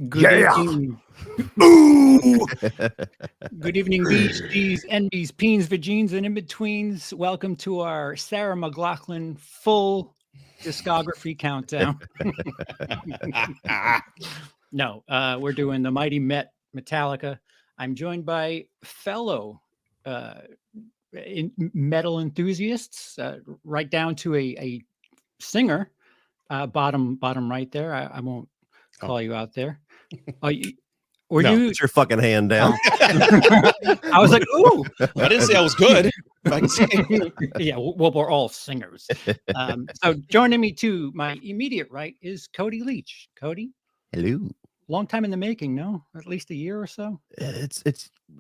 Good evening. Ooh. Good evening, B's, G's, NB's, Peens, Vagines, and in-betweens. Welcome to our Sarah McLachlan full discography countdown. No, we're doing the Mighty Metallica. I'm joined by fellow metal enthusiasts, right down to a singer, bottom right there. I won't call you out there. Or no, you put your fucking hand down. I was like, ooh. I didn't say I was good. Yeah, well, we're all singers. So joining me to my immediate right is Cody Leach. Cody. Hello. Long time in the making, no? At least a year or so? It's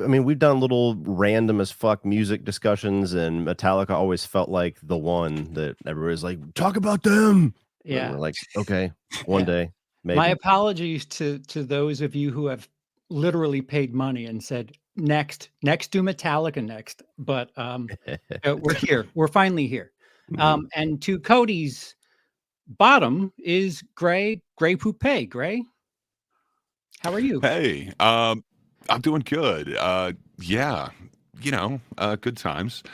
I mean, we've done little random as fuck music discussions, and Metallica always felt like the one that everybody's like, talk about them. Yeah. And we're like, okay, one day. Maybe. My apologies to those of you who have literally paid money and said, next do Metallica next. But we're here. We're finally here. And to Cody's bottom is Gray Poupée. Gray, how are you? Hey, I'm doing good. Yeah, good times.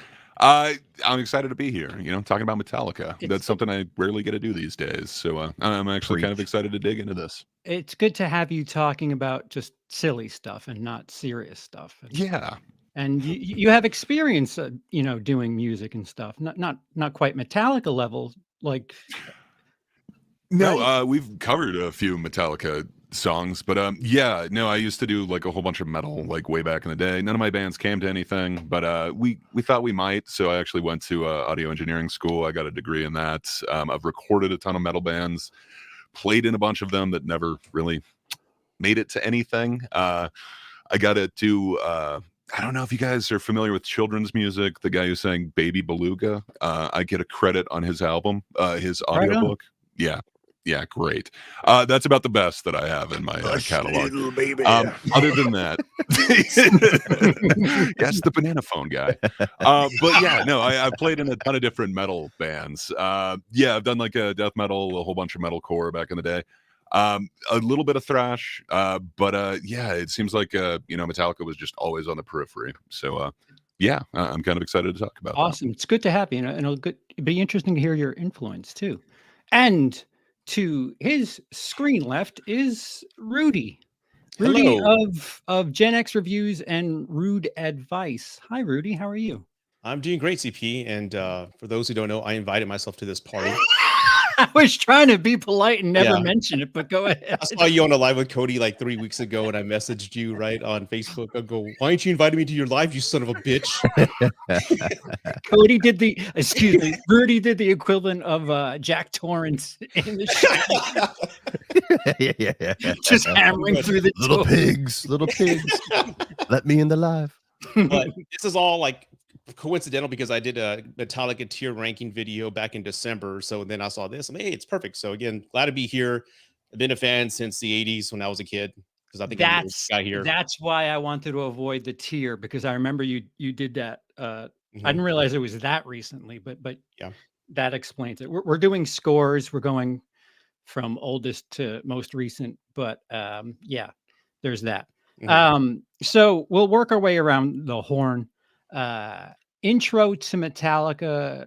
I'm excited to be here, talking about Metallica. That's something I rarely get to do these days. So I'm actually kind of excited to dig into this. It's good to have you talking about just silly stuff and not serious stuff. Yeah. And you have experience, doing music and stuff. Not quite Metallica level, like. No, right? We've covered a few Metallica songs, but I used to do like a whole bunch of metal like way back in the day. None of my bands came to anything, but we thought we might, so I actually went to audio engineering school. I got a degree in that. I've recorded a ton of metal bands, played in a bunch of them that never really made it to anything. I got to do I don't know if you guys are familiar with children's music. The guy who sang Baby Beluga, I get a credit on his album, his audiobook. Yeah, great. That's about the best that I have in my catalog. Little baby. Other than that, yes, the banana phone guy. But yeah, no, I've played in a ton of different metal bands. I've done like a death metal, a whole bunch of metalcore back in the day. A little bit of thrash, but it seems like Metallica was just always on the periphery. So I'm kind of excited to talk about. Awesome. It's good to have you, and it'd be interesting to hear your influence too. And to his screen left is Rudy. Rudy of Gen X Reviews and Rude Advice. Hi, Rudy. How are you? I'm doing great, CP. And for those who don't know, I invited myself to this party. I was trying to be polite and never mention it, but go ahead. I saw you on a live with Cody like 3 weeks ago, and I messaged you right on Facebook. I go, why aren't you inviting me to your live, you son of a bitch? Rudy did the equivalent of Jack Torrance in the show. Just hammering through the little pigs. Let me in the live. But this is all like coincidental because I did a Metallica tier ranking video back in December. So then I saw this and hey, it's perfect. So again, glad to be here. I've been a fan since the 80s when I was a kid. Because I think got here. That's why I wanted to avoid the tier, because I remember you did that. I didn't realize it was that recently, but yeah, that explains it. We're doing scores. We're going from oldest to most recent, but there's that. So we'll work our way around the horn. Intro to Metallica.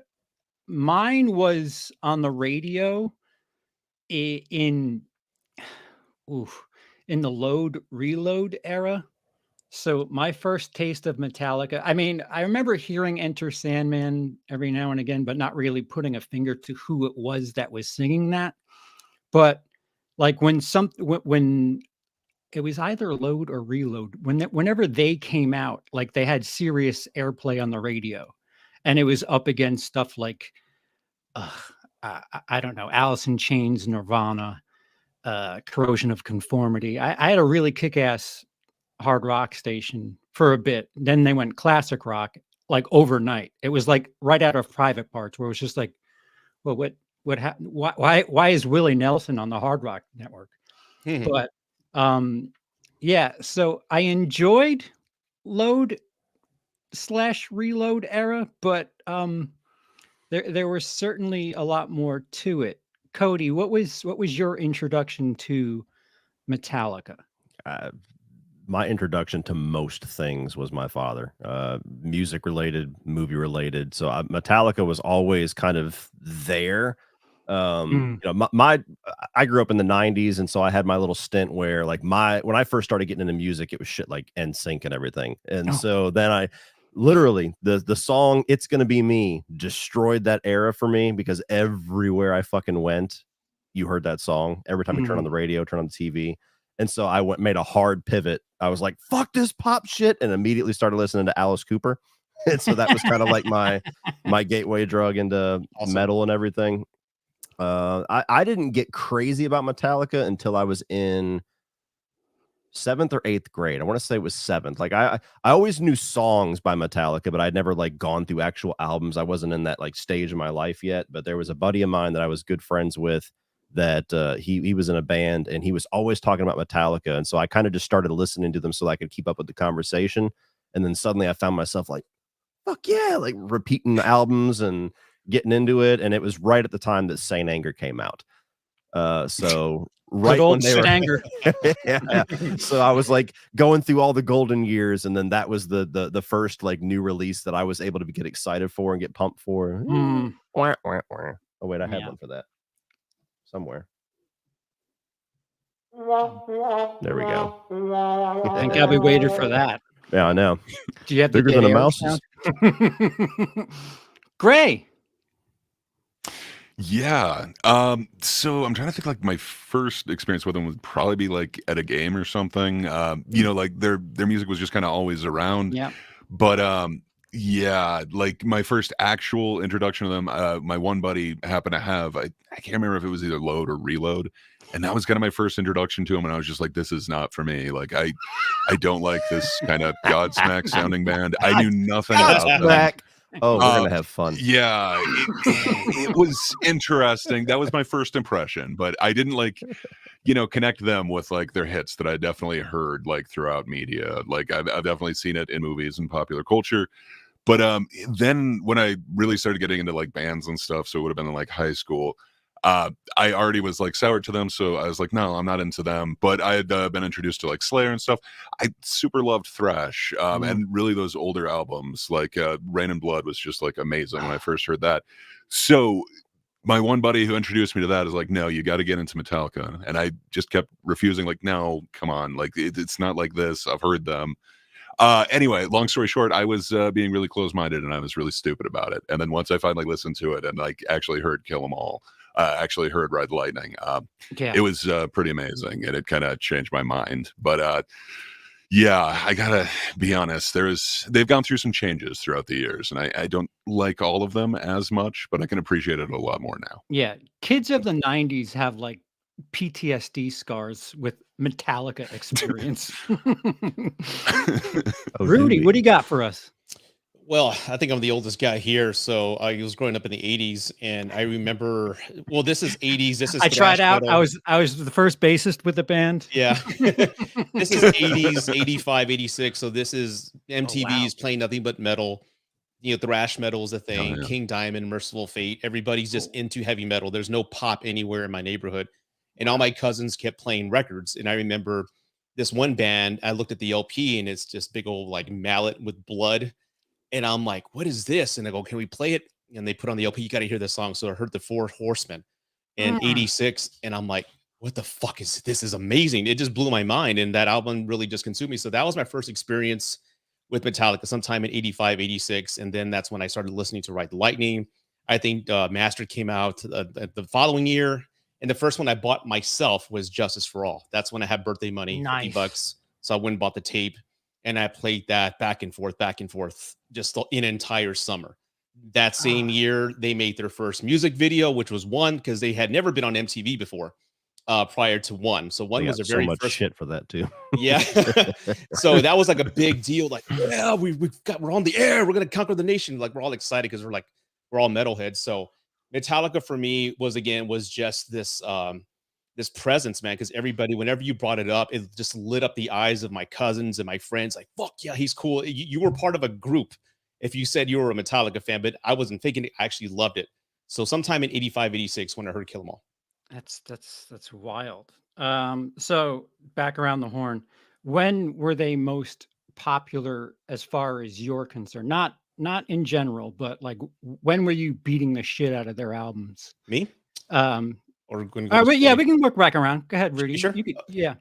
Mine was on the radio in the load reload era. So my first taste of Metallica, I mean, I remember hearing Enter Sandman every now and again, but not really putting a finger to who it was that was singing that. But Like when it was either Load or Reload, whenever they came out, like they had serious airplay on the radio, and it was up against stuff like, uh, I don't know, Alice in Chains, Nirvana, Corrosion of Conformity. I had a really kick-ass hard rock station for a bit. Then they went classic rock like overnight. It was like right out of Private Parts, where it was just like, well, what happened? Why is Willie Nelson on the Hard Rock Network? But yeah, so I enjoyed Load / Reload era, but there was certainly a lot more to it. Cody, what was your introduction to Metallica? My introduction to most things was my father, music related, movie related. So Metallica was always kind of there. You know, I grew up in the 90s, and so I had my little stint where like when I first started getting into music, it was shit like NSYNC and everything. And so then I literally the song "It's Gonna Be Me" destroyed that era for me, because everywhere I fucking went, you heard that song. Every time you turn on the radio, turn on the TV. And so I made a hard pivot. I was like, fuck this pop shit, and immediately started listening to Alice Cooper. And so that was kind of like my gateway drug into metal and everything. I didn't get crazy about Metallica until I was in 7th or 8th grade. I want to say it was 7th. Like I always knew songs by Metallica, but I'd never like gone through actual albums. I wasn't in that like stage of my life yet. But there was a buddy of mine that I was good friends with that he was in a band, and he was always talking about Metallica. And so I kind of just started listening to them so I could keep up with the conversation. And then suddenly I found myself like, fuck yeah, like repeating the albums and getting into it. And it was right at the time that Saint Anger came out. So right when they were Anger. yeah. So I was like going through all the golden years, and then that was the first like new release that I was able to get excited for and get pumped for. Oh wait, I had one for that somewhere. There we go. I think I'll be waiting for that. Yeah, I know. Do you have bigger than a mouse? Gray. Yeah. So I'm trying to think, like my first experience with them would probably be like at a game or something. You know, like their music was just kind of always around. Yeah. But yeah, like my first actual introduction to them, my one buddy happened to have, I can't remember if it was either Load or Reload. And that was kind of my first introduction to him. And I was just like, this is not for me. Like, I don't like this kind of Godsmack sounding band. I knew nothing about them. Oh, we're gonna have fun. Yeah, it was interesting. That was my first impression, but I didn't like, you know, connect them with like their hits that I definitely heard like throughout media. Like I've definitely seen it in movies and popular culture. But then when I really started getting into like bands and stuff, so it would have been in like high school, I already was like sour to them, so I was like, no, I'm not into them. But I had been introduced to like Slayer and stuff. I super loved thrash, and really those older albums like Rain and Blood was just like amazing when I first heard that. So my one buddy who introduced me to that is like, no, you got to get into Metallica, and I just kept refusing. Like, no, come on, like it's not like this. I've heard them. Anyway, long story short, I was being really close-minded, and I was really stupid about it. And then once I finally listened to it and like actually heard Kill 'Em All, actually heard Ride the Lightning, it was pretty amazing, and it kind of changed my mind. But yeah, I gotta be honest, they've gone through some changes throughout the years, and I don't like all of them as much, but I can appreciate it a lot more now. Yeah, kids of the 90s have like PTSD scars with Metallica experience. Rudy, what do you got for us? Well, I think I'm the oldest guy here, so I was growing up in the 80s, and I remember. Well, this is 80s. This is. I tried out. Metal. I was the first bassist with the band. Yeah, this is 80s, 85, 86. So this is MTV is playing nothing but metal. You know, thrash metal is a thing. King Diamond, Merciful Fate. Everybody's just into heavy metal. There's no pop anywhere in my neighborhood, and all my cousins kept playing records. And I remember this one band. I looked at the LP, and it's just big old like mallet with blood. And I'm like, what is this? And I go, can we play it? And they put on the LP, you got to hear this song. So I heard the Four Horsemen in 86. And I'm like, what the fuck is this? This is amazing. It just blew my mind. And that album really just consumed me. So that was my first experience with Metallica sometime in 85, 86. And then that's when I started listening to Ride the Lightning. I think Master came out the following year. And the first one I bought myself was Justice for All. That's when I had birthday money, $50. So I went and bought the tape, and I played that back and forth, just an entire summer. That same year, they made their first music video, which was One, because they had never been on MTV before, prior to One. So One was a very so much first shit for that too. Yeah. So that was like a big deal. Like, yeah, we're on the air. We're gonna conquer the nation. Like, we're all excited because we're all metalheads. So Metallica for me was just this this presence, man. Because everybody, whenever you brought it up, it just lit up the eyes of my cousins and my friends. Like, fuck yeah, he's cool. You were part of a group if you said you were a Metallica fan, but I wasn't thinking it. I actually loved it. So sometime in 85, 86, when I heard Kill 'Em All. That's wild. So back around the horn, when were they most popular as far as you're concerned? Not in general, but like when were you beating the shit out of their albums? Me? Or yeah, we can work back around. Go ahead, Rudy. Sure. You could, yeah.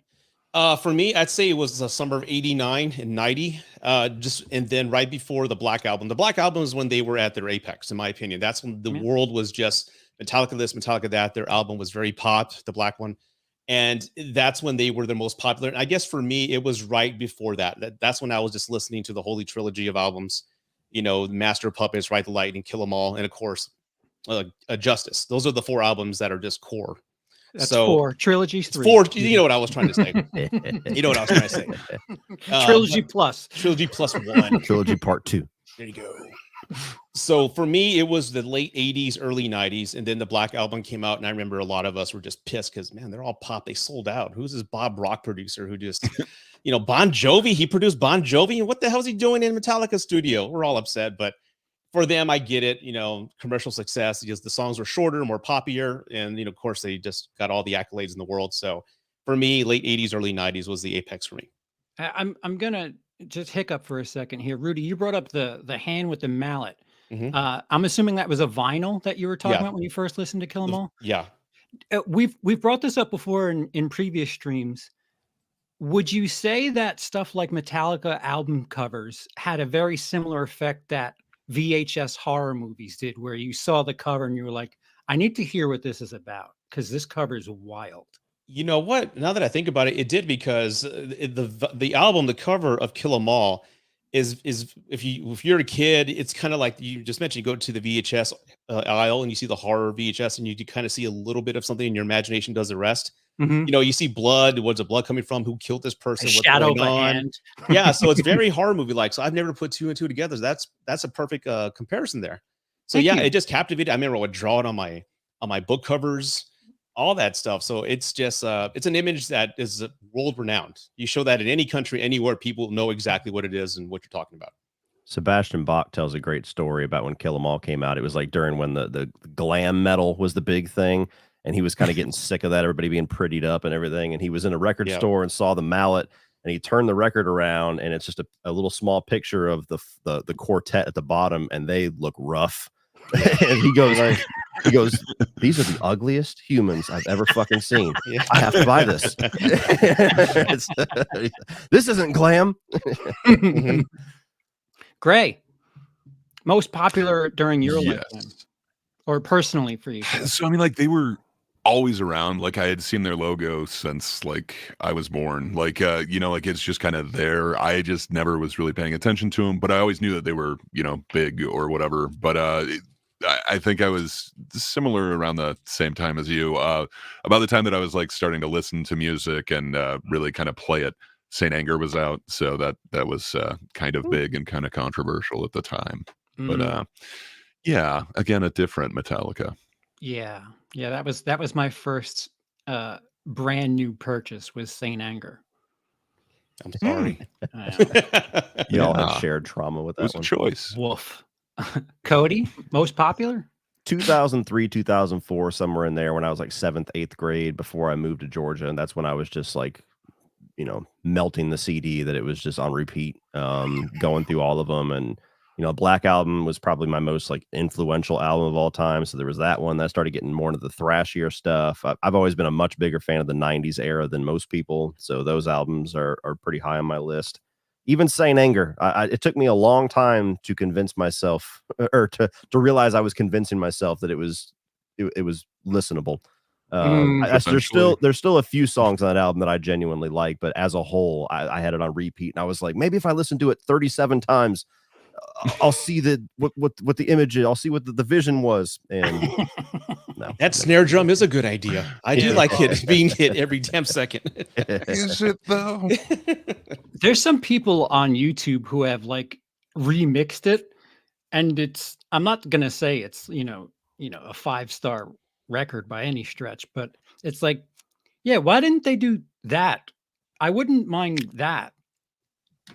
For me, I'd say it was the summer of 89 and 90. And then right before the Black Album. The Black Album is when they were at their apex, in my opinion. That's when the world was just Metallica this, Metallica that. Their album was very pop, the Black one. And that's when they were the most popular. And I guess for me, it was right before that. That's when I was just listening to the Holy Trilogy of albums, Master of Puppets, Ride the Lightning, Kill 'Em All, and of course, Justice. Those are the 4 albums that are just core. That's 4. Trilogy's 3. 4. You know what I was trying to say. Trilogy plus. Trilogy plus 1. Trilogy part 2. There you go. So for me, it was the late 80s, early 90s, and then the Black Album came out, and I remember a lot of us were just pissed because, man, they're all pop. They sold out. Who's this Bob Rock producer who just, Bon Jovi? He produced Bon Jovi, and what the hell is he doing in Metallica studio? We're all upset, but for them, I get it. Commercial success because the songs were shorter, more poppier, and of course, they just got all the accolades in the world. So for me, late 80s, early 90s was the apex for me. I'm gonna just hiccup for a second here. Rudy, you brought up the hand with the mallet. I'm assuming that was a vinyl that you were talking about when you first listened to Kill 'Em All. Yeah. We've brought this up before in previous streams. Would you say that stuff like Metallica album covers had a very similar effect that VHS horror movies did, where you saw the cover and you were like, I need to hear what this is about because this cover is wild? You know what? Now that I think about it, it did, because the album, the cover of Kill 'Em All is if you're a kid, it's kind of like you just mentioned. You go to the VHS aisle and you see the horror VHS, and you kind of see a little bit of something, and your imagination does the rest. You see blood. Where's the blood coming from? Who killed this person? What's going on? Yeah, so it's very horror movie like. So I've never put 2 and 2 together. That's a perfect comparison there. So it just captivated. I remember I would draw it on my book covers, all that stuff. So it's just it's an image that is world renowned. You show that in any country, anywhere, people know exactly what it is and what you're talking about. Sebastian Bach tells a great story about when Kill 'Em All came out. It was like during when the glam metal was the big thing, and he was kind of getting sick of that, everybody being prettied up and everything. And he was in a record store and saw the mallet, and he turned the record around, and it's just a little small picture of the quartet at the bottom, and they look rough. And he goes, these are the ugliest humans I've ever fucking seen. I have to buy this. This isn't glam. Gray, most popular during your lifetime, or personally for you? So I mean, like, they were always around. Like, I had seen their logo since like I was born. Like, like it's just kind of there. I just never was really paying attention to them, but I always knew that they were, big or whatever. But I think I was similar around the same time as you. About the time that I was like starting to listen to music and really kind of play it, Saint Anger was out, so that was kind of big and kind of controversial at the time. But again, a different Metallica. Yeah, that was my first brand new purchase, was Saint Anger. I'm sorry. You all had shared trauma with that. It was a choice. Woof. Cody, most popular? 2003, 2004, somewhere in there, when I was like 7th, 8th grade, before I moved to Georgia. And that's when I was just like, melting the CD, that it was just on repeat, going through all of them. And, Black Album was probably my most like influential album of all time. So there was that one that started getting more into the thrashier stuff. I've always been a much bigger fan of the 90s era than most people. So those albums are pretty high on my list. Even Saint Anger, it took me a long time to convince myself, or to realize I was convincing myself that it was listenable. There's still a few songs on that album that I genuinely like, but as a whole, I had it on repeat, and I was like, maybe if I listen to it 37 times, I'll see what the image is. I'll see what the vision was. And no, that snare drum is a good idea. I do like it being hit every damn second. Is it though? There's some people on YouTube who have like remixed it, and I'm not gonna say it's a 5-star record by any stretch, but it's like, yeah, why didn't they do that? I wouldn't mind that,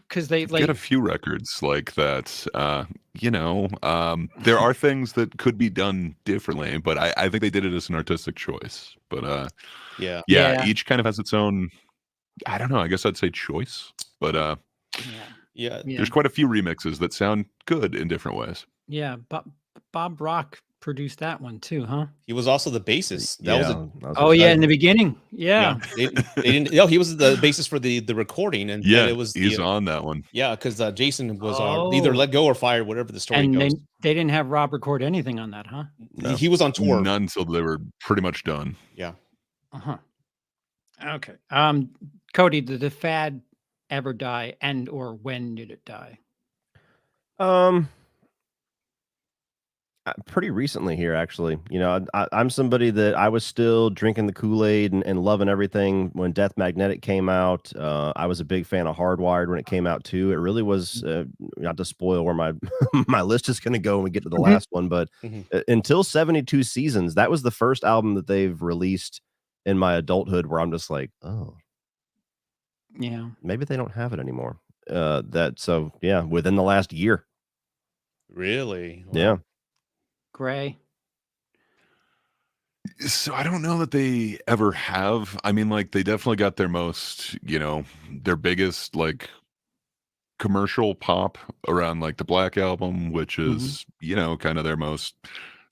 because they get a few records like that. There are things that could be done differently, but I think they did it as an artistic choice. But yeah, each kind of has its own, I don't know, I guess I'd say choice, but there's quite a few remixes that sound good in different ways. Yeah, Bob Rock produced that one too, huh? He was also the bassist. In the beginning. Yeah. They didn't. No, he was the bassist for the recording, and he's on that one. Yeah, because Jason was either let go or fired, whatever the story goes. They didn't have Rob record anything on that, huh? No. He was on tour. None until they were pretty much done. Yeah. Okay. Cody, did the fad ever die, and or when did it die? Pretty recently here, actually. I'm somebody that I was still drinking the Kool-Aid and loving everything when Death Magnetic came out. I was a big fan of Hardwired when it came out too. It really was, not to spoil where my my list is going to go when we get to the last one, but until 72 Seasons, that was the first album that they've released in my adulthood where I'm just like, oh, yeah, maybe they don't have it anymore. Within the last year. Really? Wow. Yeah. Gray. So I don't know that they ever have. I mean, like, they definitely got their most, their biggest like commercial pop around like the Black Album, which is, kind of their most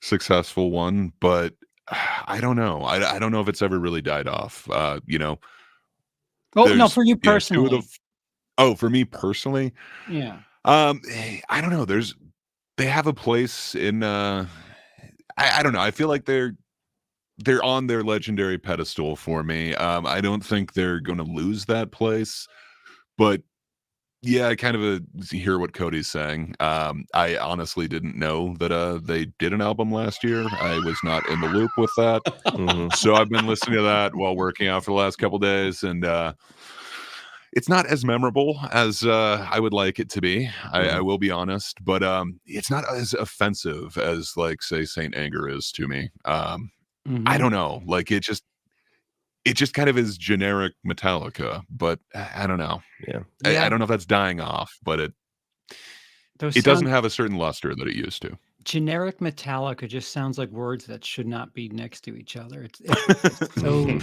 successful one. But I don't know. I don't know if it's ever really died off. Oh, no, for you personally. For me personally. Yeah. I don't know. They have a place in I don't know. I feel like they're on their legendary pedestal for me. I don't think they're going to lose that place, but yeah, I kind of hear what Cody's saying. I honestly didn't know that they did an album last year. I was not in the loop with that. So I've been listening to that while working out for the last couple days, and it's not as memorable as I would like it to be. I will be honest, but it's not as offensive as, like, say, Saint Anger is to me. I don't know. Like, it just kind of is generic Metallica, but I don't know. Yeah. I don't know if that's dying off, but it doesn't have a certain luster that it used to. Generic Metallica just sounds like words that should not be next to each other. It's so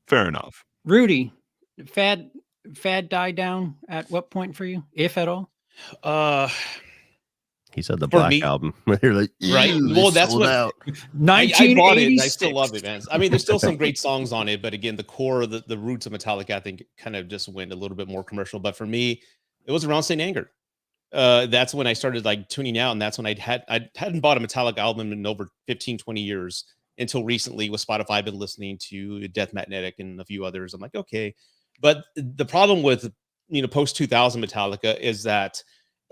fair enough. Rudy, fad died down at what point for you, if at all? He said the Black Album. You're like, right. Well, that's what out. I bought it. And I still love it, man. I mean, there's still some great songs on it, but again, the core, the roots of Metallica, I think, kind of just went a little bit more commercial. But for me, it was around Saint Anger. That's when I started like tuning out, and that's when I hadn't bought a Metallica album in over 15, 20 years until recently with Spotify. I've been listening to Death Magnetic and a few others. I'm like, okay. But the problem with, post 2000 Metallica is that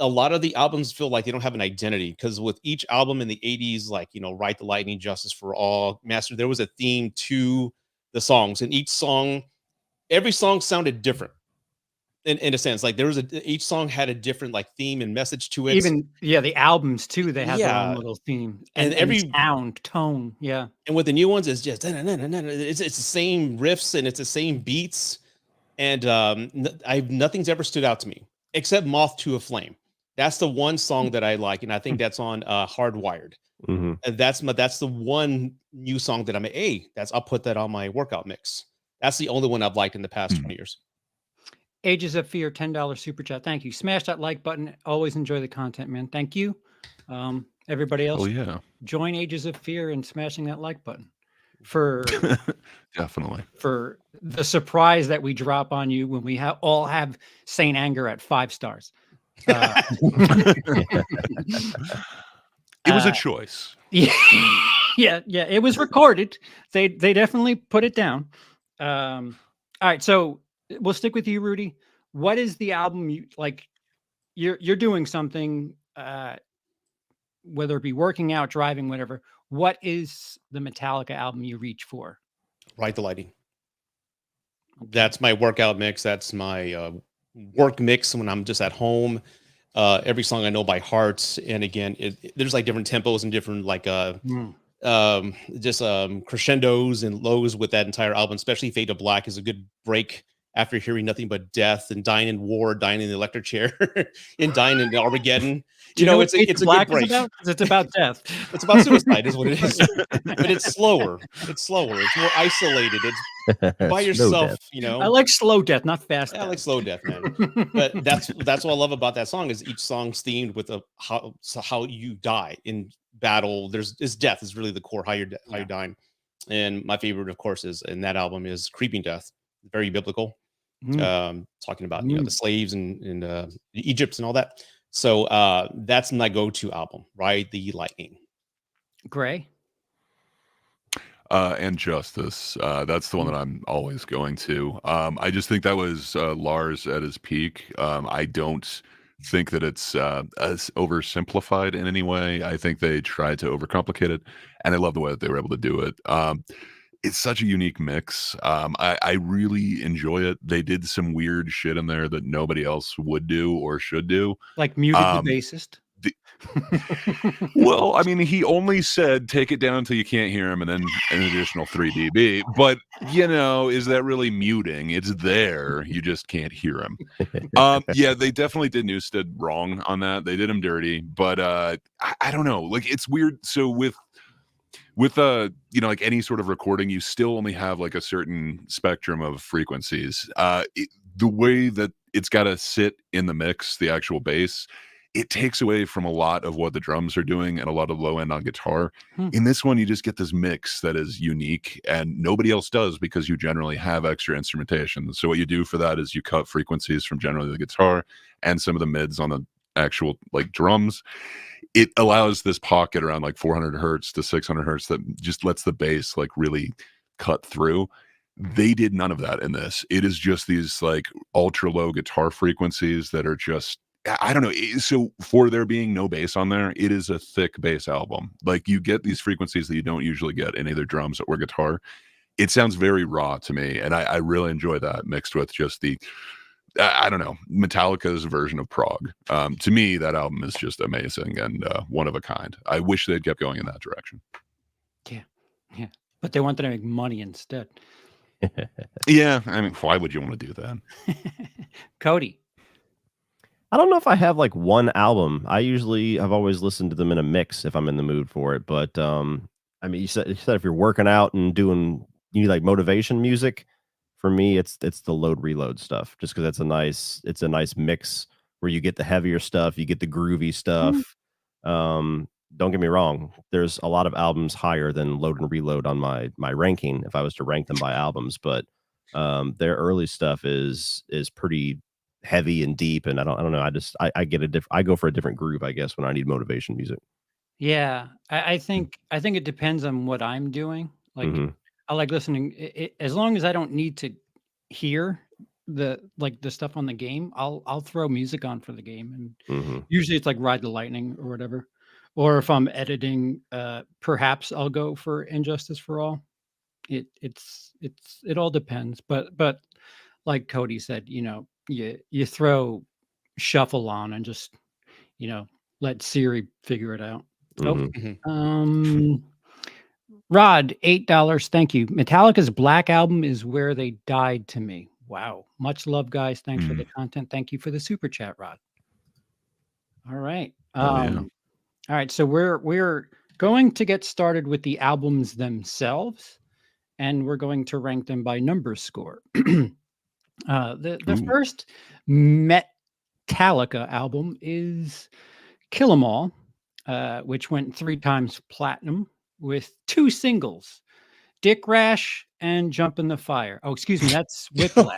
a lot of the albums feel like they don't have an identity, because with each album in the 80s, like, Ride the Lightning, Justice for All, Master, there was a theme to the songs, and every song sounded different in a sense. Like, each song had a different like theme and message to it. Even the albums too, they have their own little theme and every sound tone. Yeah. And with the new ones, it's just it's the same riffs and it's the same beats. And nothing's ever stood out to me except Moth to a Flame. That's the one song that I like, and I think that's on Hardwired. And that's the one new song that I'll put that on my workout mix. That's the only one I've liked in the past 20 years. Ages of Fear, $10 super chat. Thank you. Smash that like button. Always enjoy the content, man. Thank you. Everybody else, join Ages of Fear and smashing that like button for definitely for the surprise that we drop on you when we all have Saint Anger at 5 stars. It was a choice. Yeah. Yeah, it was recorded. They definitely put it down. All right, so we'll stick with you, Rudy. What is the album you like? You're doing something, whether it be working out, driving, whatever. What is the Metallica album you reach for? Ride the Lightning. That's my workout mix. That's my work mix when I'm just at home. Every song I know by heart. And again, there's like different tempos and different like crescendos and lows with that entire album, especially Fade to Black is a good break after hearing nothing but death and dying in war, dying in the electric chair, and dying in Armageddon. You know, it's a good break. It's about death. It's about suicide, is what it is. But it's slower. It's more isolated. It's by yourself. I like slow death, not fast. I like slow death, man. But that's what I love about that song is each song's themed with how you die in battle. There's death is really the core how you're dying. And my favorite, of course, is in that album is Creeping Death. Very biblical. Talking about the slaves and Egypt and all that. So that's my go-to album, Ride the Lightning. Gray. And Justice. That's the one that I'm always going to. I just think that was Lars at his peak. I don't think that it's as oversimplified in any way. I think they tried to overcomplicate it, and I love the way that they were able to do it. It's such a unique mix. I really enjoy it. They did some weird shit in there that nobody else would do or should do. Like muted the bassist. Well, I mean, he only said take it down until you can't hear him and then an additional 3 dB. But, is that really muting? It's there. You just can't hear him. Yeah, they definitely did Newsted wrong on that. They did him dirty. But I don't know. Like, it's weird. So with like any sort of recording, you still only have like a certain spectrum of frequencies. The way that it's got to sit in the mix, the actual bass, it takes away from a lot of what the drums are doing and a lot of low end on guitar. In this one, you just get this mix that is unique and nobody else does because you generally have extra instrumentation. So what you do for that is you cut frequencies from generally the guitar and some of the mids on the actual like drums. It allows this pocket around like 400 hertz to 600 hertz that just lets the bass like really cut through. They did none of that in this. It is just these like ultra low guitar frequencies that are just, I don't know. So for there being no bass on there, it is a thick bass album. Like you get these frequencies that you don't usually get in either drums or guitar. It sounds very raw to me. And I really enjoy that mixed with just the, I don't know, Metallica's version of prog. To me, that album is just amazing and one of a kind. I wish they'd kept going in that direction. Yeah. But they wanted to make money instead. Yeah. I mean, why would you want to do that? Cody. I don't know if I have like one album. I've always listened to them in a mix if I'm in the mood for it. But I mean, you said if you're working out and you need like motivation music. For me, it's the load reload stuff, just because it's a nice mix where you get the heavier stuff, you get the groovy stuff. Don't get me wrong, there's a lot of albums higher than Load and Reload on my ranking if I was to rank them by albums, but their early stuff is pretty heavy and deep, and I don't know. I go for a different groove, I guess, when I need motivation music. Yeah, I think it depends on what I'm doing. Like. I like listening as long as I don't need to hear the stuff on the game. I'll throw music on for the game, and usually it's like Ride the Lightning or whatever. Or if I'm editing, perhaps I'll go for Injustice for All. It all depends. But like Cody said, you throw shuffle on and just let Siri figure it out. Rod, $8. Thank you. Metallica's Black Album is where they died to me. Wow. Much love, guys. Thanks for the content. Thank you for the super chat, Rod. All right. All right. So we're going to get started with the albums themselves, and we're going to rank them by number score. The first Metallica album is Kill 'Em All, which went 3 times platinum, with 2 singles, Dick Rash and Jump in the Fire. Oh, excuse me, that's Whiplash.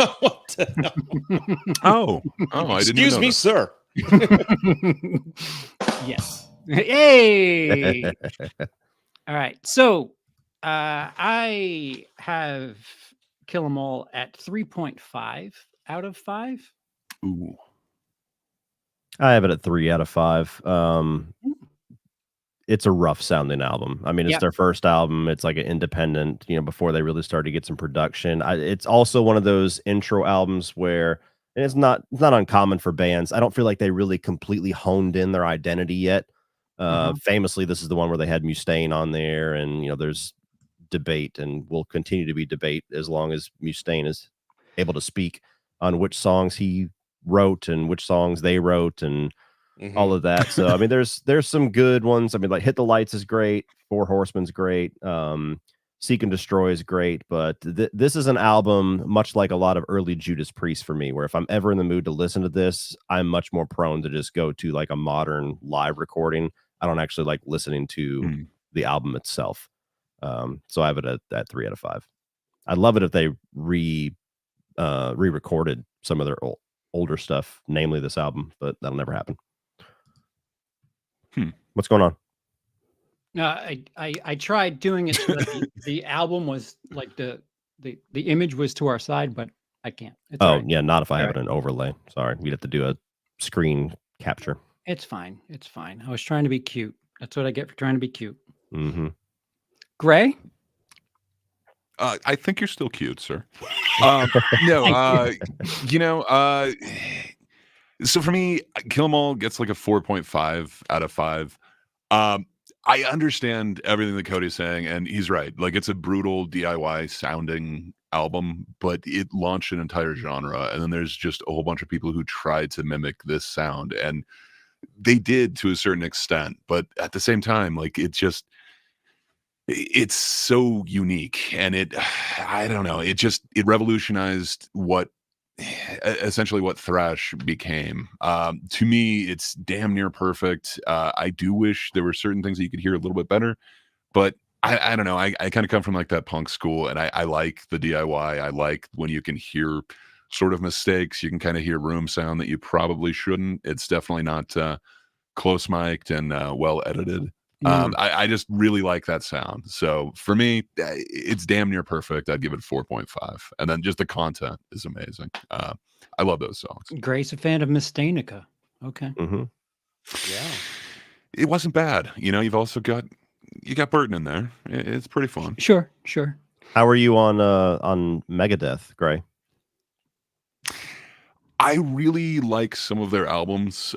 I didn't excuse me, sir. Yes. Hey. All right. So I have Kill 'Em All at 3.5 out of 5. Ooh. I have it at 3 out of 5. Mm. It's a rough sounding album. I mean, it's Yep. their first album. It's like an independent, before they really started to get some production. It's also one of those intro albums where, and it's not uncommon for bands. I don't feel like they really completely honed in their identity yet. Uh-huh. Famously, this is the one where they had Mustaine on there, and there's debate, and will continue to be debate as long as Mustaine is able to speak on which songs he wrote and which songs they wrote, and all of that. So I mean, there's some good ones. I mean, like Hit the Lights is great, Four Horsemen's great, Seek and Destroy is great, but this is an album much like a lot of early Judas Priest for me, where if I'm ever in the mood to listen to this, I'm much more prone to just go to like a modern live recording. I don't actually like listening to the album itself. So I have it at 3 out of 5. I'd love it if they re-recorded some of their older stuff, namely this album, but that'll never happen. What's going on? I tried doing it so that the album was like the image was to our side, but I can't. It's all right. Yeah, not if I have it in overlay. Sorry, we'd have to do a screen capture. It's fine. It's fine. I was trying to be cute. That's what I get for trying to be cute. Mm-hmm. Gray? I think you're still cute, sir. So for me, Kill 'Em All gets like a 4.5 out of 5. I understand everything that Cody's saying, and he's right. Like, it's a brutal DIY sounding album, but it launched an entire genre, and then there's just a whole bunch of people who tried to mimic this sound, and they did to a certain extent, but at the same time, like, it's so unique, and I don't know, it revolutionized essentially what thrash became. To me, it's damn near perfect. I do wish there were certain things that you could hear a little bit better, but I don't know. I kind of come from like that punk school, and I like the DIY. I like when you can hear sort of mistakes. You can kind of hear room sound that you probably shouldn't. It's definitely not close mic'd and well edited. I just really like that sound. So for me, it's damn near perfect. I'd give it 4.5. And then just the content is amazing. I love those songs. Gray's a fan of Mustaine. Okay. Mm-hmm. Yeah. It wasn't bad. You've also got Burton in there. It's pretty fun. Sure. How are you on Megadeth, Gray? I really like some of their albums.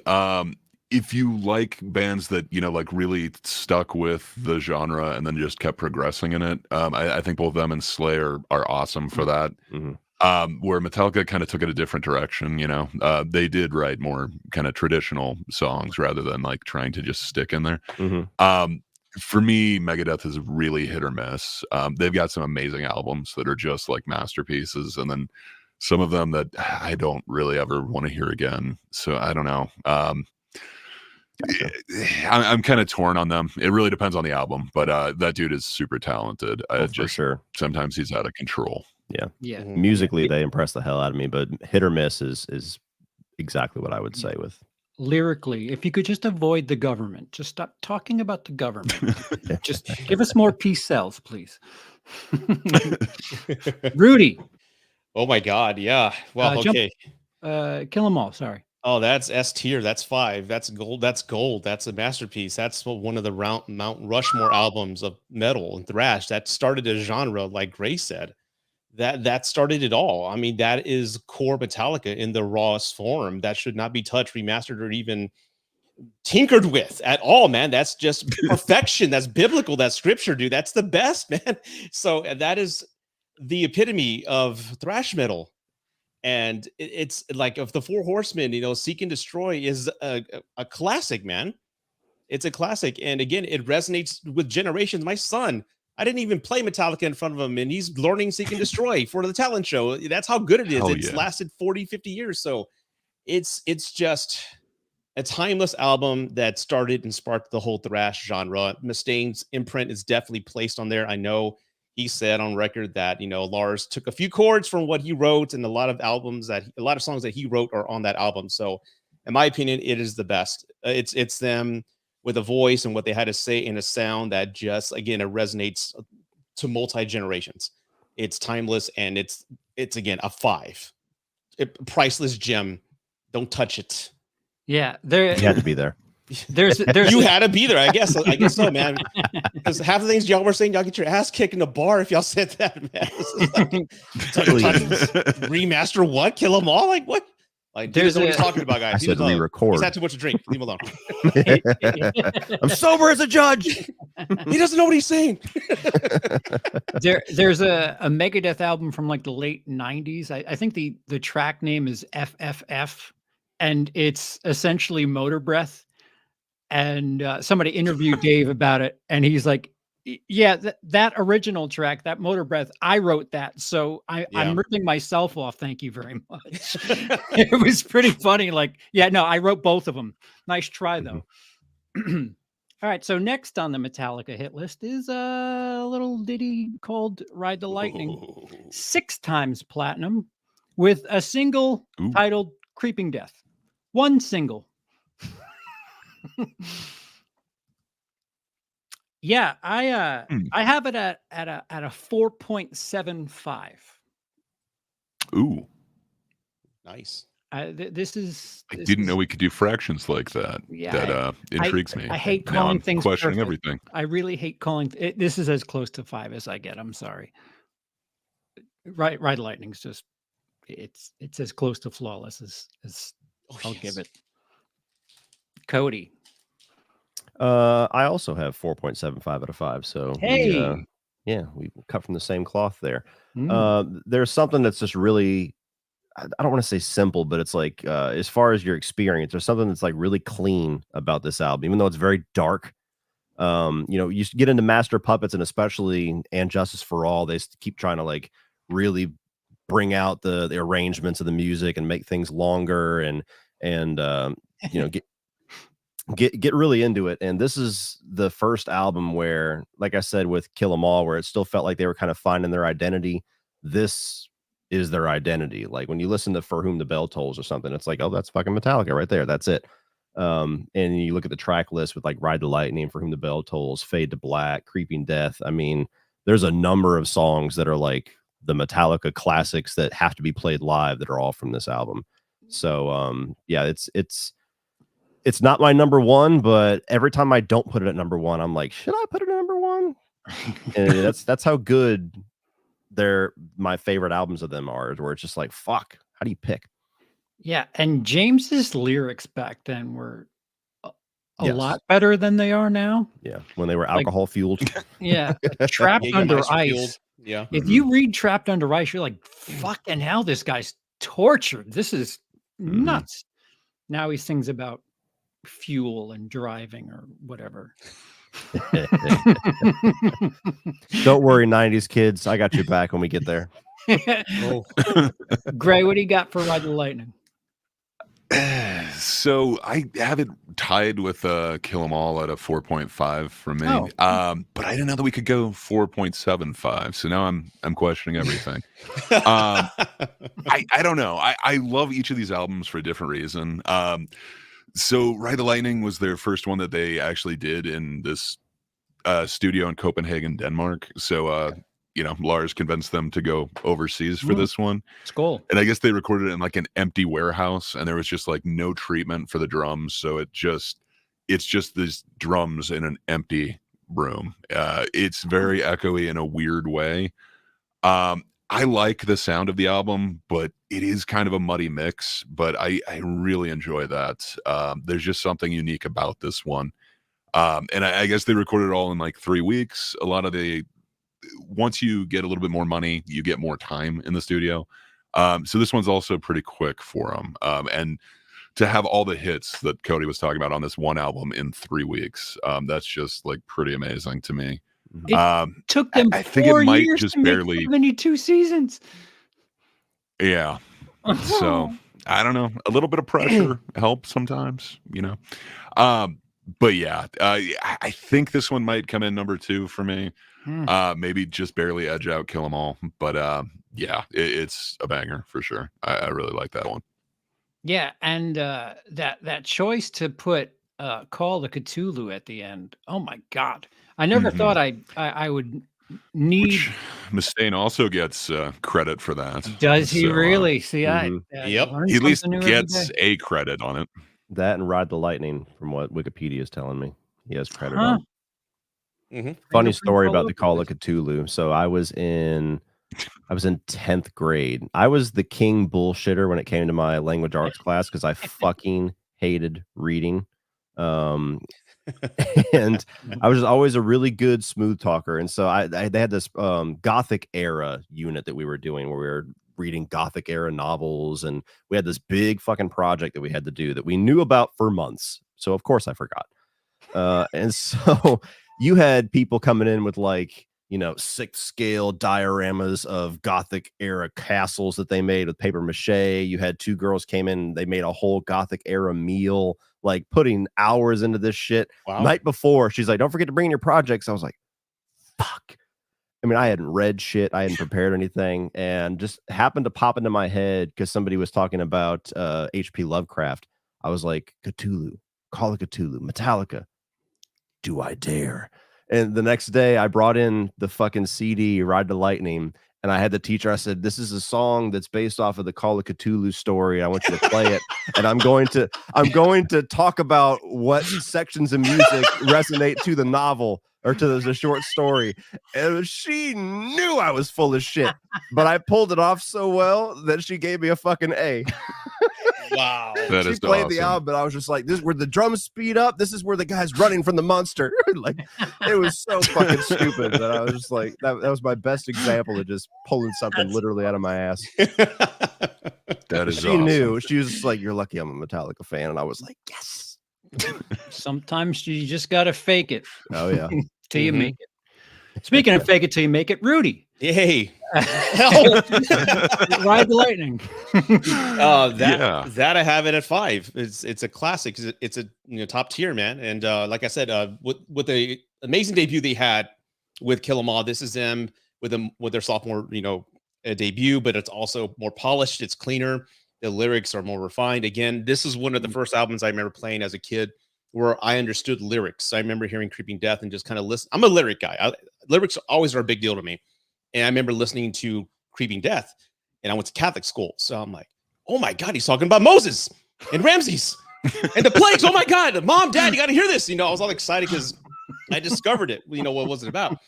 If you like bands that like really stuck with the genre and then just kept progressing in it, I think both them and Slayer are awesome for that. Mm-hmm. Where Metallica kind of took it a different direction. They did write more kind of traditional songs rather than like trying to just stick in there. Mm-hmm. For me, Megadeth is really hit or miss. They've got some amazing albums that are just like masterpieces, and then some of them that I don't really ever want to hear again. So I don't know. I'm kind of torn on them. It really depends on the album, but that dude is super talented. For sure. Sometimes he's out of control. Yeah. Mm-hmm. Musically, they impress the hell out of me, but hit or miss is exactly what I would say with. Lyrically, if you could just avoid the government, just stop talking about the government. Just give us more peace cells, please. Rudy. Oh my God. Yeah. Well, okay. Kill 'Em All. Sorry. Oh, that's S tier. That's 5. That's gold. That's a masterpiece. That's one of the Mount Rushmore albums of metal and thrash. That started a genre, like Gray said. That started it all. I mean, that is core Metallica in the rawest form. That should not be touched, remastered, or even tinkered with at all, man. That's just perfection. That's biblical. That's scripture, dude. That's the best, man. So that is the epitome of thrash metal. And it's like, of the Four Horsemen, Seek and Destroy is a classic, man. It's a classic. And again, it resonates with generations. My son, I didn't even play Metallica in front of him, and he's learning Seek and Destroy for the talent show. That's how good it is. It's lasted 40, 50 years. So it's just a timeless album that started and sparked the whole thrash genre. Mustaine's imprint is definitely placed on there. I know he said on record that, Lars took a few chords from what he wrote, and a lot of songs that he wrote are on that album. So in my opinion, it is the best. It's them with a voice and what they had to say in a sound that just, again, it resonates to multi-generations. It's timeless, and it's again a 5. Priceless gem. Don't touch it. Yeah, You had to be there. There's You had to be there. I guess so, man. Because half the things y'all were saying, y'all get your ass kicked in a bar if y'all said that, man. Remaster what? Kill them all? Like what? Like, he doesn't know what he's talking about, guys. I said re-record. He's had too much to drink. Leave him alone. I'm sober as a judge. He doesn't know what he's saying. There's a Megadeth album from like the late 90s. I think the track name is FFF, and it's essentially Motor Breath. And somebody interviewed Dave about it, and he's like, yeah, that original track, that Motor Breath, I wrote that. So I'm ripping myself off. Thank you very much. It was pretty funny. Like, yeah, no, I wrote both of them. Nice try, though. All right. So next on the Metallica hit list is a little ditty called Ride the Lightning. 6 times platinum with a single titled Creeping Death. One single. Yeah, I have it at a 4.75. Ooh, nice. This is. I didn't know we could do fractions like that. Yeah, that intrigues me. I hate Now calling I'm things questioning perfect. everything. I really hate calling. This is as close to 5 as I get. I'm sorry. Ride Lightning's just. It's as close to flawless as I'll give it. Cody. I also have 4.75 out of 5. So hey, we cut from the same cloth there. There's something that's just really, I don't want to say simple, but it's like as far as your experience, there's something that's like really clean about this album, even though it's very dark. You get into Master Puppets, and especially And Justice for All, they keep trying to like really bring out the arrangements of the music and make things longer and get really into it. And this is the first album where, like I said, with Kill 'Em All, where it still felt like they were kind of finding their identity. This is their identity. Like when you listen to For Whom the Bell Tolls or something, it's like, oh, that's fucking Metallica right there. That's it. And you look at the track list with like Ride the Lightning, For Whom the Bell Tolls, Fade to Black, Creeping Death. I mean, there's a number of songs that are like the Metallica classics that have to be played live that are all from this album. So it's not my number one, but every time I don't put it at number one, I'm like, should I put it at number one? And that's how good my favorite albums of them are, where it's just like, fuck, how do you pick? Yeah, and James's lyrics back then were a lot better than they are now. Yeah, when they were alcohol fueled. Yeah, Trapped Under Ice. Fueled. Yeah. If you read Trapped Under Ice, you're like, fucking hell, this guy's tortured. This is nuts. Now he sings about fuel and driving or whatever. Don't worry, 90s kids. I got your back when we get there. Gray, what do you got for Ride the Lightning? So I have it tied with Kill 'Em All at a 4.5 from me. But I didn't know that we could go 4.75. So now I'm questioning everything. I don't know. I love each of these albums for a different reason. So Ride the Lightning was their first one that they actually did in this studio in Copenhagen, Denmark. So Lars convinced them to go overseas for this one. It's cool. And I guess they recorded it in like an empty warehouse, and there was just like no treatment for the drums. So it's just these drums in an empty room. It's very echoey in a weird way. I like the sound of the album, but it is kind of a muddy mix, but I really enjoy that. There's just something unique about this one. And I guess they recorded it all in like 3 weeks. Once you get a little bit more money, you get more time in the studio. So this one's also pretty quick for them. And to have all the hits that Cody was talking about on this one album in 3 weeks, that's just like pretty amazing to me. It took them I think it might years just to make barely 72 seasons. Yeah. So I don't know. A little bit of pressure helps sometimes, But yeah, I think this one might come in number 2 for me. Maybe just barely edge out Kill 'Em All. But it's a banger for sure. I really like that one. Yeah, and that choice to put Call of Cthulhu at the end. Oh my God. I never thought I would need. Which Mustaine also gets credit for that. Does he really? See, Yep. He at least gets a credit on it. That and Ride the Lightning, from what Wikipedia is telling me. He has credit Huh. on. Funny story about the Call of Cthulhu. So I was in 10th grade. I was the king bullshitter when it came to my language arts class because I fucking hated reading. And I was always a really good smooth talker. And so they had this Gothic era unit that we were doing where we were reading Gothic era novels, and we had this big fucking project that we had to do that we knew about for months. So of course I forgot. And so you had people coming in with like, 6th scale dioramas of Gothic era castles that they made with paper mache. You had 2 girls came in, they made a whole Gothic era meal, like putting hours into this shit. Wow. Night before, she's like, don't forget to bring in your projects. I was like, fuck. I mean, I hadn't read shit. I hadn't prepared anything, and just happened to pop into my head because somebody was talking about H.P. Lovecraft. I was like, Cthulhu, Call of Cthulhu, Metallica. Do I dare? And the next day I brought in the fucking CD, Ride the Lightning, and I had the teacher. I said, this is a song that's based off of the Call of Cthulhu story. I want you to play it. And I'm going to talk about what sections of music resonate to the novel or to the short story. And she knew I was full of shit, but I pulled it off so well that she gave me a fucking A. Wow. That she is played awesome. the album, but I was just like, this is where the drums speed up. This is where the guy's running from the monster. Like, it was so fucking stupid that I was just like, that was my best example of just pulling something literally out of my ass. That is She awesome. knew. She was just like, you're lucky I'm a Metallica fan. And I was like, yes. Sometimes you just got to fake it. Oh, yeah. Till you make it. Speaking of fake it till you make it, Rudy. Yay. Ride the Lightning. That I have it at 5. It's a classic. It's a top tier, man. And like I said, with the amazing debut they had with Kill 'Em All, this is them with their sophomore debut, but it's also more polished. It's cleaner. The lyrics are more refined. Again, this is one of the first albums I remember playing as a kid where I understood lyrics. I remember hearing Creeping Death and just kind of listen. I'm a lyric guy. Lyrics always are a big deal to me. And I remember listening to Creeping Death, and I went to Catholic school. So I'm like, oh my God, he's talking about Moses and Ramses and the plagues. Oh my God, Mom, Dad, you got to hear this. I was all excited because I discovered it. What was it about?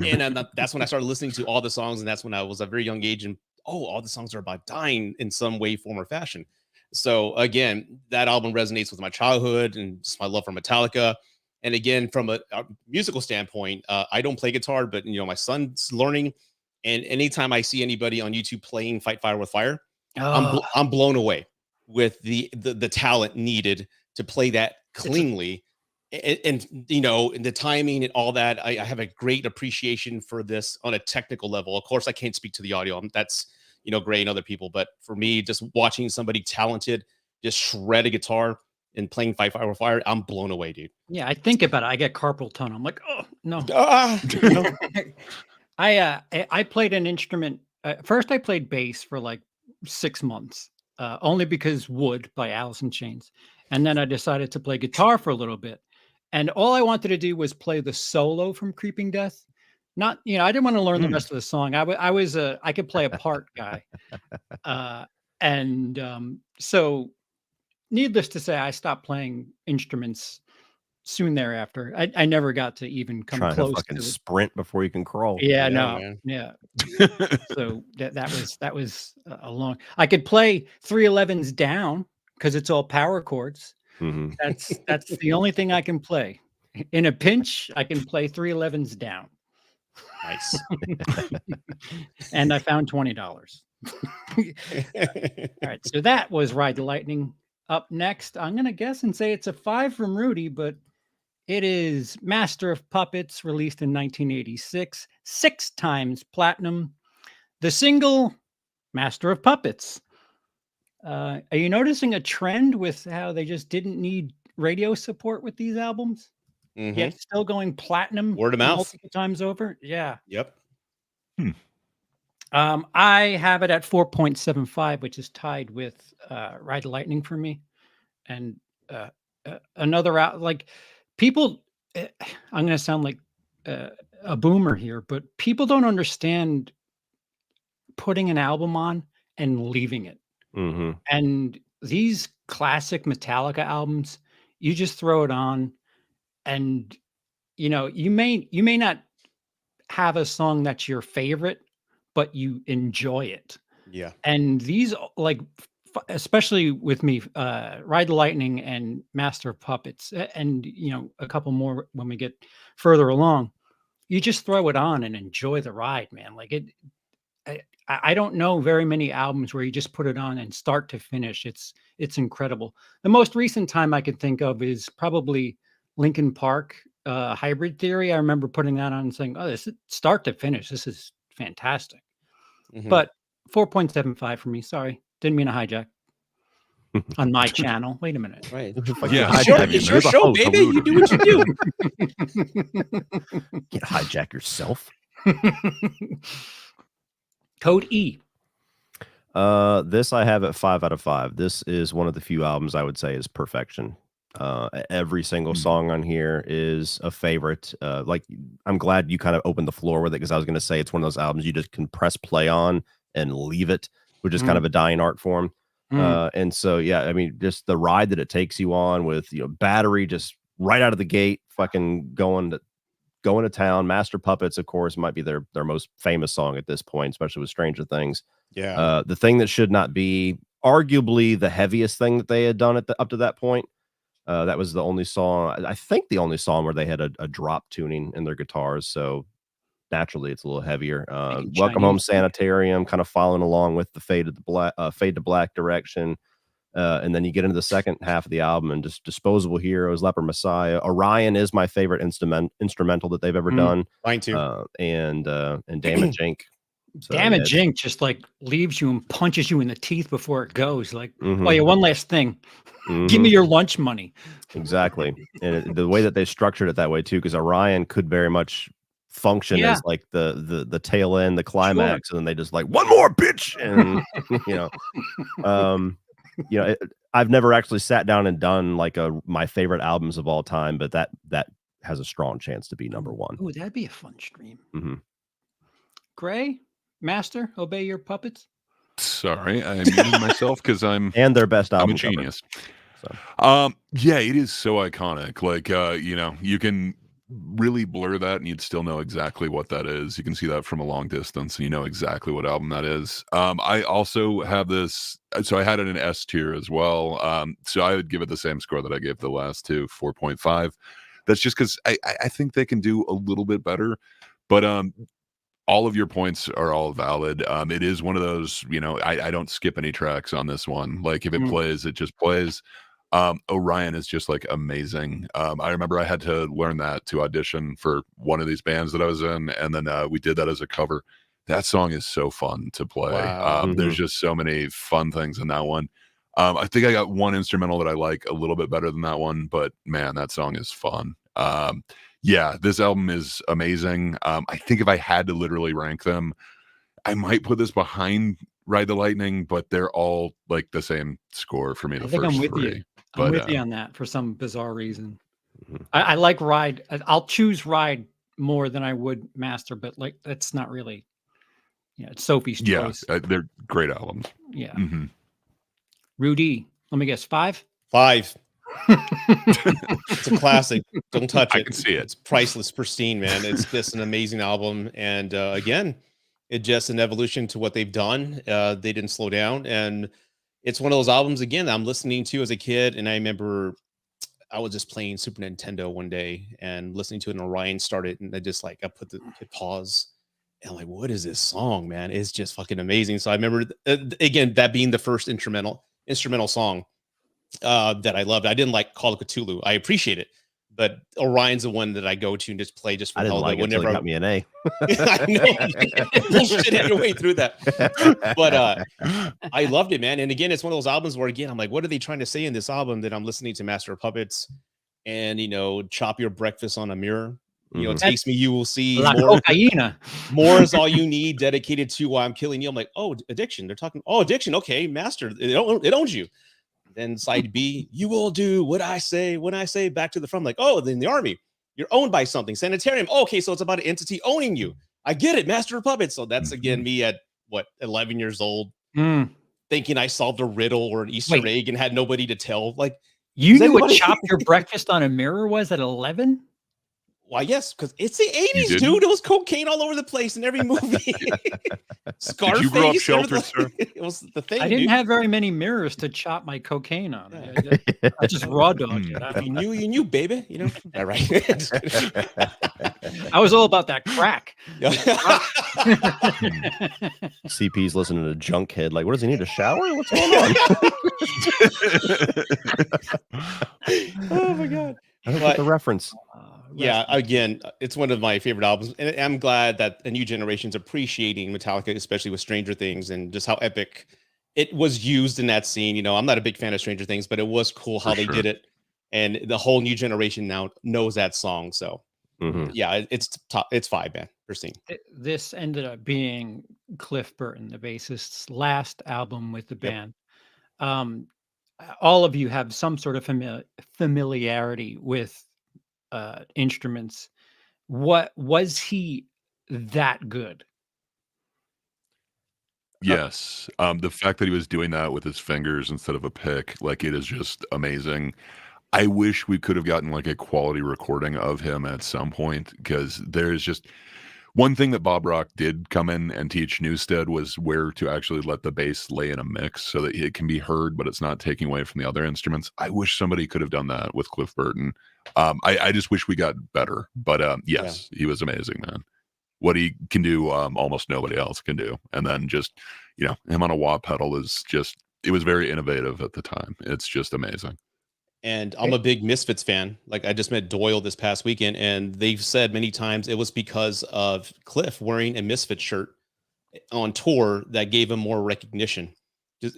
And that's when I started listening to all the songs. And that's when I was a very young age. And all the songs are about dying in some way, form, or fashion. So again, that album resonates with my childhood and just my love for Metallica. And again, from a musical standpoint, I don't play guitar, but my son's learning. And anytime I see anybody on YouTube playing Fight Fire with Fire, I'm blown away with the talent needed to play that cleanly. And the timing and all that. I have a great appreciation for this on a technical level. Of course, I can't speak to the audio. That's Gray and other people. But for me, just watching somebody talented just shred a guitar and playing Fight Fire with Fire, I'm blown away, dude. Yeah, I think about it. I get carpal tunnel. I'm like, oh no. I played an instrument. First, I played bass for like 6 months, only because Wood by Alice in Chains. And then I decided to play guitar for a little bit. And all I wanted to do was play the solo from Creeping Death. Not, I didn't want to learn the rest of the song. I could play a part guy. So needless to say, I stopped playing instruments soon thereafter. I never got to even come close to fucking to sprint before you can crawl. Yeah, no, man. Yeah. So that was a long. I could play 311s down because it's all power chords. Mm-hmm. That's the only thing I can play. In a pinch, I can play 311s down. Nice. And I found $20. All right, so that was Ride the Lightning. Up next, I'm gonna guess and say it's a 5 from Rudy, but it is Master of Puppets, released in 1986, 6 times platinum. The single, Master of Puppets. Are you noticing a trend with how they just didn't need radio support with these albums? Mm-hmm. Yet still going platinum word of mouth multiple times over? Yeah. Yep. I have it at 4.75, which is tied with Ride the Lightning for me. And another out like people. I'm going to sound like a boomer here, but people don't understand putting an album on and leaving it. And these classic Metallica albums, you just throw it on, and you may not have a song that's your favorite, but you enjoy it. Yeah. And these, like, especially with me, Ride the Lightning and Master of Puppets, and a couple more when we get further along, you just throw it on and enjoy the ride, man. Like it. I don't know very many albums where you just put it on and start to finish. It's incredible. The most recent time I could think of is probably Linkin Park, Hybrid Theory. I remember putting that on and saying, "Oh, this is start to finish. This is fantastic." But 4.75 for me. Sorry, didn't mean to hijack on my channel. Wait a minute. Right. Yeah, It's your show, baby. You do what you do. Can't hijack yourself. Code E. This I have at 5 out of 5. This is one of the few albums I would say is perfection. Every single song on here is a favorite. Like, I'm glad you kind of opened the floor with it, because I was going to say it's one of those albums you just can press play on and leave it, which is kind of a dying art form. And so, yeah, I mean, just the ride that it takes you on with, Battery just right out of the gate, fucking going to town. Master Puppets, of course, might be their most famous song at this point, especially with Stranger Things. Yeah. The Thing That Should Not Be, arguably the heaviest thing that they had done up to that point. That was the only song, I think the only song where they had a drop tuning in their guitars. So naturally it's a little heavier. Welcome Home Sanitarium, kind of following along with the Fade to Black direction. And then you get into the second half of the album and just Disposable Heroes, Leper Messiah. Orion is my favorite instrumental that they've ever done. Mine too. And Damage Inc. So, Damage Inc. just like leaves you and punches you in the teeth before it goes. Like, oh yeah, one last thing. Give me your lunch money. Exactly. And the way that they structured it that way too, because Orion could very much function as like the tail end, the climax, and then they just like, one more bitch, and I've never actually sat down and done like my favorite albums of all time, but that has a strong chance to be number one. Oh, that'd be a fun stream. Gray, Master, Obey Your Puppets. Sorry, I muted myself because I'm and their best album. I'm a genius. So. Yeah, it is so iconic. Like, you can really blur that and you'd still know exactly what that is. You can see that from a long distance and you know exactly what album that is. I also have this, so I had it in S tier as well. So I would give it the same score that I gave the last two, 4.5. That's just because I think they can do a little bit better, but all of your points are all valid. It is one of those, I don't skip any tracks on this one. Like if it plays, it just plays. Orion is just like amazing. I remember I had to learn that to audition for one of these bands that I was in, and then we did that as a cover. That song is so fun to play. Wow. There's just so many fun things in that one. I think I got one instrumental that I like a little bit better than that one, but man, that song is fun. Yeah, this album is amazing. I think if I had to literally rank them, I might put this behind Ride the Lightning, but they're all like the same score for me. The first three. I'm with you on that for some bizarre reason. I like Ride. I'll choose Ride more than I would Master, but like that's not really. Yeah, it's Sophie's choice. Yeah, they're great albums. Yeah. Rudy, let me guess, 5? 5. It's a classic. Don't touch it. I can see it. It's priceless, pristine, man. It's just an amazing album. And again, it's just an evolution to what they've done. They didn't slow down. And it's one of those albums, again, that I'm listening to as a kid. And I remember I was just playing Super Nintendo one day and listening to it, and Orion started. And I just like, I hit pause. And I'm like, what is this song, man? It's just fucking amazing. So I remember, again, that being the first instrumental song that I loved. I didn't like Call of Cthulhu. I appreciate it, but Orion's the one that I go to and just play just for I didn't like it until it got me an A. I know. Bullshit your way through that. But I loved it, man. And again, it's one of those albums where, again, I'm like, what are they trying to say in this album that I'm listening to Master of Puppets and, chop your breakfast on a mirror? Taste me, you will see. More is all you need, dedicated to why I'm killing you. I'm like, oh, addiction. They're talking, addiction. Okay, Master, it owns you. Then side B, you will do what I say when I say back to the front. Like, oh, then the army, you're owned by something. Sanitarium. Okay, so it's about an entity owning you. I get it, Master of Puppets. So that's again me at what, 11 years old, thinking I solved a riddle or an Easter egg and had nobody to tell. Like, you knew what chop your breakfast on a mirror was at 11? Why, yes, because it's the 80s, dude. There was cocaine all over the place in every movie. Scarface. Did you grow up sheltered, sir? It was the thing. I didn't have very many mirrors to chop my cocaine on. I just raw dogged it. You knew, baby. You know, all right. I was all about that crack. CP's listening to Junkhead. Like, what does he need, a shower? What's going on? Oh my god! I don't get the reference. Yeah, again, it's one of my favorite albums, and I'm glad that a new generation's appreciating Metallica, especially with Stranger Things and just how epic it was used in that scene. You know, I'm not a big fan of Stranger Things, but it was cool how they did it, and the whole new generation now knows that song. So, yeah, it's top. It's 5, man, per scene. This ended up being Cliff Burton, the bassist's last album with the band. All of you have some sort of familiarity with instruments. What was he that good? Yes. The fact that he was doing that with his fingers instead of a pick, like, it is just amazing. I wish we could have gotten like a quality recording of him at some point, because there's just one thing that Bob Rock did come in and teach Newstead was where to actually let the bass lay in a mix so that it can be heard, but it's not taking away from the other instruments. I wish somebody could have done that with Cliff Burton. I just wish we got better, but yes, he was amazing, man. What he can do, almost nobody else can do. And then just, you know, him on a wah pedal is just, it was very innovative at the time. It's just amazing. And I'm a big Misfits fan. Like, I just met Doyle this past weekend, and they've said many times it was because of Cliff wearing a Misfits shirt on tour that gave him more recognition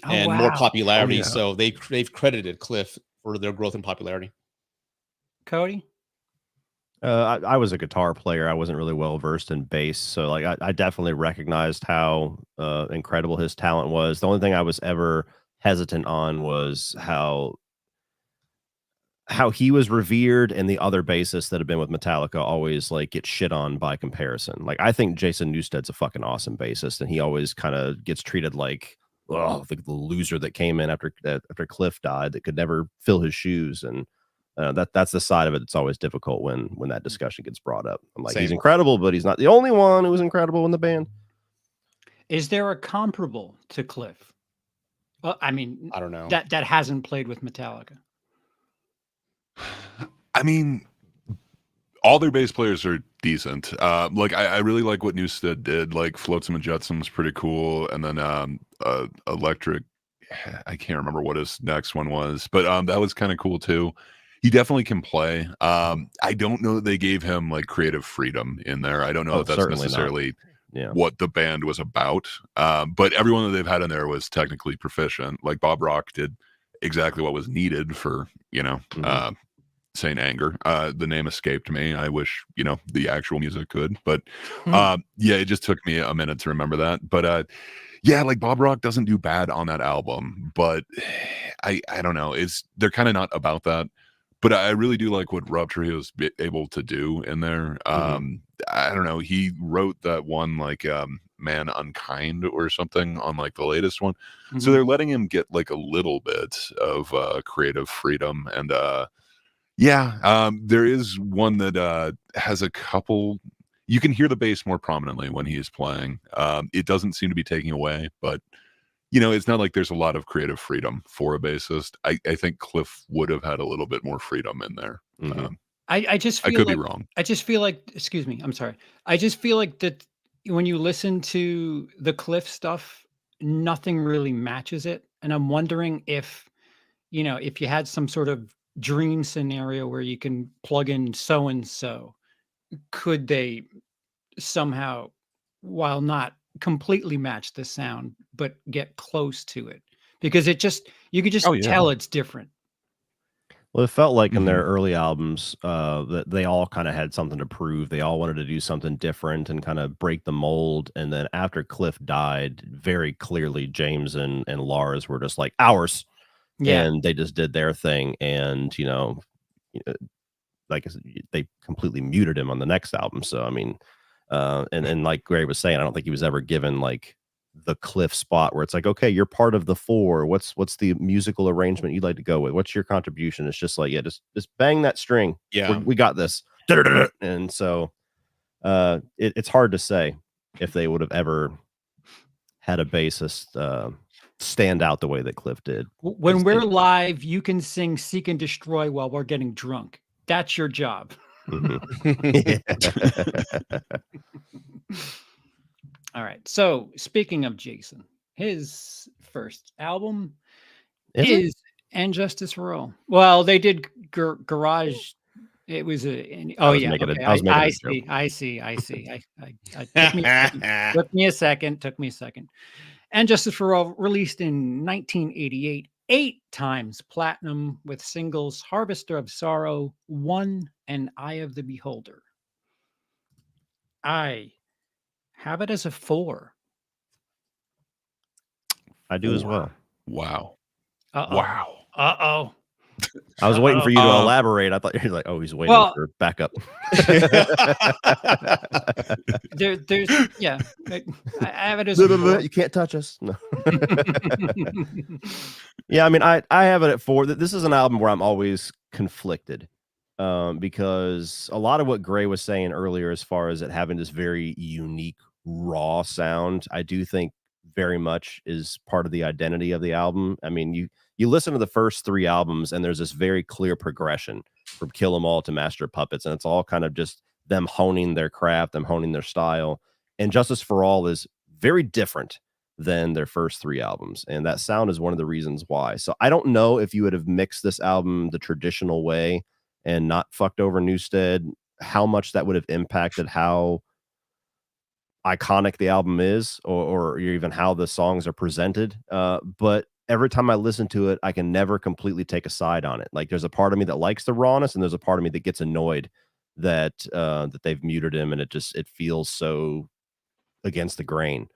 and more popularity. So they've credited Cliff for their growth in popularity. Cody? I was a guitar player. I wasn't really well versed in bass, so like I definitely recognized how incredible his talent was. The only thing I was ever hesitant on was how he was revered, and the other bassists that have been with Metallica always like get shit on by comparison. Like, I think Jason Newsted's a fucking awesome bassist, and he always kind of gets treated like the loser that came in after Cliff died that could never fill his shoes. And that's the side of it. It's always difficult when that discussion gets brought up. I'm like, he's incredible, but he's not the only one who was incredible in the band. Is there a comparable to Cliff? Well, I mean, I don't know, that hasn't played with Metallica. I mean, all their bass players are decent. Like, I really like what Newsted did. Like, Flotsam and Jetsam pretty cool, and then Electric, I can't remember what his next one was, but that was kind of cool too. He definitely can play. I don't know that they gave him like creative freedom in there. I don't know if that's necessarily what the band was about. But everyone that they've had in there was technically proficient. Like, Bob Rock did exactly what was needed for, you know, Saint Anger. The name escaped me. I wish, you know, the actual music could, but yeah, it just took me a minute to remember that. But yeah, like, Bob Rock doesn't do bad on that album, but I don't know. They're kind of not about that. But I really do like what Rob Trujillo's able to do in there. I don't know. He wrote that one, like, Man Unkind or something on like the latest one. So they're letting him get like a little bit of creative freedom. And there is one that has a couple. You can hear the bass more prominently when he is playing. It doesn't seem to be taking away, but you know, it's not like there's a lot of creative freedom for a bassist. I think Cliff would have had a little bit more freedom in there. I just feel I could be wrong. I just feel like, excuse me, I'm sorry. I just feel like that when you listen to the Cliff stuff, nothing really matches it. And I'm wondering if, you know, if you had some sort of dream scenario where you can plug in so and so, could they somehow, while not completely match the sound, but get close to it? Because you could just tell it's different. Well, it felt like in their early albums that they all kind of had something to prove. They all wanted to do something different and kind of break the mold. And then after Cliff died, very clearly James and Lars were just like, ours. Yeah. and they just did their thing, and like I said, they completely muted him on the next album. So I mean, and like Gray was saying, I don't think he was ever given like the Cliff spot where it's like, okay, you're part of the four. What's the musical arrangement you'd like to go with? What's your contribution? It's just like, yeah, just bang that string. Yeah. We got this. And so it's hard to say if they would have ever had a bassist stand out the way that Cliff did. When we're live, you can sing Seek and Destroy while we're getting drunk. That's your job. All right. So speaking of Jason, his first album is And Justice for All. Well, they did Garage. It was I see. Took me a second. And Justice for All released in 1988, 8 times platinum with singles Harvester of Sorrow, One, and Eye of the Beholder. I have it as a 4. I do as well. Wow. Uh-oh. Wow. Uh-oh. I was waiting for you to elaborate. I thought you were like, oh, he's waiting for backup. There's I have it as a 4. You can't touch us. No. Yeah, I mean, I have it at 4. This is an album where I'm always conflicted because a lot of what Gray was saying earlier, as far as it having this very unique, raw sound, I do think very much is part of the identity of the album. I mean, you listen to the first 3 albums and there's this very clear progression from Kill 'Em All to Master of Puppets, and it's all kind of just them honing their craft, them honing their style. And Justice for All is very different than their first 3 albums, and that sound is one of the reasons why. So I don't know if you would have mixed this album the traditional way and not fucked over Newstead, how much that would have impacted how iconic the album is, or even how the songs are presented. But every time I listen to it, I can never completely take a side on it. Like, there's a part of me that likes the rawness, and there's a part of me that gets annoyed that they've muted him, and it feels so against the grain.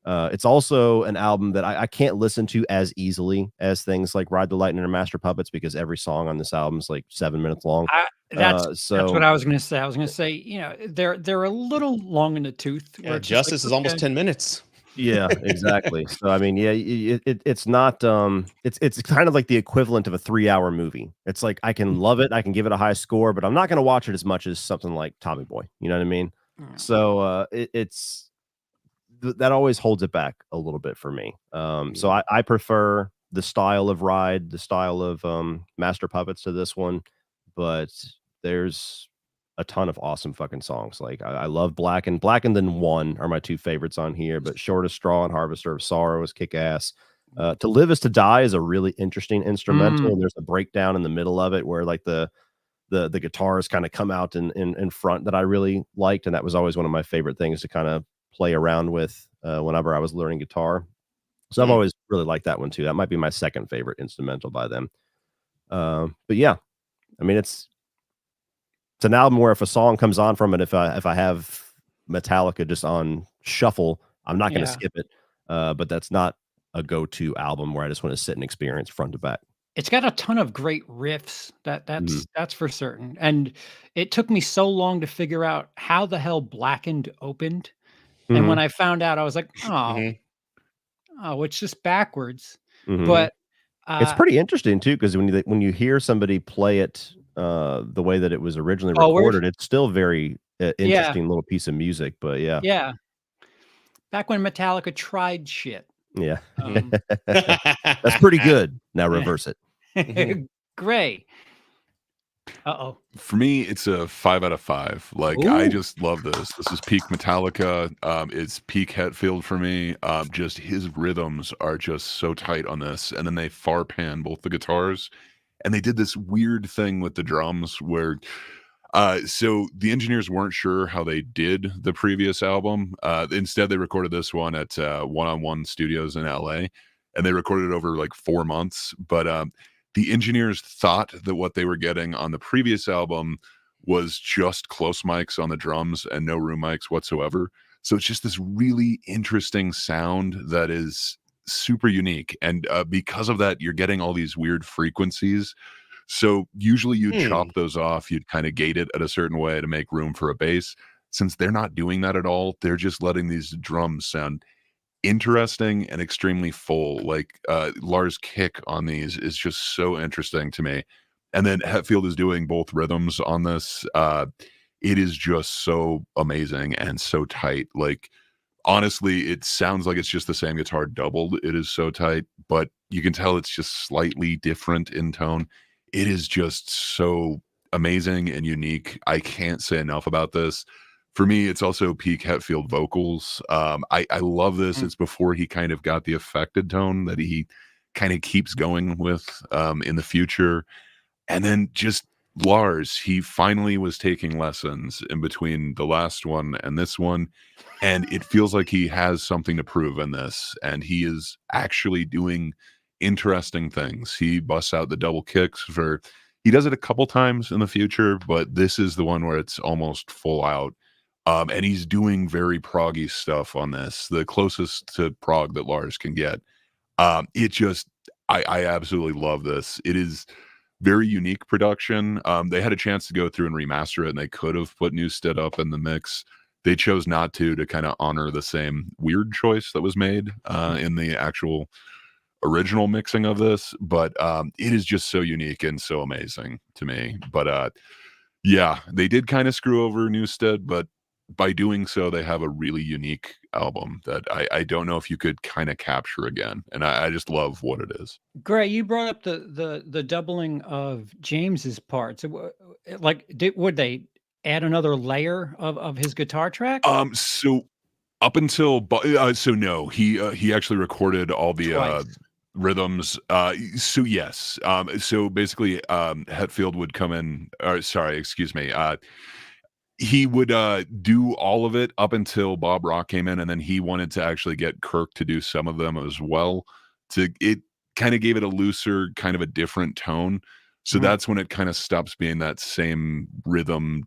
It's also an album that I can't listen to as easily as things like Ride the Lightning or Master Puppets, because every song on this album is like 7 minutes long. That's what I was going to say. I was going to say, they're a little long in the tooth. Yeah, Justice is almost 10 minutes. Yeah, exactly. So I mean, yeah, it's not it's kind of like the equivalent of a 3-hour movie. It's like, I can love it, I can give it a high score, but I'm not going to watch it as much as something like Tommy Boy. You know what I mean? So it's that always holds it back a little bit for me. So I prefer the style of Ride, the style of Master Puppets to this one, but there's a ton of awesome fucking songs. Like I love Blackened and One are my 2 favorites on here, but Shortest Straw and Harvester of Sorrow is kick ass. To Live Is to Die is a really interesting instrumental, and there's a breakdown in the middle of it where like the guitars kind of come out in front that I really liked, and that was always one of my favorite things to kind of play around with whenever I was learning guitar. So I've always really liked that one too. That might be my 2nd favorite instrumental by them. But yeah, I mean, it's an album where if a song comes on from it, if I have Metallica just on shuffle, I'm not going to skip it. But that's not a go-to album where I just want to sit and experience front to back. It's got a ton of great riffs. That's for certain. And it took me so long to figure out how the hell Blackened opened. And when I found out, I was like, it's just backwards. But it's pretty interesting too, because when you hear somebody play it the way that it was originally recorded, it's still very interesting little piece of music. But yeah, back when Metallica tried shit. Yeah, that's pretty good. Now reverse it. Gray. For me, it's a 5 out of 5. Like, ooh. I just love this. This is peak Metallica. It's peak Hetfield for me. Just his rhythms are just so tight on this, and then they far pan both the guitars, and they did this weird thing with the drums where so the engineers weren't sure how they did the previous album. Instead, they recorded this one at One-on-One Studios in LA, and they recorded it over like 4 months. But the engineers thought that what they were getting on the previous album was just close mics on the drums and no room mics whatsoever. So it's just this really interesting sound that is super unique. And because of that, you're getting all these weird frequencies. So usually you'd chop those off, you'd kind of gate it at a certain way to make room for a bass. Since they're not doing that at all, they're just letting these drums sound interesting and extremely full. Like Lars' kick on these is just so interesting to me. And then Hetfield is doing both rhythms on this. It is just so amazing and so tight. Like, honestly, it sounds like it's just the same guitar doubled. It is so tight, but you can tell it's just slightly different in tone. It is just so amazing and unique. I can't say enough about this. For me, it's also peak Hetfield vocals. I love this. It's before he kind of got the affected tone that he kind of keeps going with in the future. And then just Lars, he finally was taking lessons in between the last one and this one. And it feels like he has something to prove in this. And he is actually doing interesting things. He busts out the double kicks he does it a couple times in the future, but this is the one where it's almost full out. And he's doing very proggy stuff on this, the closest to prog that Lars can get. I absolutely love this. It is very unique production. They had a chance to go through and remaster it, and they could have put Newstead up in the mix. They chose not to kind of honor the same weird choice that was made in the actual original mixing of this. But it is just so unique and so amazing to me. But yeah, they did kind of screw over Newstead, but by doing so, they have a really unique album that I don't know if you could kind of capture again. And I just love what it is. Gray, you brought up the doubling of James's parts. Like, would they add another layer of his guitar track? So up until so no, he actually recorded all the rhythms. So yes. So basically, Hetfield would come in. Sorry, excuse me. He would do all of it up until Bob Rock came in, and then he wanted to actually get Kirk to do some of them as well. It kind of gave it a looser, kind of a different tone. So that's when it kind of stops being that same rhythm,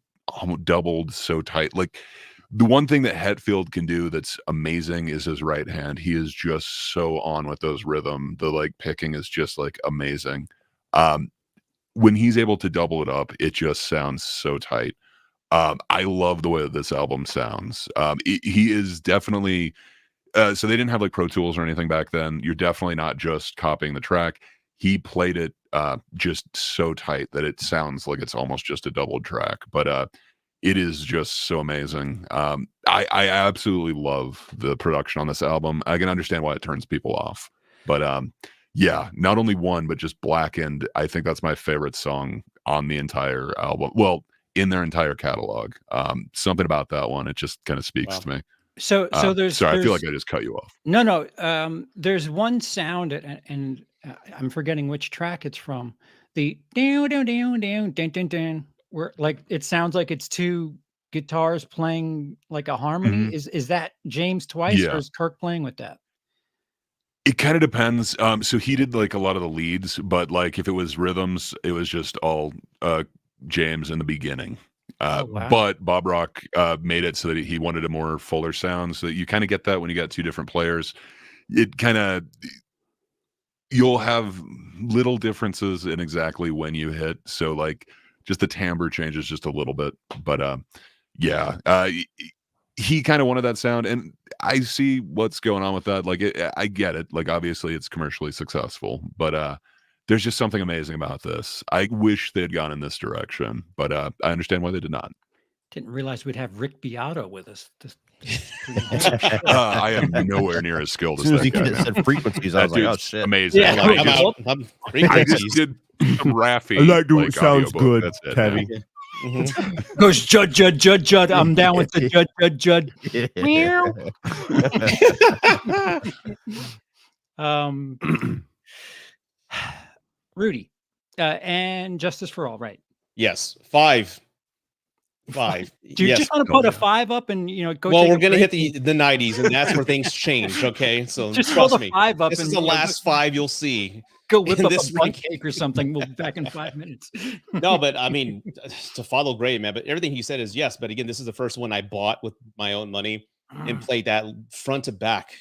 doubled so tight. Like, the one thing that Hetfield can do that's amazing is his right hand. He is just so on with those rhythm. The like picking is just like amazing. When he's able to double it up, it just sounds so tight. I love the way that this album sounds. He is definitely so they didn't have like Pro Tools or anything back then. You're definitely not just copying the track. He played it just so tight that it sounds like it's almost just a double track. But it is just so amazing. I absolutely love the production on this album. I can understand why it turns people off. But yeah, not only one, but just Blackened. I think that's my favorite song on the entire album. Well, in their entire catalog. Something about that one, it just kind of speaks to me. So there's sorry, I feel like I just cut you off. No. There's one sound, and I'm forgetting which track it's from. The down down down down dun dun dun, where like it sounds like it's two guitars playing like a harmony. Is that James twice, or is Kirk playing with that? It kind of depends. So he did like a lot of the leads, but like if it was rhythms, it was just all James in the beginning. But Bob Rock made it so that he wanted a more fuller sound, so that you kind of get that when you got two different players. It kind of, you'll have little differences in exactly when you hit, so like just the timbre changes just a little bit. But he kind of wanted that sound, and I see what's going on with that. Like I get it. Like obviously it's commercially successful, but there's just something amazing about this. I wish they had gone in this direction, but I understand why they did not. Didn't realize we'd have Rick Beato with us. I am nowhere near as skilled as that guy. Said frequencies, I was like, oh shit, amazing. Yeah, I just did some Raffy. I like doing sounds good, That's it, Tabby. Goes Judd. I'm down with the Judd. Meow. Rudy, and Justice for All, right? Yes, 5. Do you just want to put a 5 up and go? Well, we're gonna hit the 90s, and that's where things change. Okay, so just trust me. 5 up. This is the last 5 you'll see. Go whip up a bundt cake or something. We'll be back in 5 minutes. No, but I mean, to follow Gray, man. But everything he said is yes. But again, this is the first one I bought with my own money and played that front to back.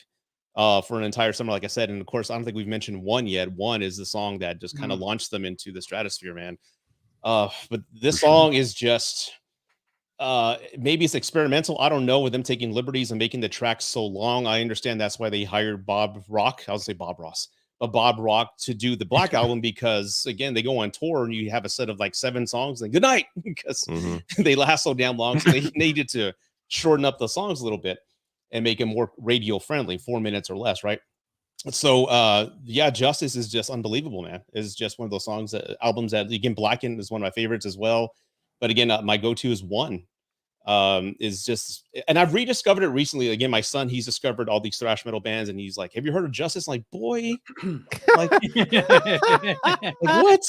for an entire summer, like I said. And of course, I don't think we've mentioned One yet. One is the song that just kind of launched them into the stratosphere, man. But this song is just maybe it's experimental. I don't know, with them taking liberties and making the tracks so long. I understand that's why they hired Bob Rock. I would say Bob Ross, but Bob Rock to do the Black Album, because again, they go on tour and you have a set of like 7 songs and good night, because they last so damn long. So they needed to shorten up the songs a little bit and make it more radio friendly, 4 minutes or less, right? So yeah, Justice is just unbelievable, man. It's just one of those songs, albums that, again, Blackened is one of my favorites as well. But again, my go-to is One. Is just, and I've rediscovered it recently. Again, my son, he's discovered all these thrash metal bands, and he's like, "Have you heard of Justice?" I'm like, boy, like what?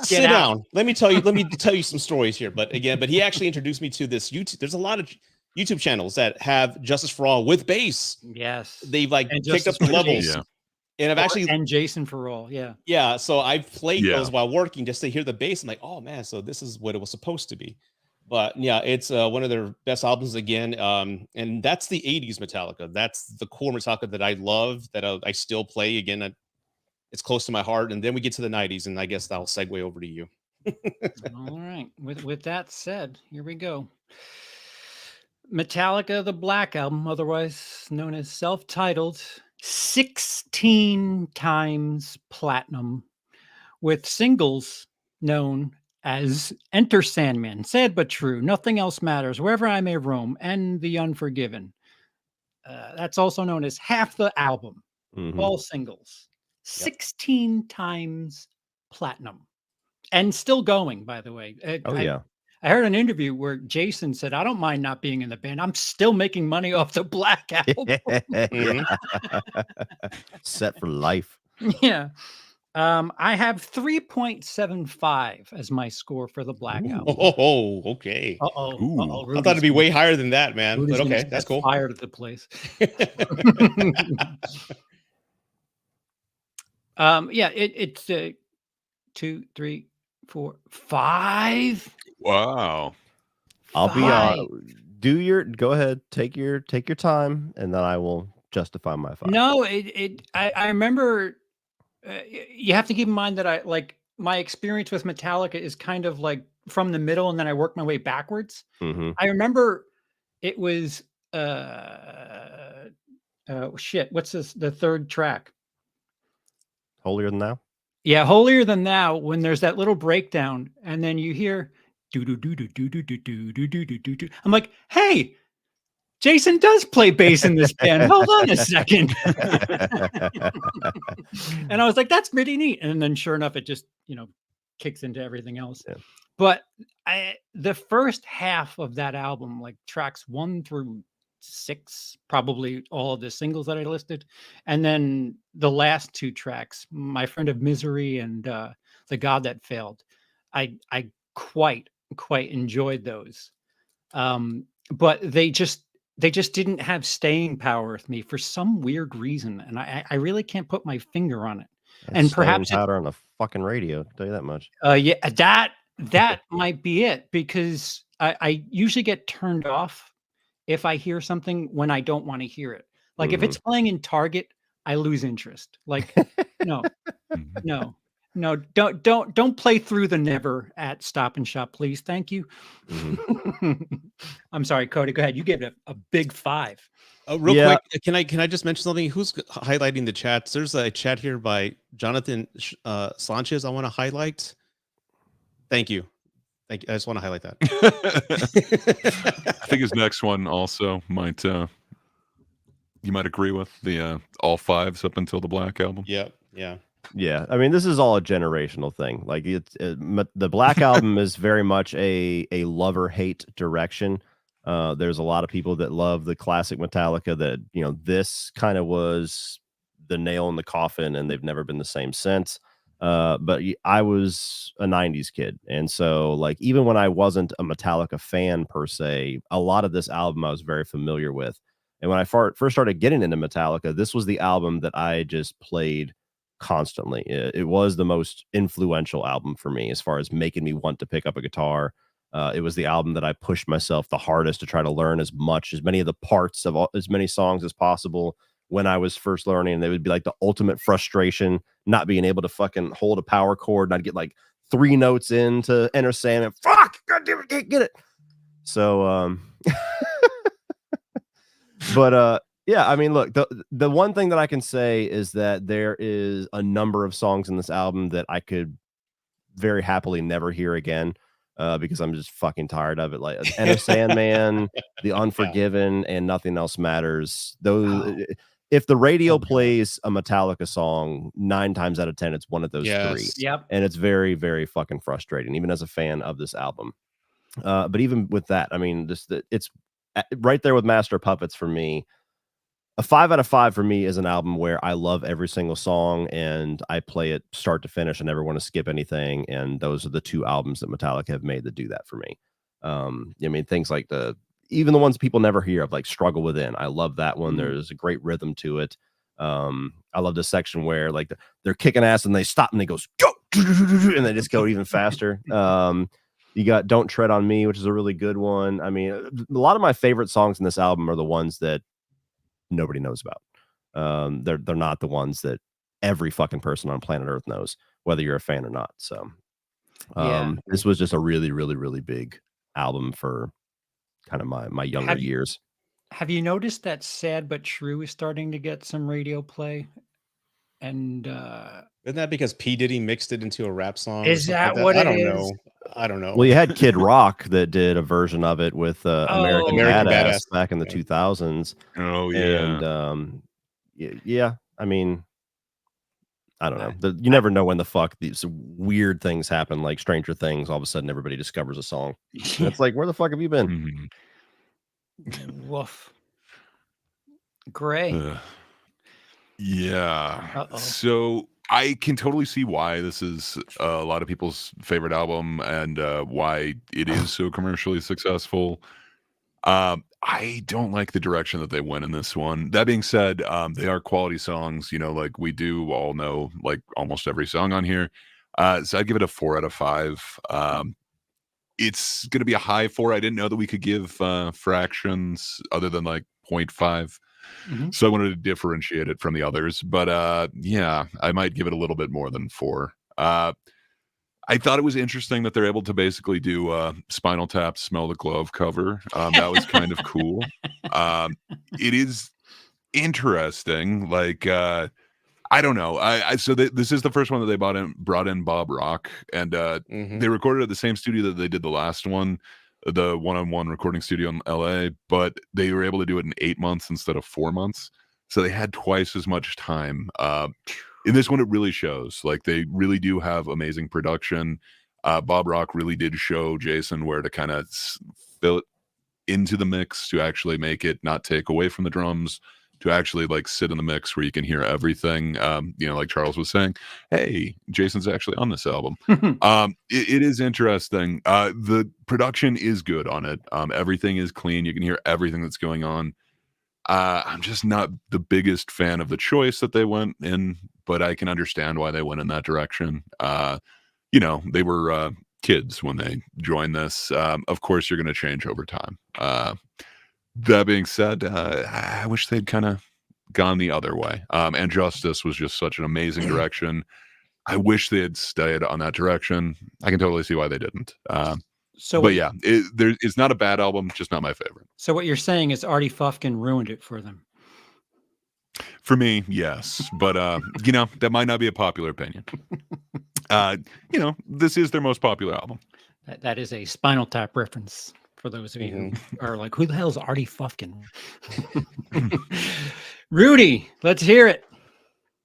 Sit down. Let me tell you some stories here. But he actually introduced me to this YouTube. There's a lot of YouTube channels that have Justice for All with bass. Yes, they've like picked up the levels. Yeah. And I've actually, and Jason for All, yeah. So I've played those while working just to hear the bass. I'm like, oh man, so this is what it was supposed to be. But yeah, it's one of their best albums again. And that's the 80s Metallica. That's the core Metallica that I love, that I still play. Again, it's close to my heart. And then we get to the 90s, and I guess that'll segue over to you. All right. With that said, here we go. Metallica, the Black Album, otherwise known as self-titled, 16 times platinum, with singles known as Enter Sandman, Sad But True, Nothing Else Matters, Wherever I May Roam, and The Unforgiven. That's also known as half the album, all singles. 16 times platinum. And still going, by the way. I heard an interview where Jason said, I don't mind not being in the band. I'm still making money off the Black Album. Set for life. Yeah. I have 3.75 as my score for the Black Album. Oh, okay. I thought it'd be way higher than that, man. But okay, that's cool. Fired at the place. Yeah, it's 2, 3, 4, 5. Wow. I'll be go ahead, take your time, and then I will justify my 5. No, I remember. You have to keep in mind that I like my experience with Metallica is kind of like from the middle, and then I work my way backwards. I remember it was shit. What's this? The third track. Holier Than Thou. Yeah, Holier Than Thou. When there's that little breakdown, and then you hear do do do do do do do do do do do do. I'm like, hey. Jason does play bass in this band. Hold on a second. And I was like, that's pretty neat. And then sure enough, it just, kicks into everything else. Yeah. But the first half of that album, like tracks 1 through 6, probably all of the singles that I listed. And then the last 2 tracks, My Friend of Misery and The God That Failed. I quite enjoyed those. But they just didn't have staying power with me for some weird reason. And I really can't put my finger on it. That's and perhaps powder on the fucking radio, I'll tell you that much. Yeah, that might be it, because I usually get turned off if I hear something when I don't want to hear it. Like if it's playing in Target, I lose interest. Like, no, don't play Through the Never at Stop and Shop, please. Thank you. I'm sorry, Cody. Go ahead. You gave it a big 5. Real quick, can I just mention something? Who's highlighting the chats? There's a chat here by Jonathan Sanchez. I want to highlight. Thank you. I just want to highlight that. I think his next one also might you might agree with the all 5s up until the Black Album. Yeah, I mean, this is all a generational thing. Like the Black Album is very much a love-or-hate direction. There's a lot of people that love the classic Metallica that, this kind of was the nail in the coffin, and they've never been the same since. But I was a 90s kid. And so like, even when I wasn't a Metallica fan per se, a lot of this album I was very familiar with. And when I first started getting into Metallica, this was the album that I just played constantly. It was the most influential album for me as far as making me want to pick up a guitar. It was the album that I pushed myself the hardest to try to learn as many of the parts of as many songs as possible. when I was first learning, and it would be like the ultimate frustration not being able to fucking hold a power chord, and I'd get like 3 notes into Enter Sandman. Fuck, God damn it, can't get it. So but yeah, I mean, look, the one thing that I can say is that there is a number of songs in this album that I could very happily never hear again, because I'm just fucking tired of it. Like Enter Sandman, The Unforgiven, and Nothing Else Matters. Those, if the radio plays a Metallica song, 9 times out of 10, it's one of those 3. Yep. And it's very, very fucking frustrating, even as a fan of this album. But even with that, I mean, it's right there with Master of Puppets for me. A 5 out of 5 for me is an album where I love every single song and I play it start to finish. I never want to skip anything. And those are the 2 albums that Metallica have made that do that for me. I mean, things like even the ones people never hear of, like Struggle Within. I love that one. There's a great rhythm to it. I love this section where like they're kicking ass and they stop and they goes, go, and they just go even faster. You got Don't Tread on Me, which is a really good one. I mean, a lot of my favorite songs in this album are the ones that nobody knows about. They're not the ones that every fucking person on planet Earth knows, whether you're a fan or not. So this was just a really, really, really big album for kind of my younger years. Have you noticed that Sad But True is starting to get some radio play? And isn't that because P. Diddy mixed it into a rap song? Is that what it is? I don't know. Well, you had Kid Rock that did a version of it with American Badass back in the 2000s. Oh, yeah. And yeah, I mean, I don't know. You never know when the fuck these weird things happen, like Stranger Things. All of a sudden, everybody discovers a song. And it's like, where the fuck have you been? Woof. Gray. Yeah. So I can totally see why this is a lot of people's favorite album and why it is so commercially successful. I don't like the direction that they went in this one. That being said, they are quality songs, you know, like we do all know, like almost every song on here. So I'd give it a 4 out of 5. It's going to be a high 4. I didn't know that we could give fractions other than like 0.5. So I wanted to differentiate it from the others. But yeah, I might give it a little bit more than 4. I thought it was interesting that they're able to basically do Spinal Tap's Smell the Glove cover. That was kind of cool. It is interesting. Like, I don't know. So this is the first one that they brought in Bob Rock, and they recorded at the same studio that they did the last one, the one-on-one recording studio in LA, but they were able to do it in 8 months instead of 4 months. So they had twice as much time. In this one, it really shows. Like, they really do have amazing production. Bob Rock really did show Jason where to kind of fill it into the mix to actually make it not take away from the drums, to actually like sit in the mix where you can hear everything. You know, like Charles was saying, hey, Jason's actually on this album. It is interesting. The production is good on it. Everything is clean. You can hear everything that's going on. I'm just not the biggest fan of the choice that they went in, but I can understand why they went in that direction. You know, they were kids when they joined this. Of course, you're going to change over time. That being said, I wish they'd kind of gone the other way. And Justice was just such an amazing direction. I wish they had stayed on that direction. I can totally see why they didn't. But yeah, it's not a bad album, just not my favorite. So what you're saying is Artie Fufkin ruined it for them. For me, yes. But, you know, that might not be a popular opinion. You know, this is their most popular album. That is a Spinal Tap reference for those of you who are like, who the hell is Artie Fufkin? Rudy, let's hear it.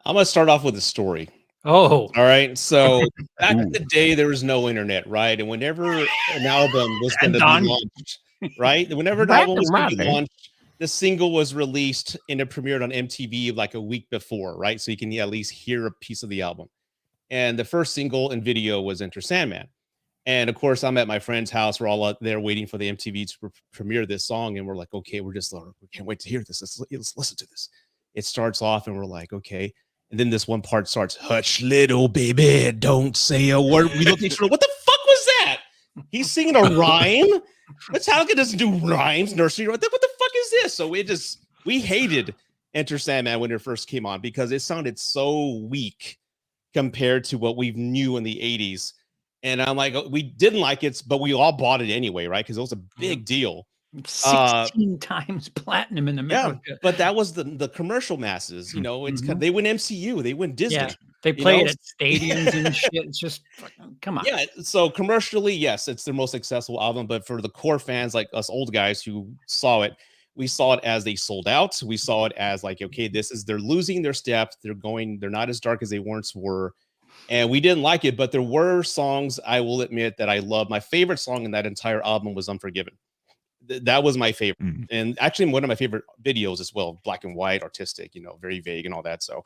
I'm going to start off with a story. Oh. All right. So back in the day, there was no internet, right? And whenever an album was going to be launched, right? Whenever an album was going to be launched, the single was released and it premiered on MTV like a week before, right? So you can at least hear a piece of the album. And the first single and video was Enter Sandman. And of course, I'm at my friend's house. We're all out there waiting for the MTV to premiere this song. And we're like, okay, we can't wait to hear this. Let's listen to this. It starts off and we're like, okay. And then this one part starts, hush, little baby, don't say a word. We look at each other, what the fuck was that? He's singing a rhyme? Metallica doesn't do rhymes, nursery. What the fuck is this? So we hated Enter Sandman when it first came on because it sounded so weak compared to what we knew in the 80s. And I'm like, we didn't like it, but we all bought it anyway, right? Because it was a big deal. 16 times platinum in America. Yeah, but that was the commercial masses, you know. It's they win MCU, they win Disney. Yeah, they play it at stadiums and shit. It's just come on. Yeah, so commercially, yes, it's their most successful album, but for the core fans like us old guys who saw it, we saw it as they sold out. We saw it as like, okay, they're losing their step. They're not as dark as they once were. And we didn't like it, but there were songs I will admit that I love. My favorite song in that entire album was Unforgiven. That was my favorite. And actually one of my favorite videos as well, black and white, artistic, you know, very vague and all that. So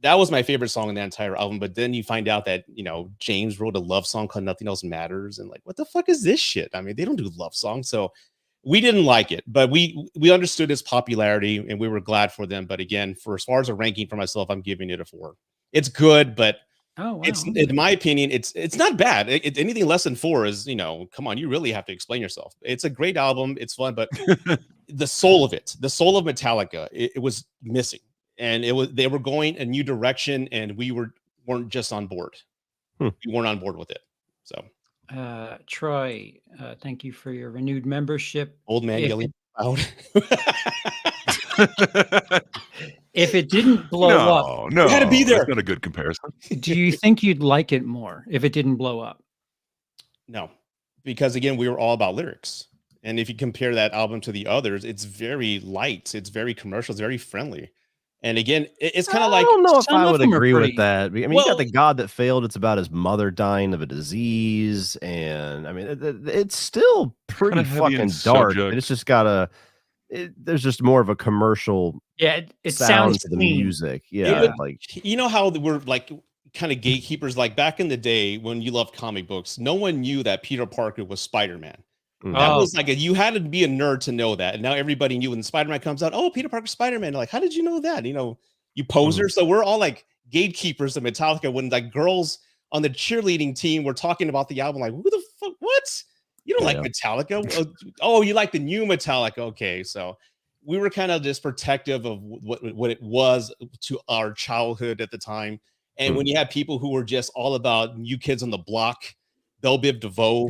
that was my favorite song in the entire album. But then you find out that, you know, James wrote a love song called Nothing Else Matters. And like, what the fuck is this shit? I mean, they don't do love songs. So we didn't like it, but we understood its popularity and we were glad for them. But again, for as far as a ranking for myself, I'm giving it a 4. It's good, but it's, in my opinion, it's not bad. Anything less than 4 is, you know, come on, you really have to explain yourself. It's a great album. It's fun, but the soul of Metallica, it was missing. And they were going a new direction and we weren't just on board. We weren't on board with it. So Troy, thank you for your renewed membership. Old man yelling out. If it didn't blow up, you had to be there. That's not a good comparison. Do you think you'd like it more if it didn't blow up? No, because again, we were all about lyrics. And if you compare that album to the others, it's very light. It's very commercial. It's very friendly. And again, it's kind of like, I don't know if I would agree with that. I mean, well, you got The God That Failed. It's about his mother dying of a disease. And I mean, it's still pretty fucking dark. But it's just got there's just more of a commercial it sound sounds to the clean. music. Yeah. Like, you know how we're like kind of gatekeepers, like back in the day when you loved comic books, no one knew that Peter Parker was Spider-Man. That was like you had to be a nerd to know that. And now everybody knew when Spider-Man comes out, oh, Peter Parker, Spider-Man. Like, how did you know that? You know, you poser. So we're all like gatekeepers of Metallica when like girls on the cheerleading team were talking about the album, like, who the fuck, what? You don't like Metallica? Oh, you like the new Metallica. Okay. So we were kind of just protective of what it was to our childhood at the time. And when you have people who were just all about New Kids on the Block, Belle Biv DeVoe,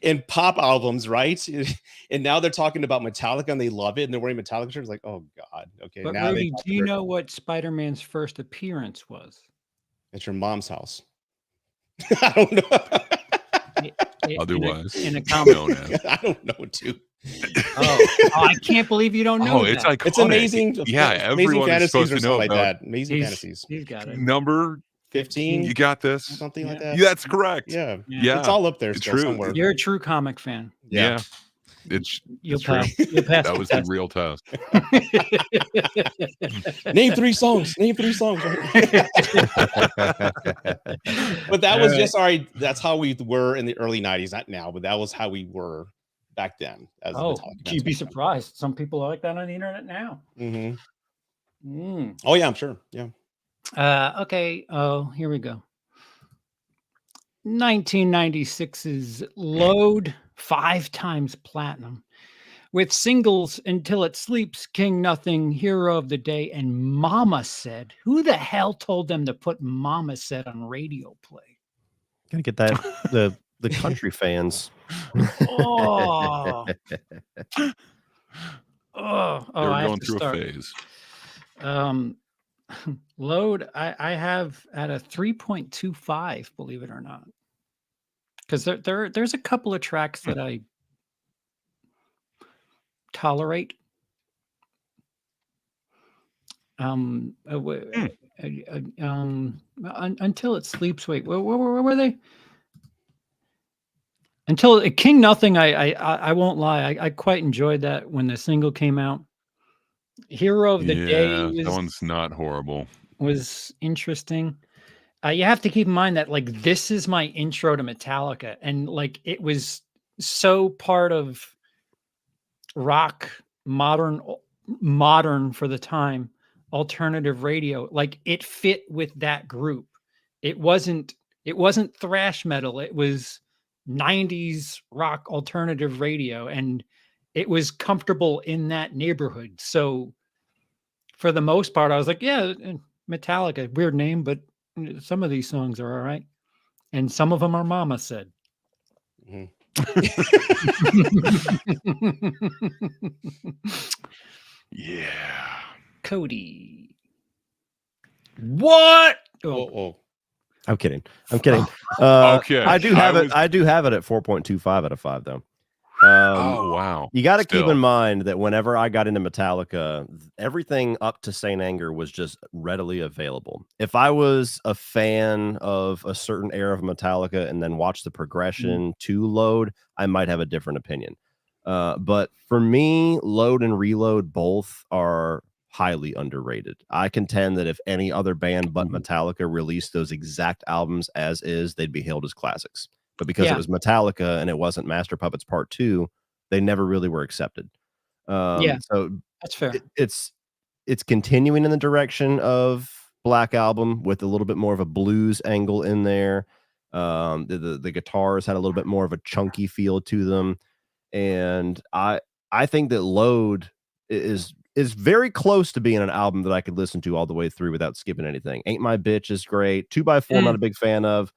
in pop albums, right? And now they're talking about Metallica and they love it and they're wearing Metallica shirts. Like, oh God, okay. But now Rudy, do you know what Spider-Man's first appearance was? At your mom's house. I don't know. Otherwise, in a comic. I don't know, dude. I can't believe you don't know. Oh, it's iconic. It's amazing. Yeah, everyone is supposed to know like about that. Amazing fantasies. He's got it. Number 15. You got this. Something like that. Yeah, that's correct. Yeah. It's all up there. It's still true. Somewhere. You're a true comic fan. Yeah. You'll pass. That was the real test. Name 3 songs. But that was just that's how we were in the early 90s, not now, but that was how we were back then. As you'd be surprised. Some people are like that on the internet now. Oh yeah, I'm sure. Yeah. Okay. Oh, here we go. 1996's Load, 5 times platinum, with singles Until It Sleeps, King Nothing, Hero of the Day, and Mama Said. Who the hell told them to put Mama Said on radio play? Gotta get that the country fans. They're going through a phase. Load, I have at a 3.25, believe it or not, because there's a couple of tracks that I tolerate. Until It Sleeps. Wait, where were they? Until King Nothing, I won't lie, I quite enjoyed that when the single came out. Hero of the Day that one's not horrible. Was interesting. You have to keep in mind that like this is my intro to Metallica, and like it was so part of rock, modern for the time, alternative radio. Like it fit with that group. It wasn't thrash metal. It was 90s rock alternative radio, and it was comfortable in that neighborhood. So for the most part, I was like, yeah, Metallica, weird name, but some of these songs are all right. And some of them are Mama Said. Mhm. Yeah. Cody. What? Oh. I'm kidding. I'm kidding. Okay. I do have it. I do have it at 4.25 out of 5, though. Oh, wow. You got to keep in mind that whenever I got into Metallica, everything up to Saint Anger was just readily available. If I was a fan of a certain era of Metallica and then watched the progression to Load, I might have a different opinion. But for me, Load and Reload both are highly underrated. I contend that if any other band but Metallica released those exact albums as is, they'd be hailed as classics. But because it was Metallica and it wasn't Master Puppets Part 2, they never really were accepted. So that's fair. It's continuing in the direction of Black Album with a little bit more of a blues angle in there. The guitars had a little bit more of a chunky feel to them, and I think that Load is very close to being an album that I could listen to all the way through without skipping anything. Ain't My Bitch is great. 2x4 I'm not a big fan of.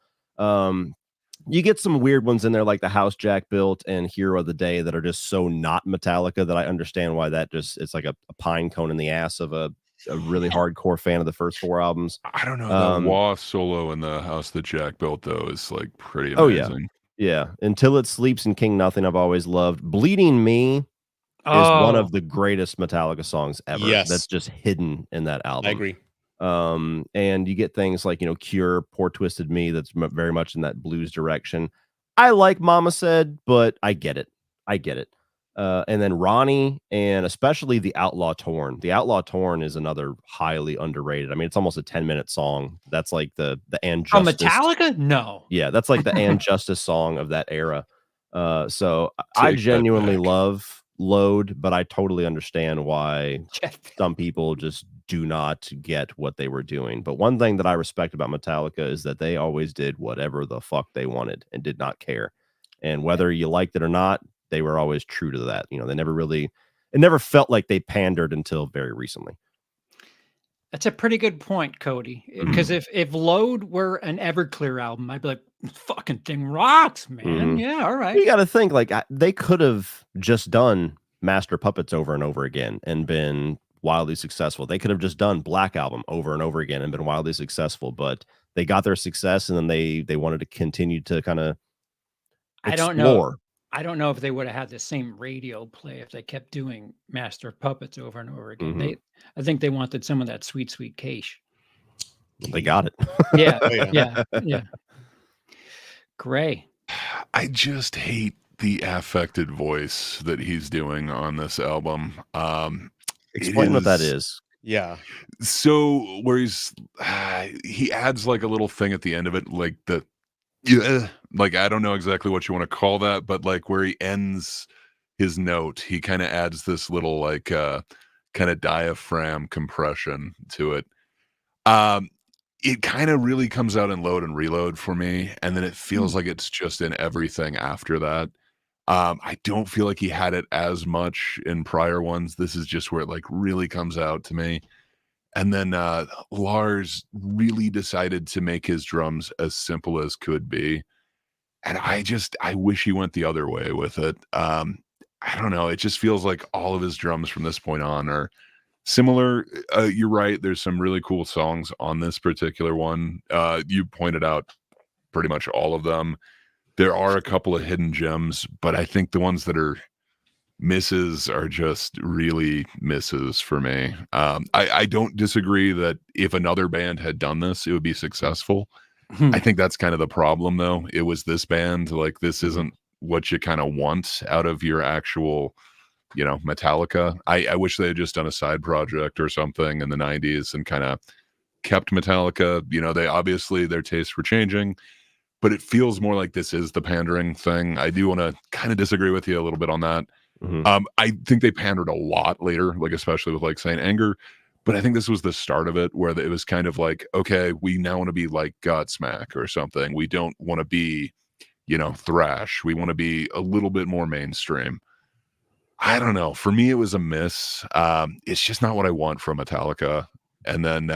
You get some weird ones in there like The House Jack Built and Hero of the Day that are just so not Metallica that I understand why that just it's like a pine cone in the ass of a really hardcore fan of the first 4 albums. I don't know. That Wah solo in The House that Jack Built, though, is like pretty amazing. Yeah. Until It Sleeps and King Nothing, I've always loved. Bleeding Me is one of the greatest Metallica songs ever. Yes. That's just hidden in that album. I agree. And you get things like, Cure, Poor Twisted Me, that's very much in that blues direction. I like Mama Said, but I get it. And then Ronnie, and especially The Outlaw Torn. The Outlaw Torn is another highly underrated. I mean, it's almost a 10-minute song. That's like the And Justice. Metallica? No. Yeah, that's like the And Justice song of that era. So I genuinely love Load, but I totally understand why some people just do not get what they were doing. But one thing that I respect about Metallica is that they always did whatever the fuck they wanted and did not care. And whether you liked it or not, they were always true to that. They it never felt like they pandered until very recently. That's a pretty good point, Cody. Because if Load were an Everclear album, I'd be like, fucking thing rocks, man. Yeah, all right. You got to think like they could have just done Master Puppets over and over again and been wildly successful. They could have just done Black Album over and over again and been wildly successful, but they got their success and then they wanted to continue to kind of explore. I don't know if they would have had the same radio play if they kept doing Master Puppets over and over again. I think they wanted some of that sweet, sweet cash. They got it. Yeah. Gray. I just hate the affected voice that he's doing on this album. Explain what that is. Yeah. So where he adds like a little thing at the end of it, like like I don't know exactly what you want to call that, but like where he ends his note, he kind of adds this little like kind of diaphragm compression to it. It kind of really comes out in Load and Reload for me, and then it feels like it's just in everything after that. I don't feel like he had it as much in prior ones. This is just where it like really comes out to me. And then Lars really decided to make his drums as simple as could be. And I wish he went the other way with it. I don't know. It just feels like all of his drums from this point on are similar. You're right. There's some really cool songs on this particular one. You pointed out pretty much all of them. There are a couple of hidden gems, but I think the ones that are misses are just really misses for me. I don't disagree that if another band had done this, it would be successful. I think that's kind of the problem, though. It was this band. Like, this isn't what you kind of want out of your actual, Metallica. I wish they had just done a side project or something in the 90s and kind of kept Metallica. They obviously, their tastes were changing, but it feels more like this is the pandering thing. I do want to kind of disagree with you a little bit on that. I think they pandered a lot later, like especially with like Saint Anger, but I think this was the start of it where it was kind of like, okay, we now want to be like Godsmack or something. We don't want to be, thrash. We want to be a little bit more mainstream. I don't know. For me, it was a miss. It's just not what I want from Metallica. And then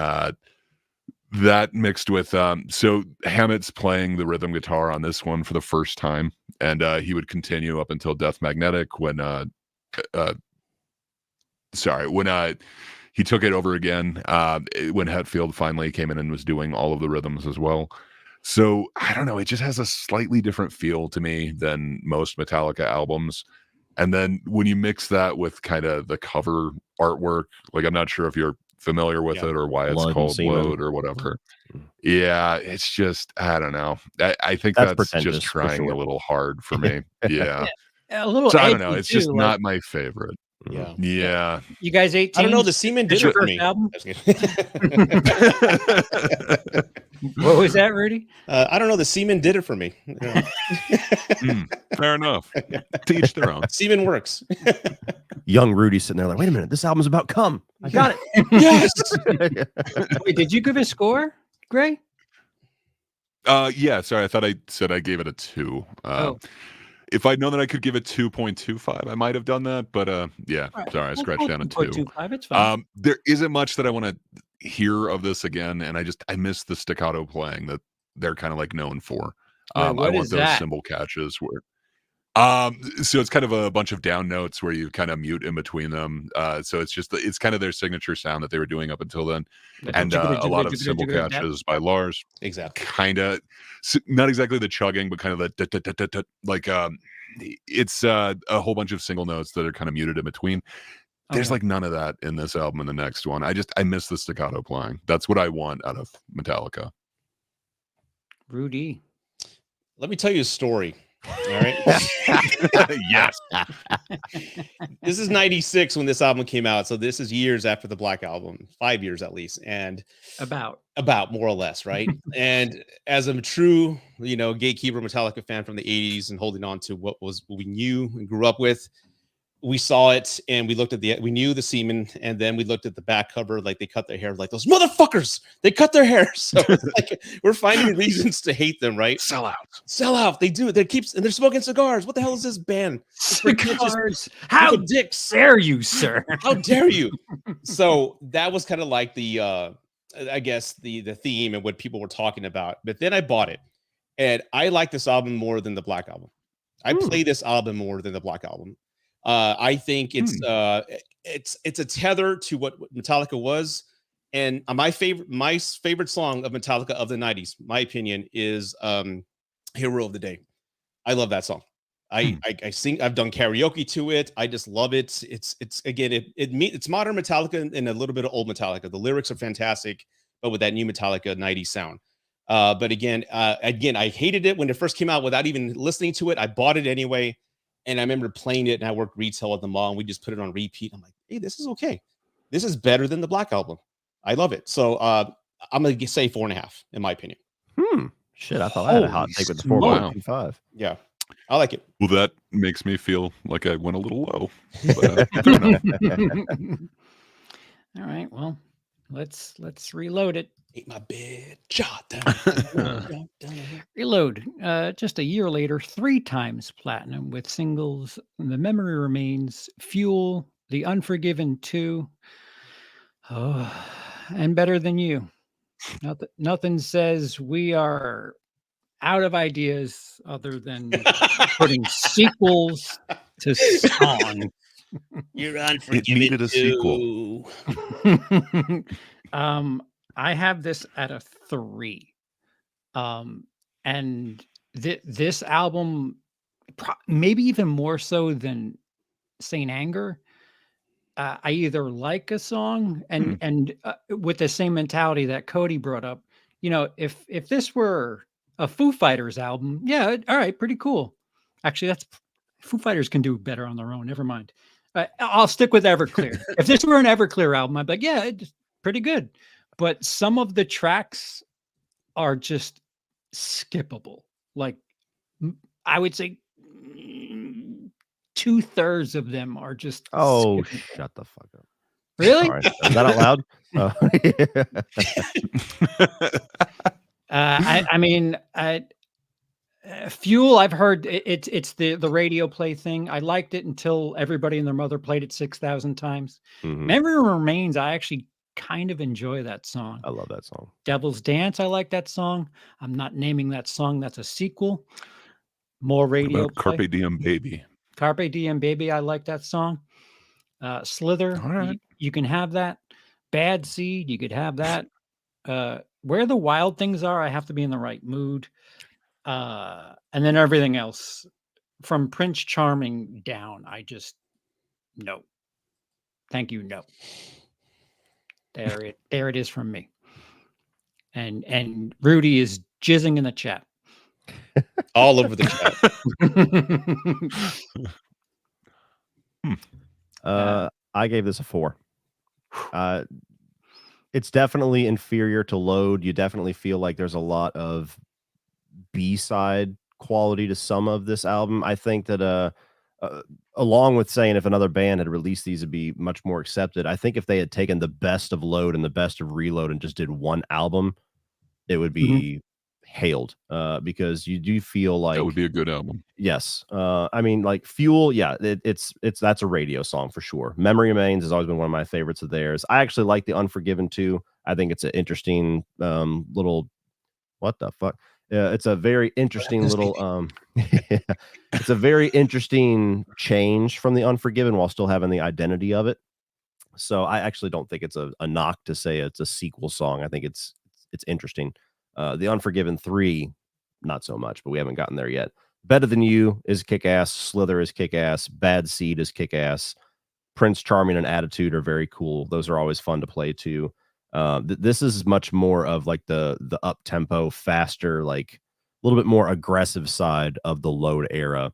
that mixed with so Hammett's playing the rhythm guitar on this one for the first time, and he would continue up until Death Magnetic when he took it over again when Hetfield finally came in and was doing all of the rhythms as well. So I don't know, it just has a slightly different feel to me than most Metallica albums. And then when you mix that with kind of the cover artwork, like I'm not sure if you're familiar with it or why it's called Load or whatever. Yeah, it's just, I don't know. I think that's just trying a little hard for me. Yeah. A little. So I don't know. It's just not my favorite. Yeah. You guys 18? I don't know. The Seaman did it for me. Album? What was that, Rudy? I don't know. The Seaman did it for me. Fair enough. To each their own. Seaman works. Young Rudy sitting there like, wait a minute, this album's about cum. I got it. Yes. Wait, did you give a score, Gray? Yeah. Sorry, I thought I said I gave it a 2. If I'd known that I could give it 2.25, I might have done that. But yeah, sorry, I scratched down a 2. 2.25, it's fine. There isn't much that I want to hear of this again, and I miss the staccato playing that they're kind of like known for. I want those cymbal catches where so it's kind of a bunch of down notes where you kind of mute in between them. So it's kind of their signature sound that they were doing up until then. And a lot of cymbal catches by Lars. Exactly. Kind of not exactly the chugging, but kind of the like it's a whole bunch of single notes that are kind of muted in between. There's like none of that in this album and the next one. I miss the staccato playing. That's what I want out of Metallica. Rudy. Let me tell you a story. All right. Yes. This is 96 when this album came out. So this is years after the Black Album, 5 years at least. And about more or less, right? And as a true, gatekeeper Metallica fan from the 80s and holding on to what we knew and grew up with, we saw it and we looked at we knew the Seaman, and then we looked at the back cover, like they cut their hair, like those motherfuckers, they cut their hair. So it's like we're finding reasons to hate them, right? Sell out. They do it. And they're smoking cigars. What the hell is this band? Cigars. How dare you, sir? How dare you? So that was kind of like the I guess the theme and what people were talking about. But then I bought it, and I like this album more than the Black Album. I play this album more than the Black Album. I think it's a tether to what Metallica was, and my favorite song of Metallica of the 90s, my opinion, is Hero of the Day. I love that song. I sing. I've done karaoke to it. I just love it. It's again it's modern Metallica and a little bit of old Metallica. The lyrics are fantastic, but with that new Metallica 90s sound. But again, I hated it when it first came out without even listening to it. I bought it anyway. And I remember playing it, and I worked retail at the mall, and we just put it on repeat. I'm like, hey, this is okay. This is better than the Black Album. I love it. So I'm going to say 4.5, in my opinion. Shit, I thought I had a hot take with the 4.25. Yeah, I like it. Well, that makes me feel like I went a little low. All right, well, let's reload it. Ate my bed. Reload. Just a year later, 3 times platinum with singles The Memory Remains, Fuel, The Unforgiven 2, and Better Than You. Nothing says we are out of ideas other than putting sequels to songs. You're Unforgiven. It needed a sequel. I have this at a 3. And this album, maybe even more so than Saint Anger, I either like a song and with the same mentality that Cody brought up, if this were a Foo Fighters album, yeah, all right, pretty cool. Actually, Foo Fighters can do better on their own. Never mind. I'll stick with Everclear. If this were an Everclear album, I'd be like, yeah, it's pretty good. But some of the tracks are just skippable. Like, I would say 2/3 of them are just skippable. Shut the fuck up. Really? Sorry. Is that out loud? I mean, Fuel, I've heard it's the radio play thing. I liked it until everybody and their mother played it 6,000 times. Memory Remains, I actually kind of enjoy that song. I love that song. Devil's Dance, I like that song. I'm not naming that song. That's a sequel. More radio play. Carpe Diem Baby. Carpe Diem Baby, I like that song. Slither, All right. you can have that. Bad Seed, you could have that. Where the Wild Things Are, I have to be in the right mood. And then everything else from Prince Charming down, I just no. Thank you, no. There it is from me. And Rudy is jizzing in the chat. All over the chat. I gave this a 4. It's definitely inferior to Load. You definitely feel like there's a lot of B-side quality to some of this album. I think that along with saying if another band had released these, it'd be much more accepted. I think if they had taken the best of Load and the best of Reload and just did one album, it would be hailed, because you do feel like that would be a good album. Yes. I mean, like Fuel, yeah, it's that's a radio song for sure. Memory Remains has always been one of my favorites of theirs. I actually like the Unforgiven too. I think it's an interesting little, what the fuck? It's a very interesting little it's a very interesting change from the Unforgiven while still having the identity of it. So I actually don't think it's a knock to say it's a sequel song. I think it's interesting. The Unforgiven 3, not so much, but we haven't gotten there yet. Better Than You is kick-ass. Slither is kick-ass. Bad Seed is kick-ass. Prince Charming and Attitude are very cool. Those are always fun to play too. This is much more of like the up-tempo, faster, like a little bit more aggressive side of the Load era.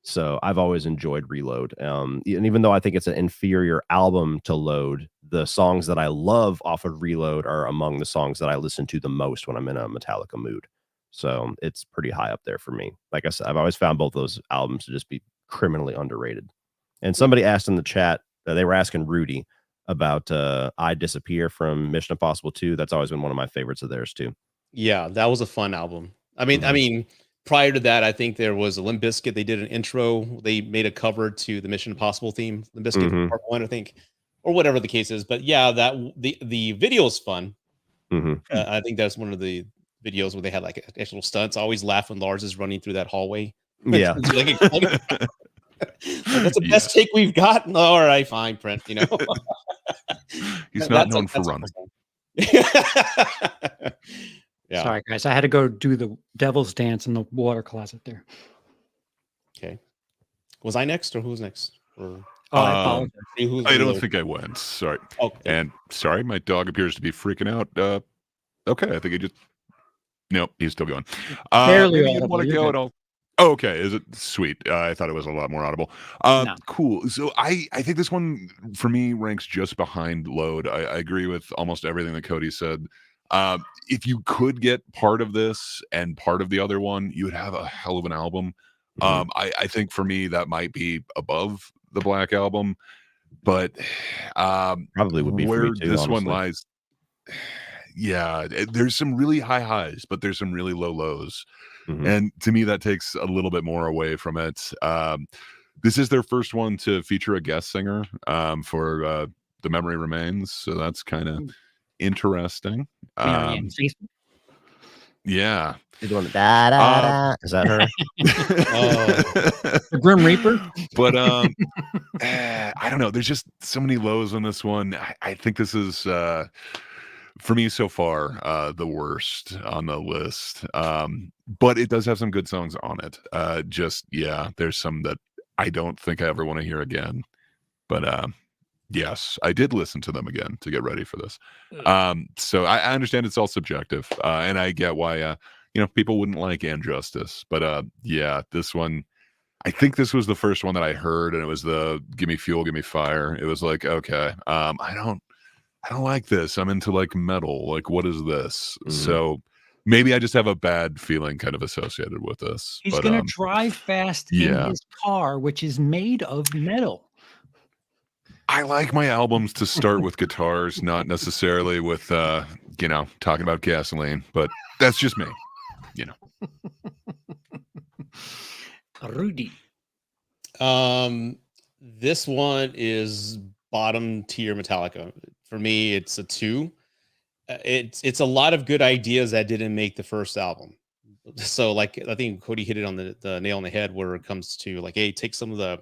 So I've always enjoyed Reload. And even though I think it's an inferior album to Load, the songs that I love off of Reload are among the songs that I listen to the most when I'm in a Metallica mood. So it's pretty high up there for me. Like I said, I've always found both those albums to just be criminally underrated. And somebody asked in the chat, they were asking Rudy about I Disappear from Mission Impossible 2. That's always been one of my favorites of theirs too. Yeah, that was a fun album. I mean, prior to that, I think there was a Limp Bizkit. They did an intro. They made a cover to the Mission Impossible theme, Limp Bizkit Part 1, I think, or whatever the case is. But yeah, that the video is fun. I think that's one of the videos where they had like actual stunts. I always laugh when Lars is running through that hallway. Yeah. Like, that's the best take we've got. All right, fine, Brent. You know, he's not known for running. Yeah. Sorry, guys. I had to go do the Devil's Dance in the water closet there. Okay. Was I next or who's next? Or I don't think I went. Sorry. Okay. And sorry, my dog appears to be freaking out. Okay, I think he just. Nope, he's still going. Barely you want to go at all? Oh, okay. Is it sweet? I thought it was a lot more audible. No. Cool. So I think this one for me ranks just behind Load. I agree with almost everything that Cody said. If you could get part of this and part of the other one, you would have a hell of an album. I think for me that might be above the Black Album, but probably would be where for me too, this honestly. one lies. Yeah, there's some really high highs, but there's some really low lows. And to me, that takes a little bit more away from it. This is their first one to feature a guest singer for The Memory Remains. So that's kind of interesting. Yeah. She's doing da, da, da. Is that her? The Grim Reaper? But I don't know. There's just so many lows on this one. I think this is... for me so far, the worst on the list. But it does have some good songs on it. There's some that I don't think I ever want to hear again. But yes, I did listen to them again to get ready for this. So I understand it's all subjective, and I get why people wouldn't like Injustice. But this one, I think this was the first one that I heard, and it was the Give Me Fuel, Give Me Fire. It was like, okay, I don't like this. I'm into like metal. Like, what is this? So maybe I just have a bad feeling kind of associated with this. He's going to drive fast in his car, which is made of metal. I like my albums to start with guitars, not necessarily with, talking about gasoline, but that's just me, Rudy. This one is bottom tier Metallica. For me, it's a 2. It's a lot of good ideas that didn't make the first album. So like I think Cody hit it on the nail on the head where it comes to like, hey, take some of the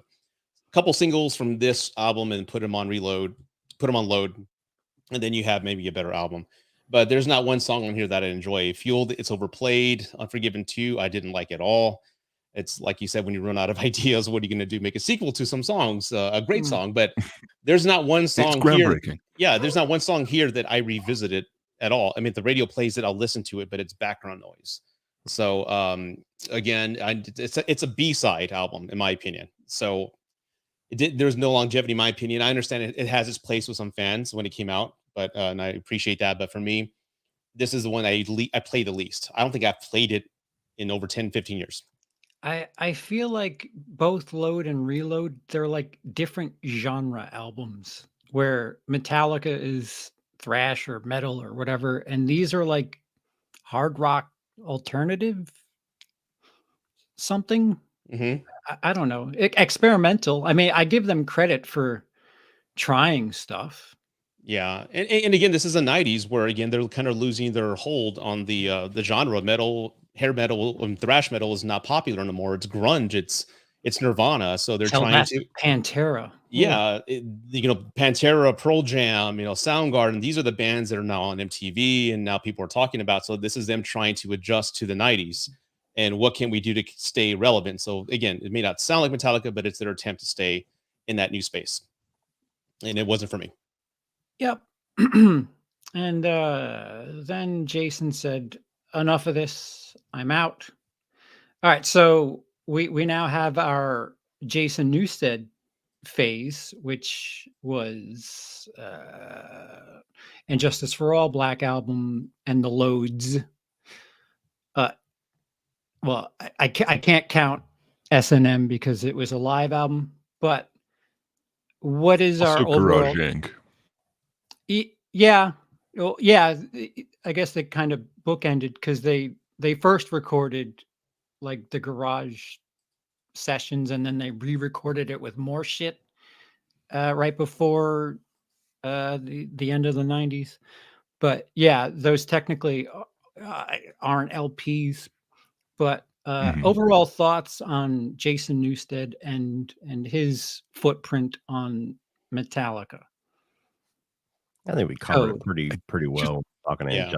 couple singles from this album and put them on load, and then you have maybe a better album. But there's not one song on here that I enjoy. Fueled, it's overplayed. Unforgiven 2, I didn't like at all. It's like you said, when you run out of ideas, what are you going to do? Make a sequel to some songs, a great song, but there's not one song It's groundbreaking. here. Yeah, there's not one song here that I revisited at all. I mean, the radio plays it, I'll listen to it, but it's background noise. So again, it's a B-side album in my opinion. So there's no longevity in my opinion. I understand it has its place with some fans when it came out, but and I appreciate that. But for me, this is the one I play the least. I don't think I've played it in over 10, 15 years. I feel like both Load and Reload, they're like different genre albums where Metallica is thrash or metal or whatever, and these are like hard rock alternative something. I don't know. Experimental. I mean, I give them credit for trying stuff. Yeah, and again, this is the 90s where again they're kind of losing their hold on the genre. Metal, hair metal, and thrash metal is not popular anymore. It's grunge. It's Nirvana. So they're trying to Pantera. Yeah, Pantera, Pearl Jam, Soundgarden. These are the bands that are now on MTV and now people are talking about. So this is them trying to adjust to the 90s. And what can we do to stay relevant? So again, it may not sound like Metallica, but it's their attempt to stay in that new space. And it wasn't for me. Yep. And then Jason said, enough of this. I'm out. All right. So we now have our Jason Newsted phase, which was And Justice for All, Black Album, and the Loads. Well, I can't count S&M because it was a live album, but what is Also our overall... Garage Inc. Yeah. Well, yeah, I guess they kind of bookended because they first recorded like the garage sessions and then they re-recorded it with more shit right before the end of the 90s. But yeah, those technically aren't LPs. But overall thoughts on Jason Newsted and his footprint on Metallica. I think we covered it pretty well.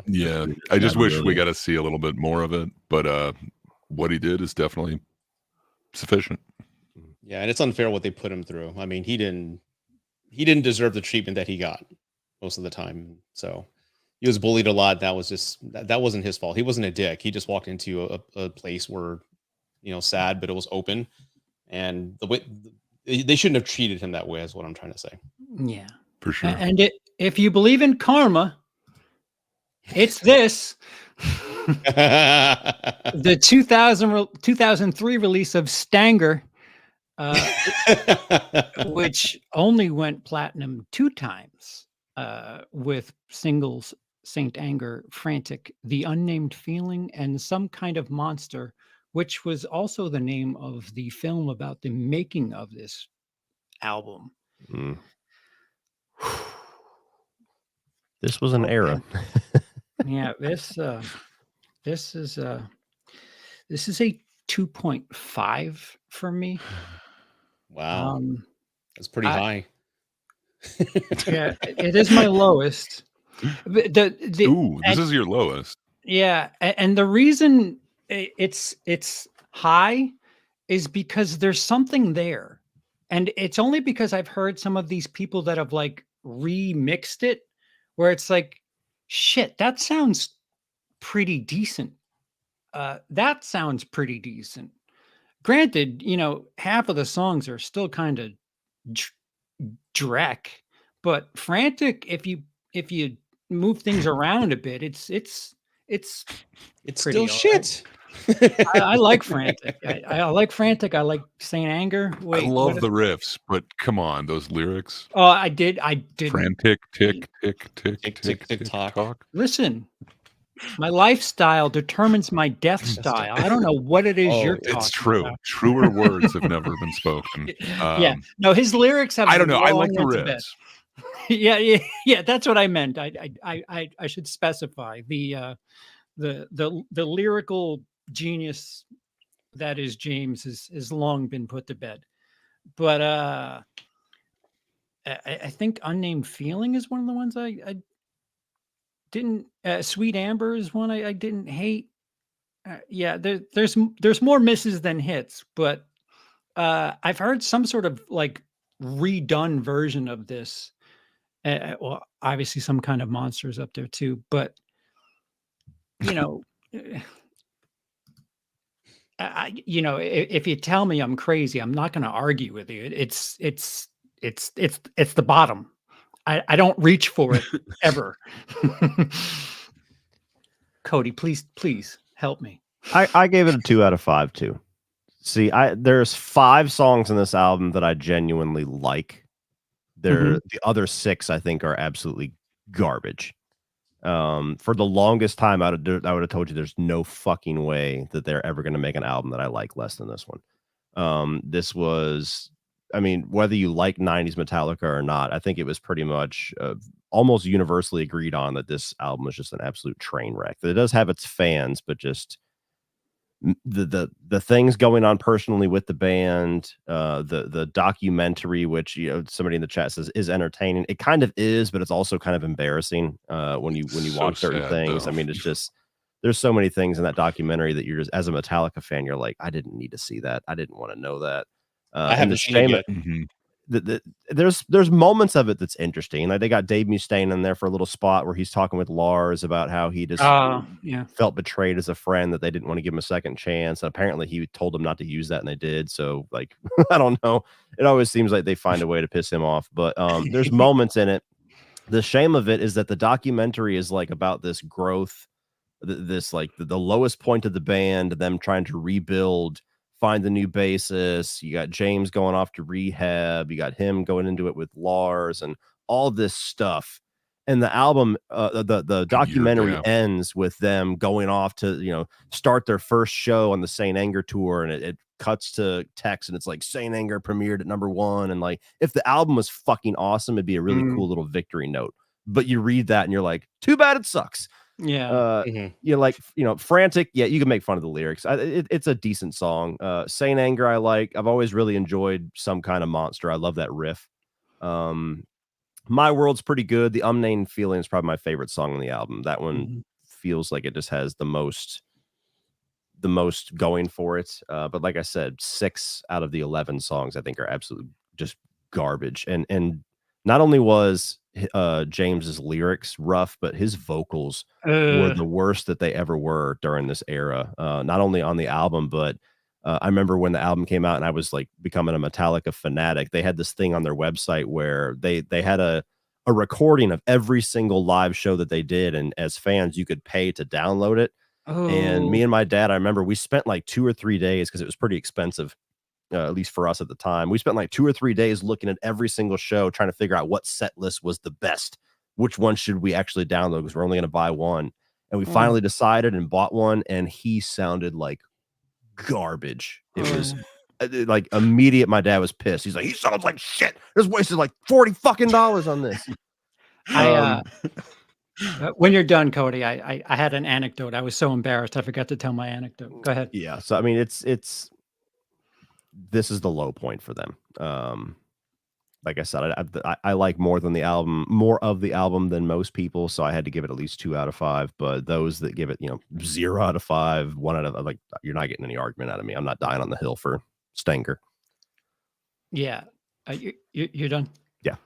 Yeah. I just wish we got to see a little bit more of it, but what he did is definitely sufficient. Yeah, and it's unfair what they put him through. I mean, he didn't deserve the treatment that he got most of the time. So he was bullied a lot. That wasn't his fault. He wasn't a dick. He just walked into a place where, sad, but it was open, and the way they shouldn't have treated him that way is what I'm trying to say. Yeah, for sure. And if you believe in karma, it's this. The 2003 release of Stanger, which only went platinum 2 times, with singles Saint Anger, Frantic, The Unnamed Feeling, and Some Kind of Monster, which was also the name of the film about the making of this album. This was an era. Yeah, this is a 2.5 for me. Wow, that's pretty high. Yeah, it is my lowest. This is your lowest. Yeah, and the reason it's high is because there's something there, and it's only because I've heard some of these people that have like remixed it, where it's like, shit, that sounds pretty decent. That sounds pretty decent. Granted, half of the songs are still kind of dreck, but Frantic, if you move things around a bit, it's still shit. I like Frantic. I like Frantic. I like Saint Anger. I love the riffs, but come on, those lyrics. Oh, I did. Frantic, tick, tick, tick, tick, tick, tick, talk. Listen, My lifestyle determines my death style. I don't know what it is you're talking It's true. about. Truer words have never been spoken. Yeah. No, his lyrics have I don't know. I long like the went to bed. riffs. Yeah. That's what I meant. I should specify the lyrical genius that is James has long been put to bed. But I think Unnamed Feeling is one of the ones I didn't. Sweet Amber is one I didn't hate. Yeah, there's more misses than hits, but I've heard some sort of like redone version of this. Well, obviously some kind of monsters up there too, but you know, if you tell me I'm crazy, I'm not going to argue with you. It's the bottom. I don't reach for it ever. Cody, please help me. I gave it a 2 out of 5 too. See, there's 5 songs in this album that I genuinely like. The other 6 I think are absolutely garbage. For the longest time, I would have told you there's no fucking way that they're ever going to make an album that I like less than this one. This was, I mean, whether you like 90s Metallica or not, I think it was pretty much almost universally agreed on that this album was just an absolute train wreck. That it does have its fans, but just the things going on personally with the band, the documentary, which somebody in the chat says is entertaining. It kind of is, but it's also kind of embarrassing when you watch certain things. Though. I mean, it's just there's so many things in that documentary that you're just, as a Metallica fan, you're like, I didn't need to see that. I didn't want to know that. I haven't seen it yet. There's moments of it that's interesting. Like they got Dave Mustaine in there for a little spot where he's talking with Lars about how he just felt betrayed as a friend, that they didn't want to give him a second chance. And apparently he told them not to use that, and they did. So like, I don't know. It always seems like they find a way to piss him off. But there's moments in it. The shame of it is that the documentary is like about this growth, this like the lowest point of the band, them trying to rebuild, find the new bassist. You got James going off to rehab. You got him going into it with Lars and all this stuff. And the album, the documentary ends with them going off to, start their first show on the Saint Anger tour. And it cuts to text and it's like Saint Anger premiered at '1. And like, if the album was fucking awesome, it'd be a really cool little victory note. But you read that and you're like, too bad it sucks. Yeah. You're like, Frantic. Yeah, you can make fun of the lyrics. It's a decent song. Saint Anger, I like. I've always really enjoyed Some Kind of Monster. I love that riff. My World's pretty good. The Unnamed Feeling is probably my favorite song on the album. That one feels like it just has the most going for it. But like I said, 6 out of the 11 songs I think are absolutely just garbage. And not only was James's lyrics rough, but his vocals were the worst that they ever were during this era. Not only on the album, but I remember when the album came out and I was like becoming a Metallica fanatic. They had this thing on their website where they had a recording of every single live show that they did, and as fans you could pay to download it. And me and my dad, I remember we spent like 2 or 3 days, because it was pretty expensive, at least for us at the time. We spent like 2 or 3 days looking at every single show, trying to figure out what set list was the best, which one should we actually download, because we're only going to buy one. And we finally decided and bought one, and he sounded like garbage. It was like immediate. My dad was pissed. He's like, he sounds like shit. Just wasted like $40 fucking on this. When you're done, Cody, I had an anecdote. I was so embarrassed I forgot to tell my anecdote. Go ahead. Yeah. So I mean, this is the low point for them. Like I said, I like more of the album than most people, so I had to give it at least 2 out of 5. But those that give it, 0 out of 5, 1 out of, like, you're not getting any argument out of me. I'm not dying on the hill for Stanker. Yeah, you're done. Yeah.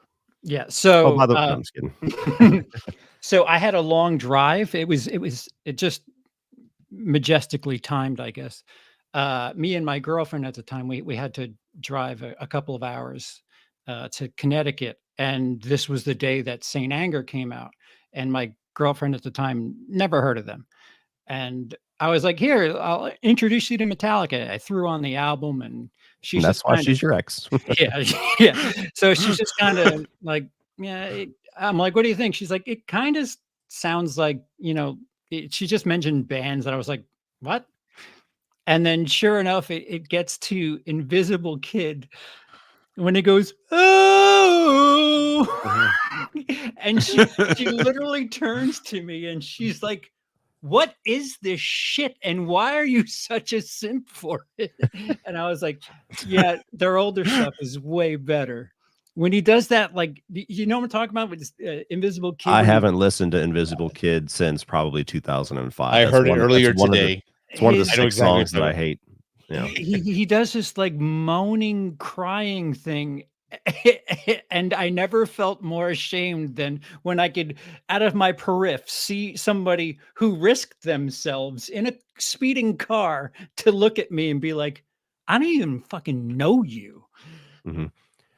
Oh, So, by the way, I'm just kidding. So I had a long drive. It just majestically timed, I guess. Me and my girlfriend at the time, we had to drive a couple of hours to Connecticut, and this was the day that Saint Anger came out, and my girlfriend at the time never heard of them, and I was like, "Here, I'll introduce you to Metallica." I threw on the album, and that's why she's your ex. yeah. So she's just kind of like, I'm like, "What do you think?" She's like, "It kind of sounds like she just mentioned bands and I was like, what? And then sure enough, it gets to Invisible Kid when it goes, oh, and she literally turns to me and she's like, what is this shit? And why are you such a simp for it? And I was like, yeah, their older stuff is way better. When he does that, like, you know what I'm talking about with this, Invisible Kid? I haven't listened to Invisible Kid since probably 2005. I heard it earlier today. It's one of the 6 songs that I hate. Yeah. He does this like moaning, crying thing. And I never felt more ashamed than when I could, out of my periph, see somebody who risked themselves in a speeding car to look at me and be like, I don't even fucking know you. Mm-hmm.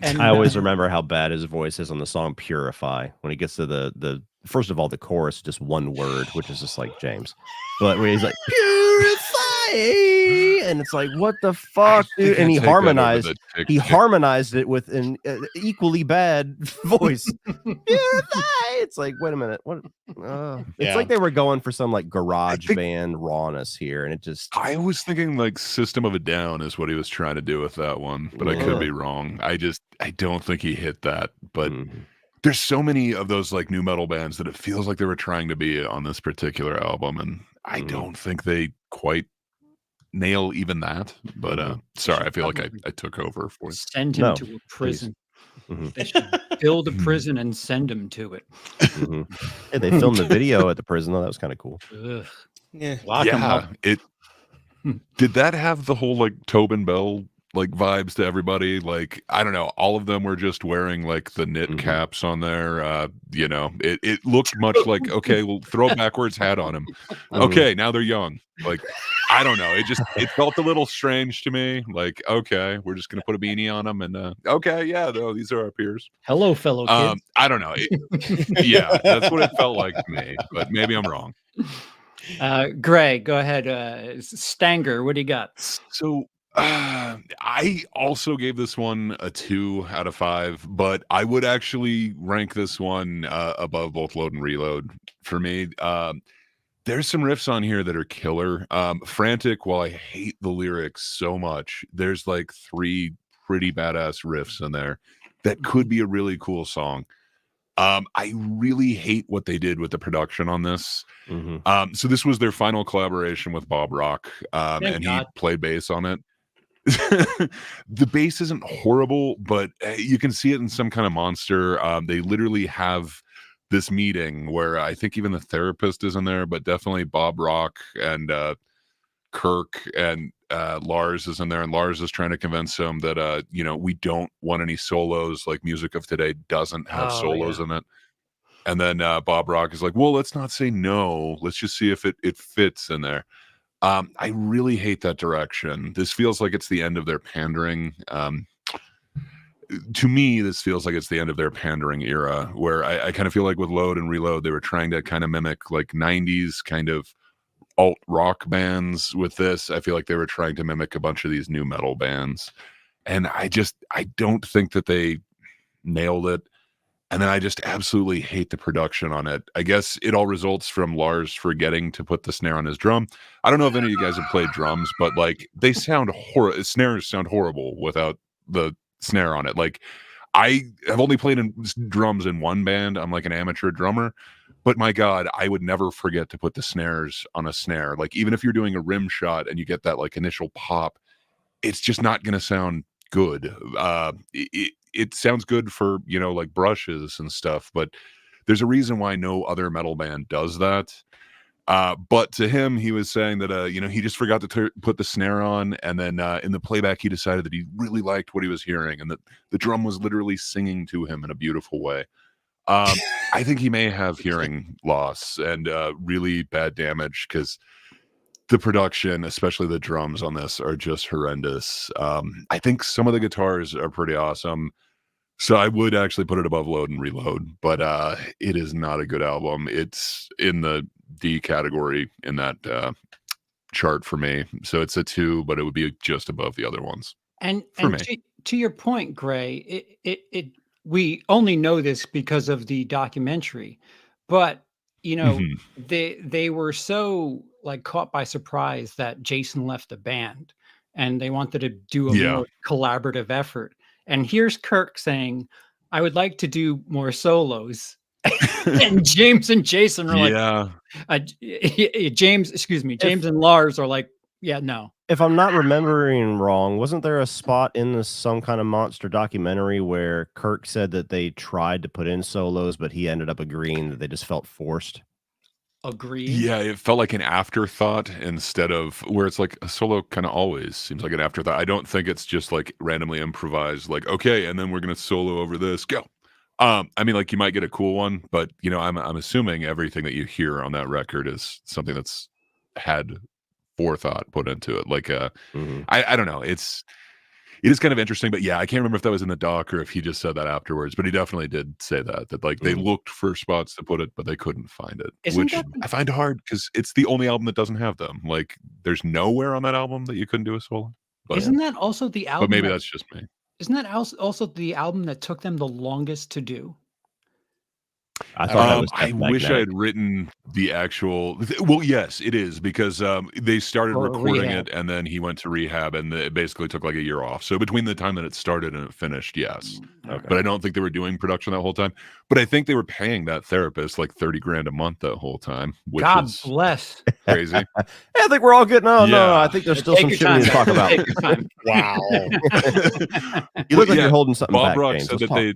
And I always remember how bad his voice is on the song Purify. When he gets to the first of all, the chorus, just one word, which is just like James. But when he's like, Purify, and it's like, what the fuck, dude? And he harmonized it with an equally bad voice. It's like, wait a minute, what? It's like they were going for some like garage band rawness here, and it just. I was thinking like System of a Down is what he was trying to do with that one, but I could be wrong. I don't think he hit that, but. There's so many of those like new metal bands that it feels like they were trying to be on this particular album, and I don't think they quite nail even that. But sorry, I feel like I took over for it. Send him to a prison. They should build a prison and send him to it. Yeah, they filmed the video at the prison though. That was kind of cool. Yeah, Did that have the whole like Tobin Bell like vibes to everybody? Like, I don't know, all of them were just wearing like the knit caps on there. You know, it looked much like, okay, we'll throw a backwards hat on him. Okay, now they're young. Like, I don't know, it felt a little strange to me. Like, okay, we're just gonna put a beanie on them, and okay, yeah, though, these are our peers. Hello, fellow kids. I don't know. Yeah, that's what it felt like to me, but maybe I'm wrong. Gray, go ahead. Stanger, what do you got? So I also gave this one a 2 out of 5, but I would actually rank this one above both Load and Reload for me. There's some riffs on here that are killer. Frantic, while I hate the lyrics so much, there's like 3 pretty badass riffs in there that could be a really cool song. I really hate what they did with the production on this. So this was their final collaboration with Bob Rock, and he played bass on it. The bass isn't horrible, but you can see it in Some Kind of Monster. They literally have this meeting where I think even the therapist is in there, but definitely Bob Rock and Kirk and Lars is in there, and Lars is trying to convince him that you know, we don't want any solos. Like, music of today doesn't have solos in it. And then Bob Rock is like, well, let's not say no, let's just see if it fits in there. I really hate that direction. This feels like it's the end of their pandering. To me, this feels like it's the end of their pandering era, where I kind of feel like with Load and Reload, they were trying to kind of mimic like 90s kind of alt rock bands. With this, I feel like they were trying to mimic a bunch of these new metal bands. And I don't think that they nailed it. And then I just absolutely hate the production on it. I guess it all results from Lars forgetting to put the snare on his drum. I don't know if any of you guys have played drums, but like, they sound horrible. Snares sound horrible without the snare on it. Like, I have only played in drums in one band. I'm like an amateur drummer, but my God, I would never forget to put the snares on a snare. Like, even if you're doing a rim shot and you get that like initial pop, it's just not going to sound good. It sounds good for, you know, like brushes and stuff, but there's a reason why no other metal band does that. But to him, he was saying that, you know, he just forgot to put the snare on. And then in the playback, he decided that he really liked what he was hearing and that the drum was literally singing to him in a beautiful way. I think he may have hearing loss and really bad damage, because the production, especially the drums on this, are just horrendous. I think some of the guitars are pretty awesome. So I would actually put it above Load and Reload, but it is not a good album. It's in the D category in that chart for me. So it's a 2, but it would be just above the other ones. And to your point, Gray, we only know this because of the documentary, but you know, they were so like caught by surprise that Jason left the band, and they wanted to do a more collaborative effort. And here's Kirk saying, "I would like to do more solos." And James and Jason are like, James and Lars are like, yeah, no. If I'm not remembering wrong, wasn't there a spot in some kind of monster documentary where Kirk said that they tried to put in solos, but he ended up agreeing that they just felt forced? Agreed. Yeah, it felt like an afterthought instead of where it's like a solo kind of always seems like an afterthought. I don't think it's just like randomly improvised, like, okay, and then we're gonna solo over this. Go. I mean, like you might get a cool one, but you know, I'm assuming everything that you hear on that record is something that's had forethought put into it. Like I don't know. It is kind of interesting, but yeah, I can't remember if that was in the doc or if he just said that afterwards, but he definitely did say that like they looked for spots to put it, but they couldn't find it, which I find hard because it's the only album that doesn't have them. Like there's nowhere on that album that you couldn't do a solo. But, isn't that also the album? But maybe that's just me. Isn't that also the album that took them the longest to do? I thought that was I wish I had written the actual. Well, yes, it is because they started recording it and then he went to rehab and it basically took like a year off. So between the time that it started and it finished, yes. Okay. But I don't think they were doing production that whole time. But I think they were paying that therapist like $30,000 a month that whole time, which God is bless. Crazy. I think we're all good. No, I think there's still some shit we need to talk about. Wow. You look like you're holding something Bob back, Rock James. said that they.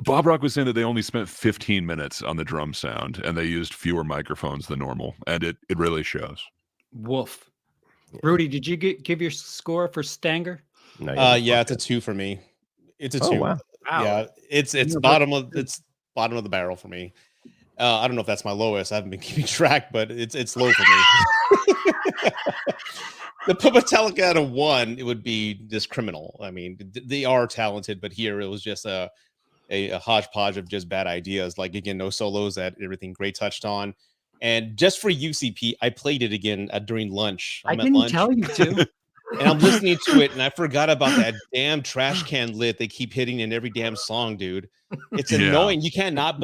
Bob Rock was saying that they only spent 15 minutes on the drum sound and they used fewer microphones than normal, and it really shows. Woof. Rudy, did you give your score for Stanger? No, yeah, it's a 2 for me. It's a 2. Wow. Yeah, it's bottom of the barrel for me. I don't know if that's my lowest. I haven't been keeping track, but it's low for me. To put Metallica at a 1, it would be just criminal. I mean, they are talented, but here it was just a hodgepodge of just bad ideas. Like again, no solos that everything Gray touched on, and just for UCP, I played it again during lunch. I didn't tell you to. And I'm listening to it, and I forgot about that damn trash can lid they keep hitting in every damn song, dude. It's annoying. You can't not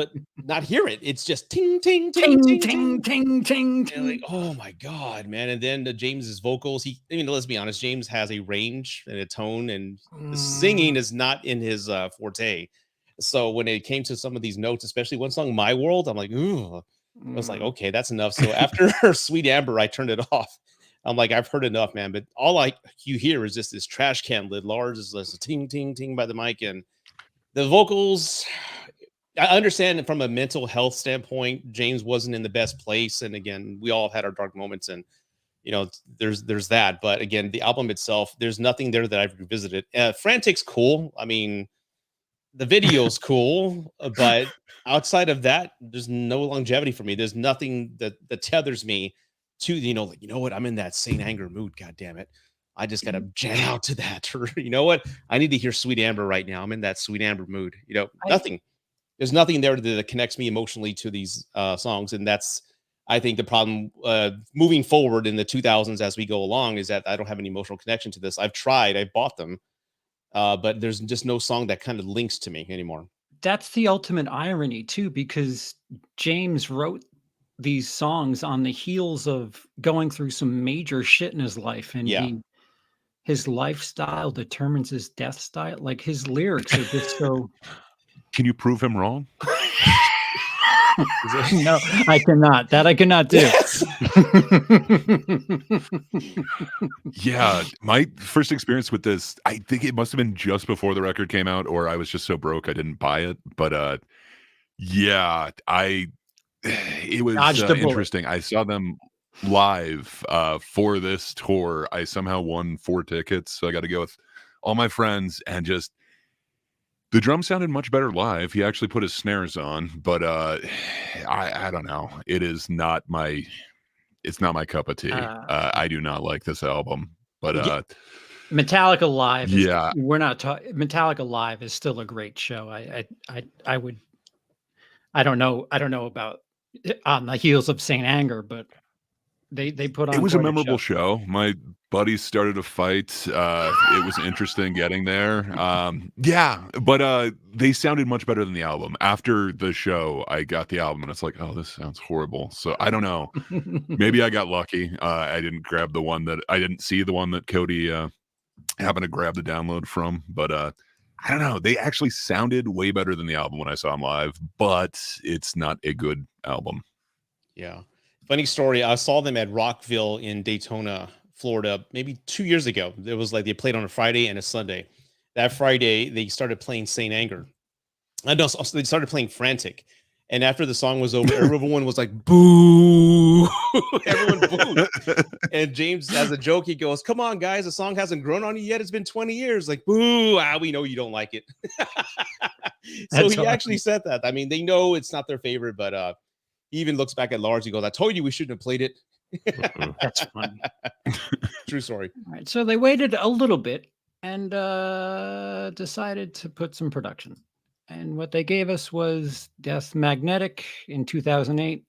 hear it. It's just ting, ting, ting, ting, ting, ting, ting, ting. Like, oh my God, man. And then James's vocals, let's be honest, James has a range and a tone, and the singing is not in his forte. So when it came to some of these notes, especially one song, My World, I'm like, ooh. I was like, okay, that's enough. So after Sweet Amber, I turned it off. I'm like, I've heard enough, man. But all you hear is just this trash can lid. Lars is just a ting, ting, ting by the mic. And the vocals, I understand from a mental health standpoint, James wasn't in the best place. And again, we all have had our dark moments. And, there's that. But again, the album itself, there's nothing there that I've revisited. Frantic's cool. I mean, the video's cool. But outside of that, there's no longevity for me. There's nothing that tethers me to what, I'm in that Saint Anger mood. God damn it, I just gotta jam out to that. Or you know what, I need to hear Sweet Amber right now. I'm in that Sweet Amber mood. Nothing. There's nothing there that connects me emotionally to these songs, and that's, I think, the problem moving forward in the 2000s as we go along, is that I don't have any emotional connection to this. I've tried, I bought them, but there's just no song that kind of links to me anymore. That's the ultimate irony too, because James wrote these songs on the heels of going through some major shit in his life, and his lifestyle determines his death style. Like his lyrics are just so. Can you prove him wrong? No, I cannot. That I cannot do. Yes. Yeah, my first experience with this, I think it must have been just before the record came out, or I was just so broke I didn't buy it. But yeah, it was interesting. I saw them live for this tour. I somehow won 4 tickets, so I got to go with all my friends, and just the drum sounded much better live. He actually put his snares on, but I don't know. It's not my cup of tea. I do not like this album, but Metallica Live. We're not talking. Metallica Live is still a great show. I don't know about on the heels of Saint Anger, but They put on. It was a memorable show. My buddies started a fight. It was interesting getting there. Yeah, but they sounded much better than the album. After the show, I got the album, and it's like, oh, this sounds horrible. So I don't know. Maybe I got lucky. I didn't grab the one that I didn't see the one that Cody happened to grab the download from. But I don't know. They actually sounded way better than the album when I saw them live, but it's not a good album. Yeah. Funny story. I saw them at Rockville in Daytona, Florida, maybe 2 years ago. It was like they played on a Friday and a Sunday. That Friday, they started playing Saint Anger. I know, so they started playing Frantic. And after the song was over, everyone was like, boo. Everyone booed. And James, as a joke, he goes, come on, guys. The song hasn't grown on you yet. It's been 20 years. Like, boo. We know you don't like it. So he actually said that. I mean, they know it's not their favorite, but he even looks back at Lars. He goes, I told you we shouldn't have played it. That's funny. True story. All right. So they waited a little bit and decided to put some production. And what they gave us was Death Magnetic in 2008,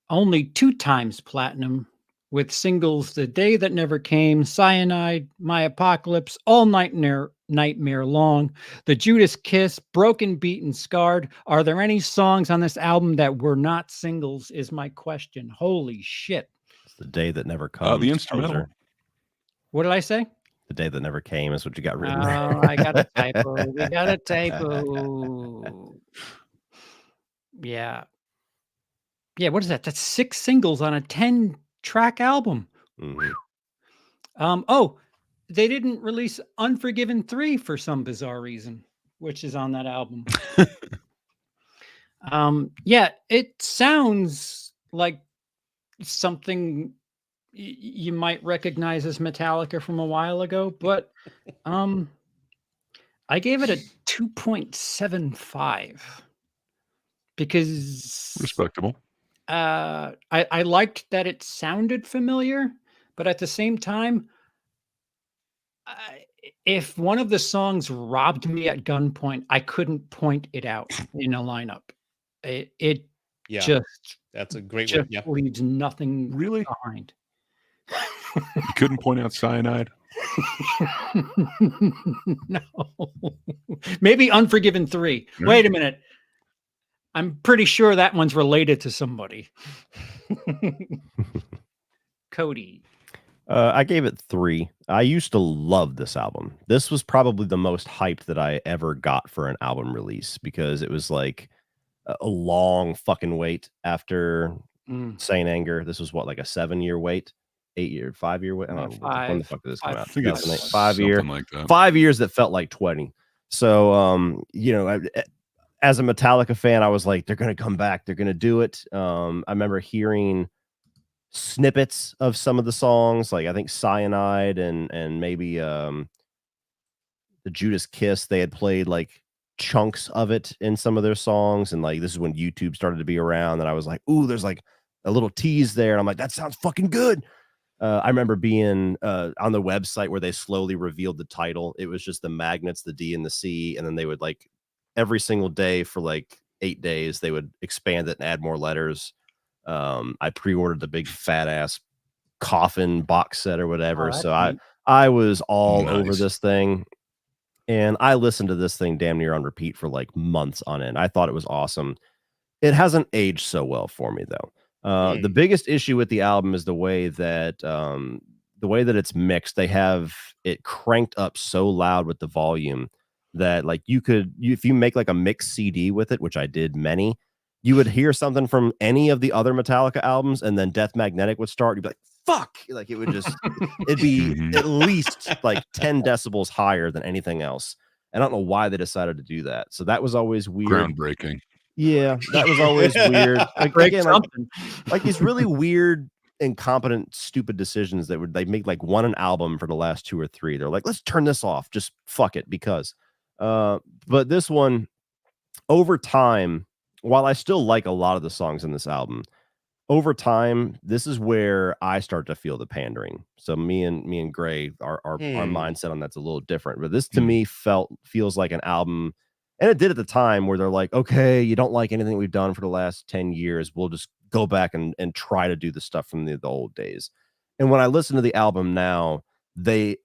only 2 times platinum, with singles The Day That Never Came, Cyanide, My Apocalypse, All Nightmare Long, The Judas Kiss, Broken, Beaten, Scarred. Are there any songs on this album that were not singles is my question. Holy shit. It's The Day That Never Comes. The instrumental. What did I say? The Day That Never Came is what you got written. Oh, I got a typo. We got a typo. Yeah. Yeah, what is that? That's 6 singles on a 10-track album. Mm-hmm. Oh, they didn't release Unforgiven 3 for some bizarre reason, which is on that album. Yeah, it sounds like something you might recognize as Metallica from a while ago, but I gave it a 2.75 because respectable. I liked that it sounded familiar, but at the same time, if one of the songs robbed me at gunpoint, I couldn't point it out in a lineup. It just that's a great just one. Yeah. leaves nothing really behind. You couldn't point out Cyanide? No. Maybe Unforgiven 3. Yeah. Wait a minute. I'm pretty sure that one's related to somebody. Cody. I gave it 3. I used to love this album. This was probably the most hyped that I ever got for an album release because it was like a long fucking wait after Saint Anger. This was what, like a 7-year wait? 8-year, 5-year wait? I don't know. When the fuck did this come out? I think it's 5 years. Like that. 5 years that felt like 20. So, you know, as a Metallica fan, I was like, they're going to come back. They're going to do it. I remember hearing snippets of some of the songs, like I think Cyanide and maybe the Judas Kiss. They had played like chunks of it in some of their songs, and like this is when YouTube started to be around, and I was like, ooh, there's like a little tease there, and I'm like, that sounds fucking good. I remember being on the website where they slowly revealed the title. It was just the magnets, the D and the C, and then they would like every single day for like 8 days they would expand it and add more letters. I pre-ordered the big fat ass coffin box set or whatever. So I was all over this thing, and I listened to this thing damn near on repeat for like months on end. I thought it was awesome. It hasn't aged so well for me though. The biggest issue with the album is the way that it's mixed. They have it cranked up so loud with the volume that like if you make like a mixed CD with it, which I did many, you would hear something from any of the other Metallica albums, and then Death Magnetic would start. You'd be like, fuck! Like it would just, it'd be at least like 10 decibels higher than anything else. I don't know why they decided to do that. So that was always weird. Groundbreaking. Yeah, that was always weird. Like, again, like these really weird, incompetent, stupid decisions that they make like an album for the last 2 or 3. They're like, let's turn this off. Just fuck it because. But this one, over time, while I still like a lot of the songs in this album, over time, this is where I start to feel the pandering. So me and Gray, our mindset on that's a little different. But this to me feels like an album. And it did at the time where they're like, okay, you don't like anything we've done for the last 10 years. We'll just go back and try to do the stuff from the old days. And when I listen to the album now,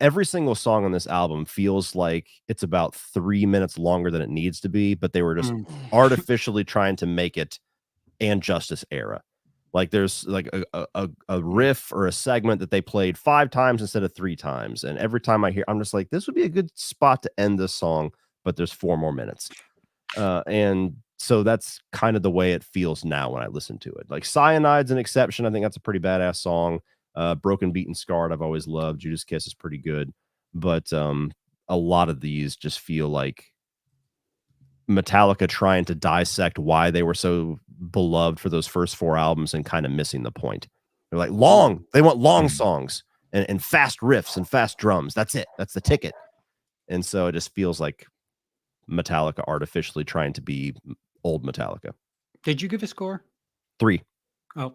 every single song on this album feels like it's about 3 minutes longer than it needs to be, but they were just artificially trying to make it And Justice era. Like there's like a riff or a segment that they played 5 times instead of 3 times. And every time I hear, I'm just like, this would be a good spot to end this song, but there's 4 more minutes. And so that's kind of the way it feels now when I listen to it. Like Cyanide's an exception. I think that's a pretty badass song. Broken, Beaten, Scarred, I've always loved. Judas Kiss is pretty good. But a lot of these just feel like Metallica trying to dissect why they were so beloved for those first 4 albums and kind of missing the point. They're like they want long songs and fast riffs and fast drums. That's it. That's the ticket. And so it just feels like Metallica artificially trying to be old Metallica. Did you give a score? 3. Oh,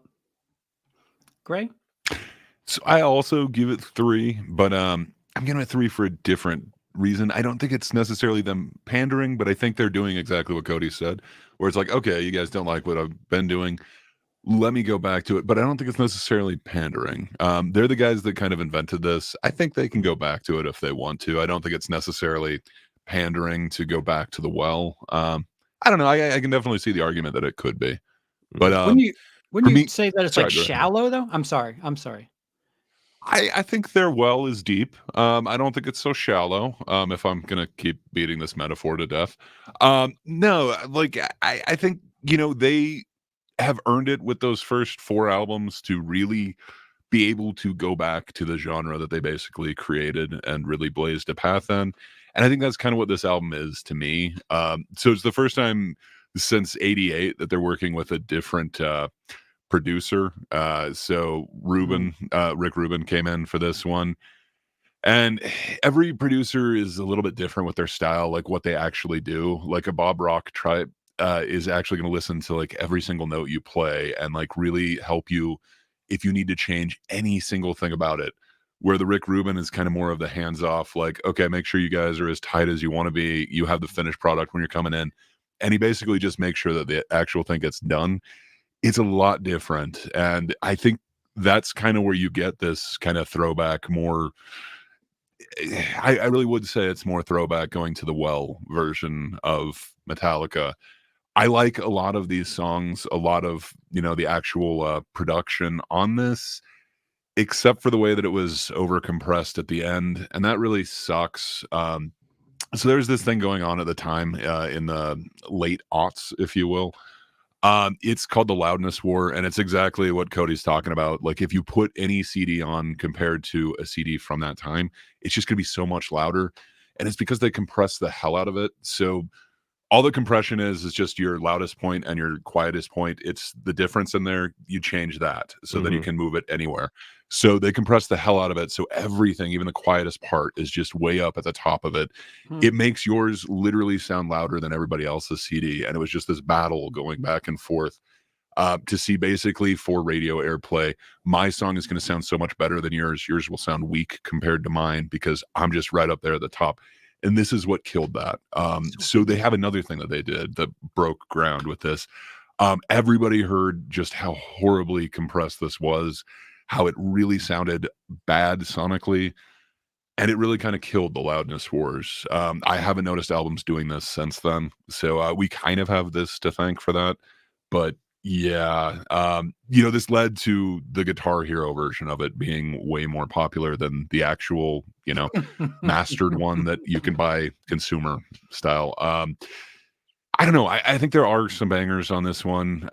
Gray? So I also give it 3, but I'm giving it 3 for a different reason. I don't think it's necessarily them pandering, but I think they're doing exactly what Cody said, where it's like, okay, you guys don't like what I've been doing, let me go back to it. But I don't think it's necessarily pandering. They're the guys that kind of invented this. I think they can go back to it if they want to. I don't think it's necessarily pandering to go back to the well. I don't know. I can definitely see the argument that it could be. But wouldn't you say that it's like shallow though? I'm sorry. I think their well is deep. I don't think it's so shallow. If I'm gonna keep beating this metaphor to death, no, like I think they have earned it with those first 4 albums to really be able to go back to the genre that they basically created and really blazed a path in. And I think that's kind of what this album is to me. So it's the first time since '88 that they're working with a different producer. So Rick Rubin came in for this one. And every producer is a little bit different with their style, like what they actually do. Like a Bob Rock tribe is actually going to listen to like every single note you play and like really help you if you need to change any single thing about it. Where the Rick Rubin is kind of more of the hands-off, like, okay, make sure you guys are as tight as you want to be. You have the finished product when you're coming in. And he basically just makes sure that the actual thing gets done. It's a lot different. And I think that's kind of where you get this kind of throwback more. I really would say it's more throwback going to the well version of Metallica. I like a lot of these songs, a lot of, the actual production on this, except for the way that it was over compressed at the end. And that really sucks. So there's this thing going on at the time in the late aughts, if you will. It's called the Loudness War, and it's exactly what Cody's talking about. Like if you put any CD on compared to a CD from that time, it's just gonna be so much louder. And it's because they compress the hell out of it. So all the compression is just your loudest point and your quietest point. It's the difference in there. You change that so that you can move it anywhere. So they compress the hell out of it. So everything, even the quietest part, is just way up at the top of it. It makes yours literally sound louder than everybody else's CD. And it was just this battle going back and forth to see basically for radio airplay. My song is going to sound so much better than yours. Yours will sound weak compared to mine because I'm just right up there at the top. And this is what killed that. So they have another thing that they did that broke ground with this. Everybody heard just how horribly compressed this was, how it really sounded bad sonically, and it really kind of killed the Loudness Wars. I haven't noticed albums doing this since then. So we kind of have this to thank for that. But yeah, this led to the Guitar Hero version of it being way more popular than the actual, mastered one that you can buy consumer style. I don't know. I think there are some bangers on this one.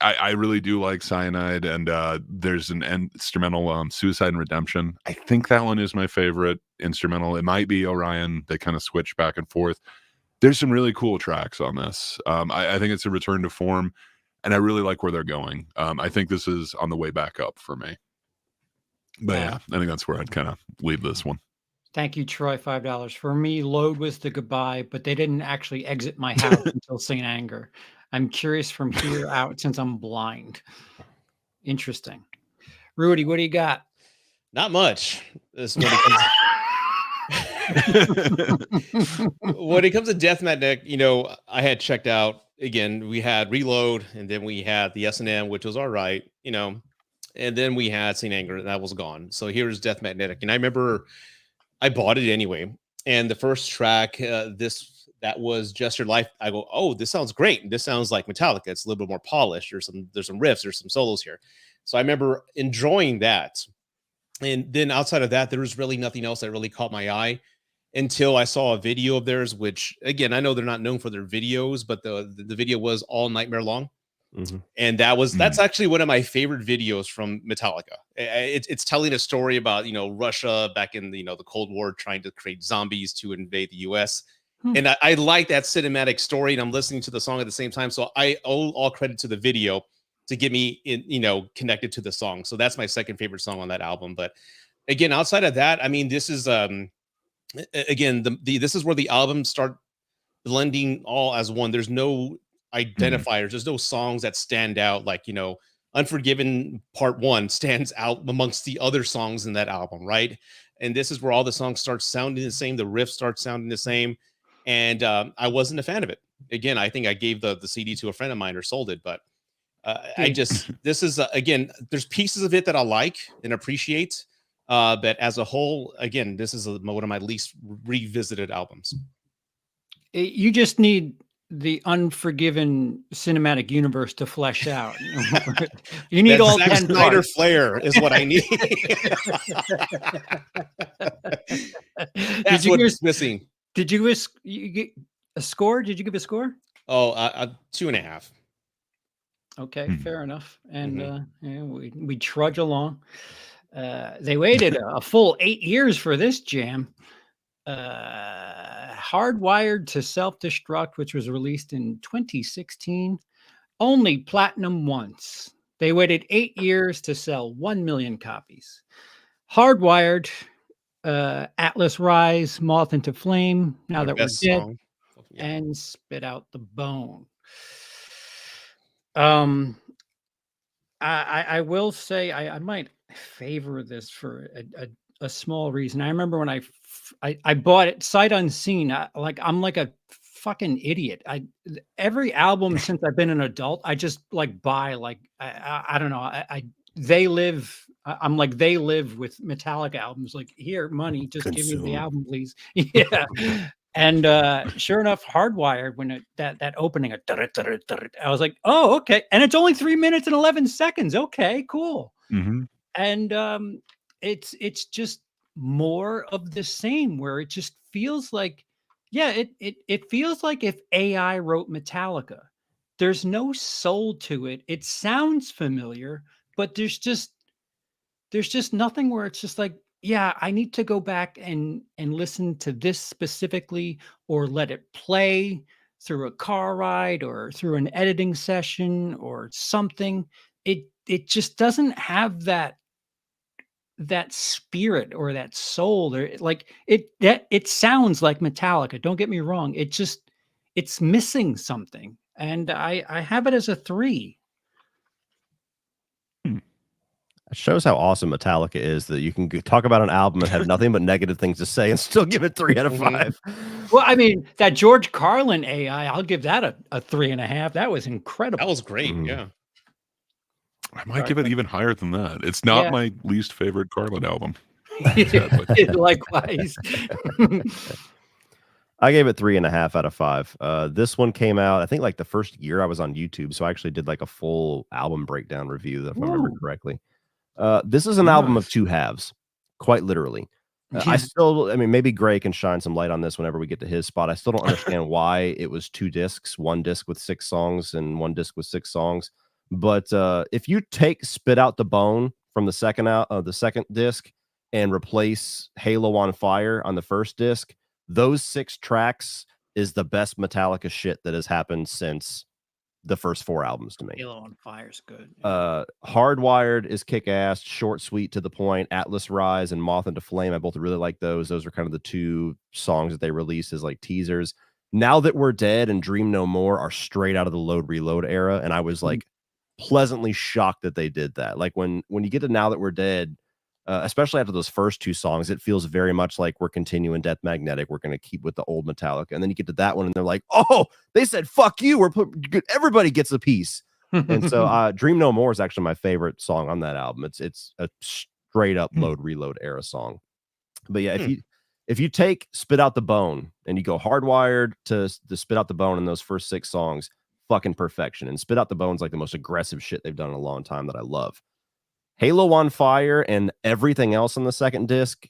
I really do like Cyanide, and there's an instrumental, Suicide and Redemption. I think that one is my favorite instrumental. It might be Orion. They kind of switch back and forth. There's some really cool tracks on this. I think it's a return to form, and I really like where they're going. I think this is on the way back up for me. But yeah, I think that's where I'd kind of leave this one. Thank you, Troy. $5. For me, Load was the goodbye, but they didn't actually exit my house until St. Anger. I'm curious from here out since I'm blind. Interesting. Rudy, what do you got? Not much. This is what it comes When it comes to Death Magnetic, I had checked out again. We had Reload, and then we had the S&M, which was all right, and then we had Saint Anger, and that was gone. So here's Death Magnetic, and I remember I bought it anyway. And the first track, that was Just Your Life. I go, oh, this sounds great. This sounds like Metallica. It's a little bit more polished. There's some riffs, there's some solos here. So I remember enjoying that. And then outside of that, there was really nothing else that really caught my eye until I saw a video of theirs, which again, I know they're not known for their videos, but the video was All Nightmare Long. And that's actually one of my favorite videos from Metallica. It's telling a story about, Russia back in the Cold War, trying to create zombies to invade the US. And I like that cinematic story, and I'm listening to the song at the same time. So I owe all credit to the video to get me connected to the song. So that's my second favorite song on that album. But again, outside of that, I mean, this is again, this is where the albums start blending all as one. There's no identifiers. There's no songs that stand out, like, Unforgiven Part 1 stands out amongst the other songs in that album, right? And this is where all the songs start sounding the same, the riffs start sounding the same. And I wasn't a fan of it. Again, I think I gave the CD to a friend of mine or sold it, but this is again, there's pieces of it that I like and appreciate, but as a whole, again, this is one of my least revisited albums. You just need the Unforgiven cinematic universe to flesh out. You need all 10 Snyder flair is what I need. That's what's missing. Did you get a score? Did you give a score? Oh, 2.5. Okay, fair enough. And we trudge along. They waited a full 8 years for this jam. Hardwired to Self-Destruct, which was released in 2016, only platinum once. They waited 8 years to sell 1 million copies. Hardwired, Atlas Rise, Moth into Flame, Now That We're Dead, and Spit Out the Bone. I will say I might favor this for a small reason. I remember when I bought it sight unseen. I'm like a fucking idiot. Every album since I've been an adult, I just buy I don't know. They live. I'm like They Live with Metallica albums. Like, here, money, just give me the album, please. Yeah. And sure enough, Hardwired, when that opening, I was like, oh, okay. And it's only 3 minutes and 11 seconds. Okay, cool. And it's just more of the same, where it just feels like, it feels like if AI wrote Metallica. There's no soul to it. It sounds familiar, but there's just nothing where it's just like, yeah, I need to go back and listen to this specifically, or let it play through a car ride or through an editing session or something. It just doesn't have that spirit or that soul. Or it sounds like Metallica. Don't get me wrong. It's missing something, and I have it as a 3. It shows how awesome Metallica is, that you can talk about an album and have nothing but negative things to say and still give it 3 out of 5. Well, I mean, that George Carlin AI, I'll give that a 3.5. That was incrable. That was great. Yeah. I might give it even higher than that. It's not my least favorite Carlin album. Likewise. I gave it 3.5 out of 5. This one came out, I think, the first year I was on YouTube. So I actually did a full album breakdown review, if I remember correctly. This is an album of two halves, quite literally. I mean, maybe Gray can shine some light on this whenever we get to his spot. I still don't understand why it was 2 discs, 1 disc with 6 songs and 1 disc with 6 songs. But if you take Spit Out the Bone from the second disc and replace Halo on Fire on the first disc, those 6 tracks is the best Metallica shit that has happened since the first 4 albums to me. Halo on Fire is good. Hardwired is kick-ass, short, sweet, to the point. Atlas Rise and Moth into Flame, I both really like those. Those are kind of the 2 songs that they released as teasers. Now That We're Dead and Dream No More are straight out of the Load Reload era, and I was pleasantly shocked that they did that. When you get to Now That We're Dead, especially after those first 2 songs, it feels very much like we're continuing Death Magnetic. We're going to keep with the old Metallica. And then you get to that one and they're like, oh, they said, fuck you. Everybody gets a piece. And so Dream No More is actually my favorite song on that album. It's a straight up load reload era song. But yeah, if you take Spit Out the Bone and you go Hardwired to Spit Out the Bone in those first 6 songs, fucking perfection. And Spit Out the Bone's like the most aggressive shit they've done in a long time that I love. Halo on Fire and everything else on the second disc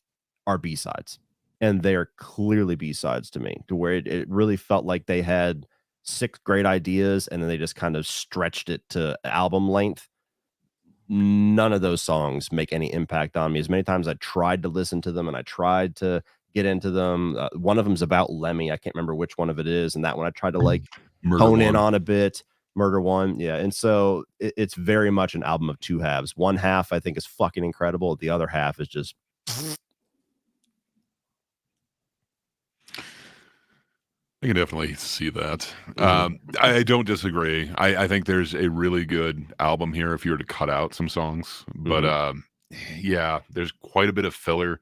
are B-sides. And they're clearly B-sides to me, to where it really felt like they had 6 great ideas and then they just kind of stretched it to album length. None of those songs make any impact on me. As many times I tried to listen to them and I tried to get into them. One of them's about Lemmy. I can't remember which one of it is. And that one I tried to like hone in on a bit. Murder One. Yeah. And so it's very much an album of 2 halves. One half I think is fucking incredible. The other half is just... I can definitely see that. I don't disagree. I think there's a really good album here if you were to cut out some songs. But yeah, there's quite a bit of filler.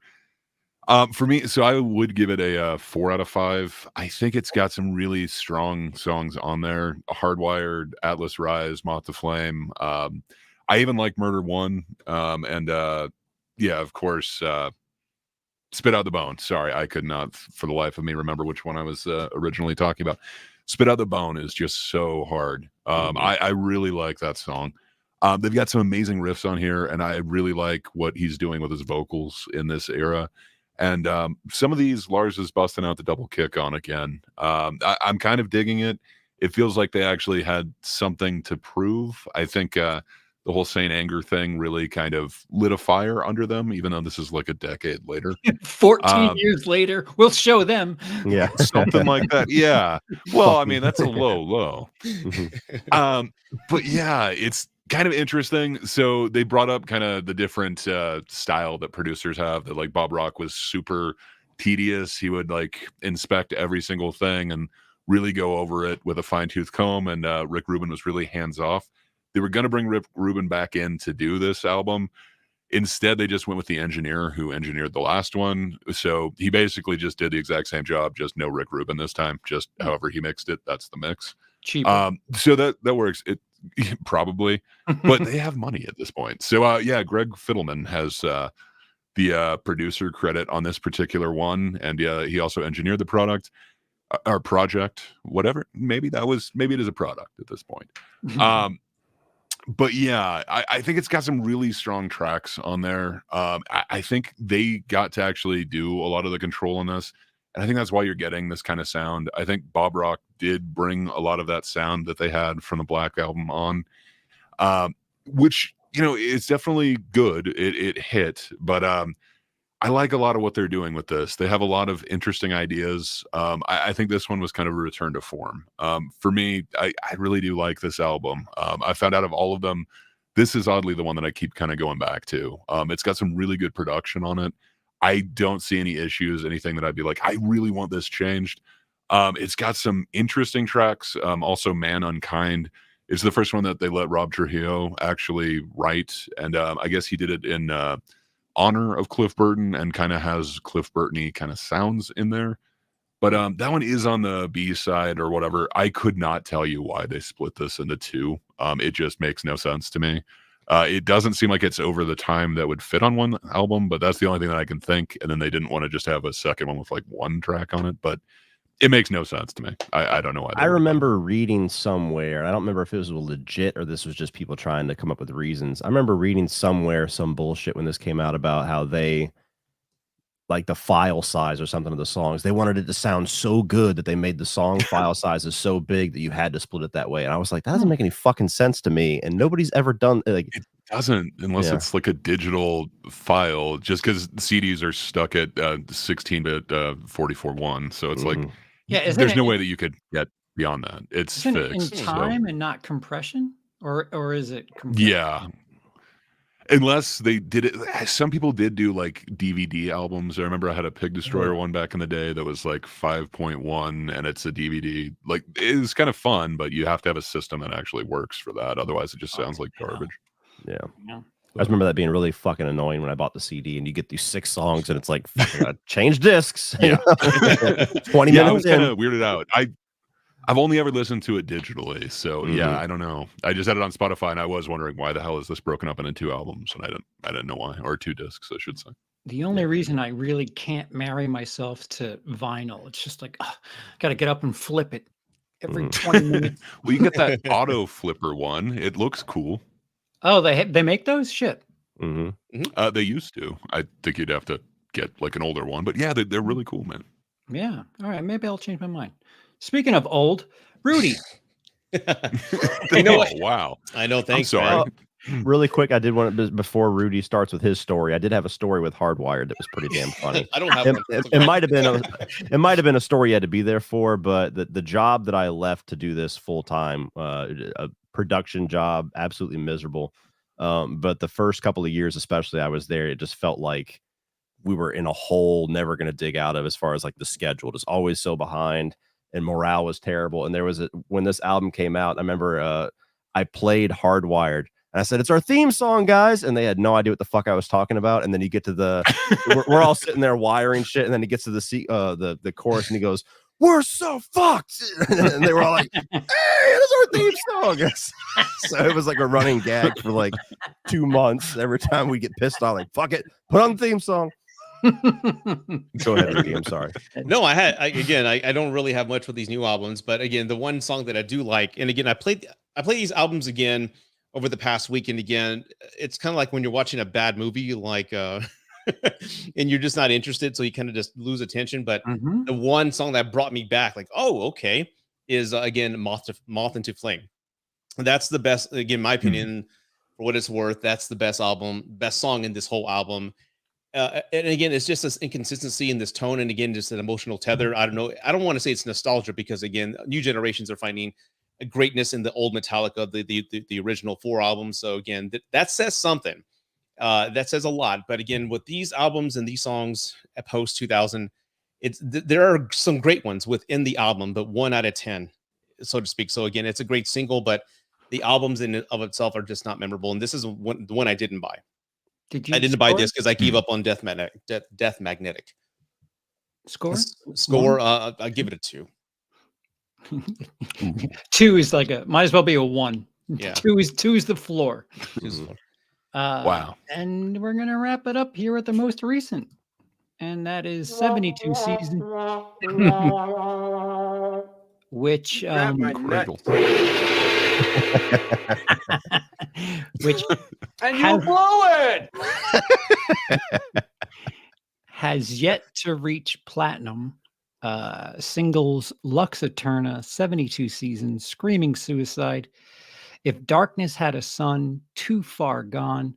For me, so I would give it a 4 out of 5. I think it's got some really strong songs on there. Hardwired, Atlas Rise, Moth to Flame. I even like Murder One. And yeah, of course, Spit Out the Bone. Sorry, I could not for the life of me remember which one I was originally talking about. Spit Out the Bone is just so hard. I really like that song. They've got some amazing riffs on here, and I really like what he's doing with his vocals in this era. And some of these, Lars is busting out the double kick on again. I'm kind of digging it. It feels like they actually had something to prove. I think the whole Saint Anger thing really kind of lit a fire under them, even though this is like a decade later. 14 years later, we'll show them. Yeah. Something like that. Yeah. Well, I mean, that's a low. But yeah, it's kind of interesting. So they brought up kind of the different style that producers have, that like Bob Rock was super tedious. He would like inspect every single thing and really go over it with a fine-tooth comb. And Rick Rubin was really hands-off. They were going to bring Rick Rubin back in to do this album. Instead, they just went with the engineer who engineered the last one. So he basically just did the exact same job, just no Rick Rubin this time. Just however he mixed it, that's the mix. Cheaper. So that works. It probably, but they have money at this point. So yeah, Greg Fiddleman has the producer credit on this particular one, and he also engineered the product or project, whatever. Maybe it is a product at this point. But yeah, I think it's got some really strong tracks on there. I think they got to actually do a lot of the control on this. And I think that's why you're getting this kind of sound. I think Bob Rock did bring a lot of that sound that they had from the Black Album on, which, you know, it's definitely good. It hit, but I like a lot of what they're doing with this. They have a lot of interesting ideas. I think this one was kind of a return to form. For me, I really do like this album. I found out of all of them, this is oddly the one that I keep kind of going back to. It's got some really good production on it. I don't see any issues, anything that I'd be like, I really want this changed. It's got some interesting tracks. Also, Man Unkind is the first one that they let Rob Trujillo actually write. And I guess he did it in honor of Cliff Burton and kind of has Cliff Burton-y kind of sounds in there. But that one is on the B side or whatever. I could not tell you why they split this into 2. It just makes no sense to me. It doesn't seem like it's over the time that would fit on one album, but that's the only thing that I can think. And then they didn't want to just have a second one with like 1 track on it, but it makes no sense to me. I don't know why. I remember reading somewhere, I don't remember if it was legit or this was just people trying to come up with reasons. I remember reading somewhere some bullshit when this came out about how they, like the file size or something of the songs, they wanted it to sound so good that they made the song file sizes so big that you had to split it that way. And I was like, that doesn't make any fucking sense to me. And nobody's ever done like it doesn't unless it's like a digital file, just because CDs are stuck at 16-bit 44.1. So it's like, there's no way that you could get beyond that. It's fixed in time and not compression, or is it compression? Yeah. Unless they did it, some people did do like DVD albums. I remember I had a Pig Destroyer one back in the day that was like 5.1 and it's a DVD. Like it was kind of fun, but you have to have a system that actually works for that. Otherwise, it just sounds like garbage. Yeah. I just remember that being really fucking annoying when I bought the CD and you get these 6 songs and it's like, fucking change discs. Yeah. 20 Yeah, I minutes was in. kind of weirded out. I've only ever listened to it digitally, so yeah, I don't know. I just had it on Spotify, and I was wondering why the hell is this broken up into 2 albums, and I didn't know why, or 2 discs, I should say. The only reason I really can't marry myself to vinyl, it's just like, got to get up and flip it every 20 minutes. Well, you get that auto flipper one. It looks cool. Oh, they make those? Shit. They used to. I think you'd have to get like an older one, but yeah, they're really cool, man. Yeah. All right. Maybe I'll change my mind. Speaking of old, Rudy. You know what? Wow. I know. Thanks, I'm sorry. Really quick, I did want to, before Rudy starts with his story, I did have a story with Hardwired that was pretty damn funny. I don't have one. It might have been a story you had to be there for, but the job that I left to do this full time, a production job, absolutely miserable. But the first couple of years, especially, I was there, it just felt like we were in a hole, never going to dig out of, as far as like the schedule, just always so behind, and morale was terrible. And there was when this album came out, I remember I played Hardwired. And I said, "It's our theme song, guys." And they had no idea what the fuck I was talking about. And then you get to we're all sitting there wiring shit. And then he gets to the chorus and he goes, "We're so fucked." And they were all like, "Hey, it's our theme song." So it was like a running gag for like 2 months. Every time we get pissed off, like, fuck it, put on the theme song. Go ahead, Rudy. I'm sorry. No, I don't really have much with these new albums, but again, the one song that I do like, and again, I play these albums again over the past weekend again. It's kind of like when you're watching a bad movie, like and you're just not interested, so you kind of just lose attention. But the one song that brought me back, like, oh, okay, is again Moth into Flame. And that's the best, again, my opinion, for what it's worth. That's the best song in this whole album. And again, it's just this inconsistency in this tone, and again, just an emotional tether. I don't know. I don't want to say it's nostalgia, because again, new generations are finding a greatness in the old Metallica, the original 4 albums. So again, that says something. That says a lot. But again, with these albums and these songs at post 2000, there are some great ones within the album, but 1 out of 10, so to speak. So again, it's a great single, but the albums in and of itself are just not memorable. And this is the one I didn't buy. I didn't buy this because I gave up on Death Magnetic. Score? I give it a 2. 2 is like might as well be a 1. Yeah. 2 is the floor. Wow. And we're gonna wrap it up here at the most recent, and that is 72 season. Which which and you blow it. has yet to reach platinum. Singles Lux Eterna, 72 seasons, Screaming Suicide, If Darkness Had a Sun, Too Far Gone.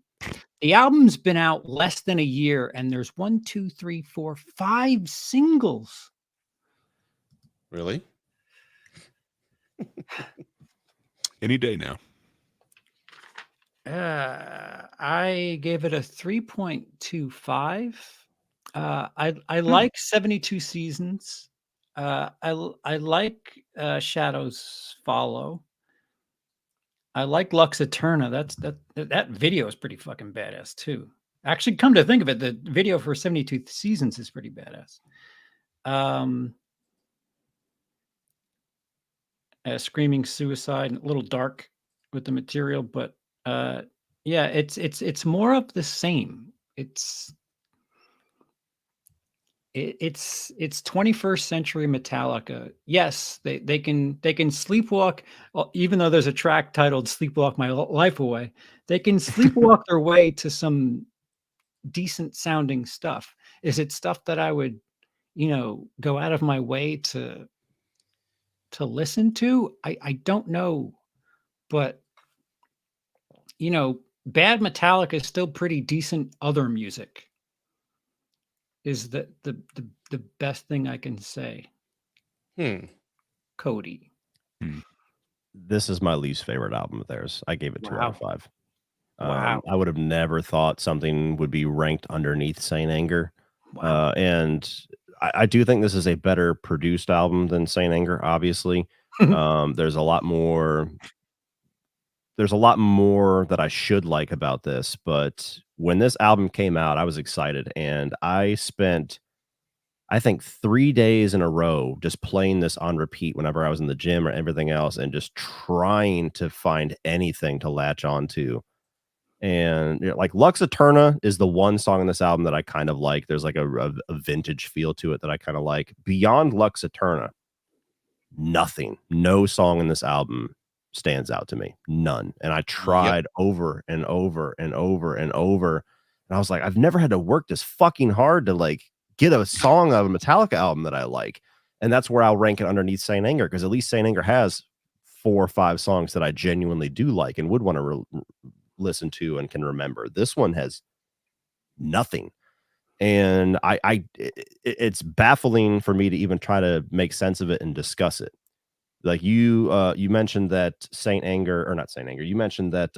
The album's been out less than a year, and there's 5 singles. Really? Any day now. I gave it a 3.25. I like 72 seasons. I like Shadows Follow. I like Lux Eterna. That video is pretty fucking badass too. Actually, come to think of it, the video for 72 seasons is pretty badass. Screaming Suicide, a little dark with the material, but yeah, it's more of the same. It's 21st century Metallica. Yes, they can sleepwalk, even though there's a track titled "Sleepwalk My Life Away." They can sleepwalk their way to some decent sounding stuff. Is it stuff that I would, go out of my way to listen to? I don't know, but bad Metallica is still pretty decent other music. Is the best thing I can say. Cody. This is my least favorite album of theirs. I gave it 2 out of 5. Wow. I would have never thought something would be ranked underneath Saint Anger. Wow. And I do think this is a better produced album than Saint Anger, obviously. There's a lot more there's a lot more that I should like about this, but when this album came out, I was excited, and I spent, I think, 3 days in a row just playing this on repeat whenever I was in the gym or everything else, and just trying to find anything to latch onto. And like Lux Eterna is the one song in this album that I kind of like. There's like a vintage feel to it that I kind of like. Beyond Lux Eterna, nothing, no song in this album stands out to me. None. And I tried over and over and over and over. And I was like, I've never had to work this fucking hard to like get a song of a Metallica album that I like. And that's where I'll rank it underneath Saint Anger, because at least Saint Anger has 4 or 5 songs that I genuinely do like and would want to listen to and can remember. This one has nothing. And it's baffling for me to even try to make sense of it and discuss it. Like you mentioned that Saint Anger, or not Saint Anger, you mentioned that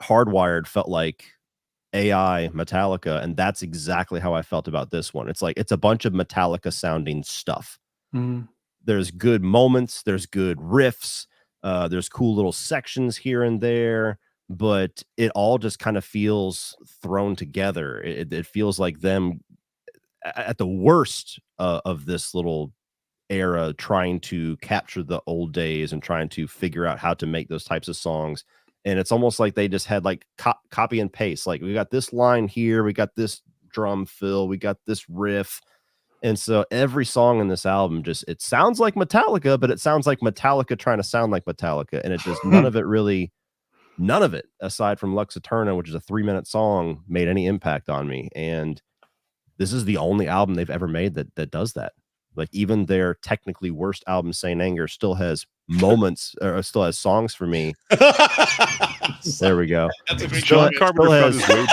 Hardwired felt like AI Metallica, and that's exactly how I felt about this one. It's like it's a bunch of Metallica sounding stuff. There's good moments, there's good riffs, there's cool little sections here and there, but it all just kind of feels thrown together. It feels like them at the worst of this little era trying to capture the old days and trying to figure out how to make those types of songs. And it's almost like they just had like copy and paste. Like we got this line here, we got this drum fill, we got this riff. And so every song in this album just, it sounds like Metallica, but it sounds like Metallica trying to sound like Metallica. And it just, none of it, aside from Lux Eterna, which is a 3-minute song, made any impact on me. And this is the only album they've ever made that does that. Like even their technically worst album, Saint Anger, still has moments, or still has songs for me. There we go. That's a great John comment. Carpenter brought his way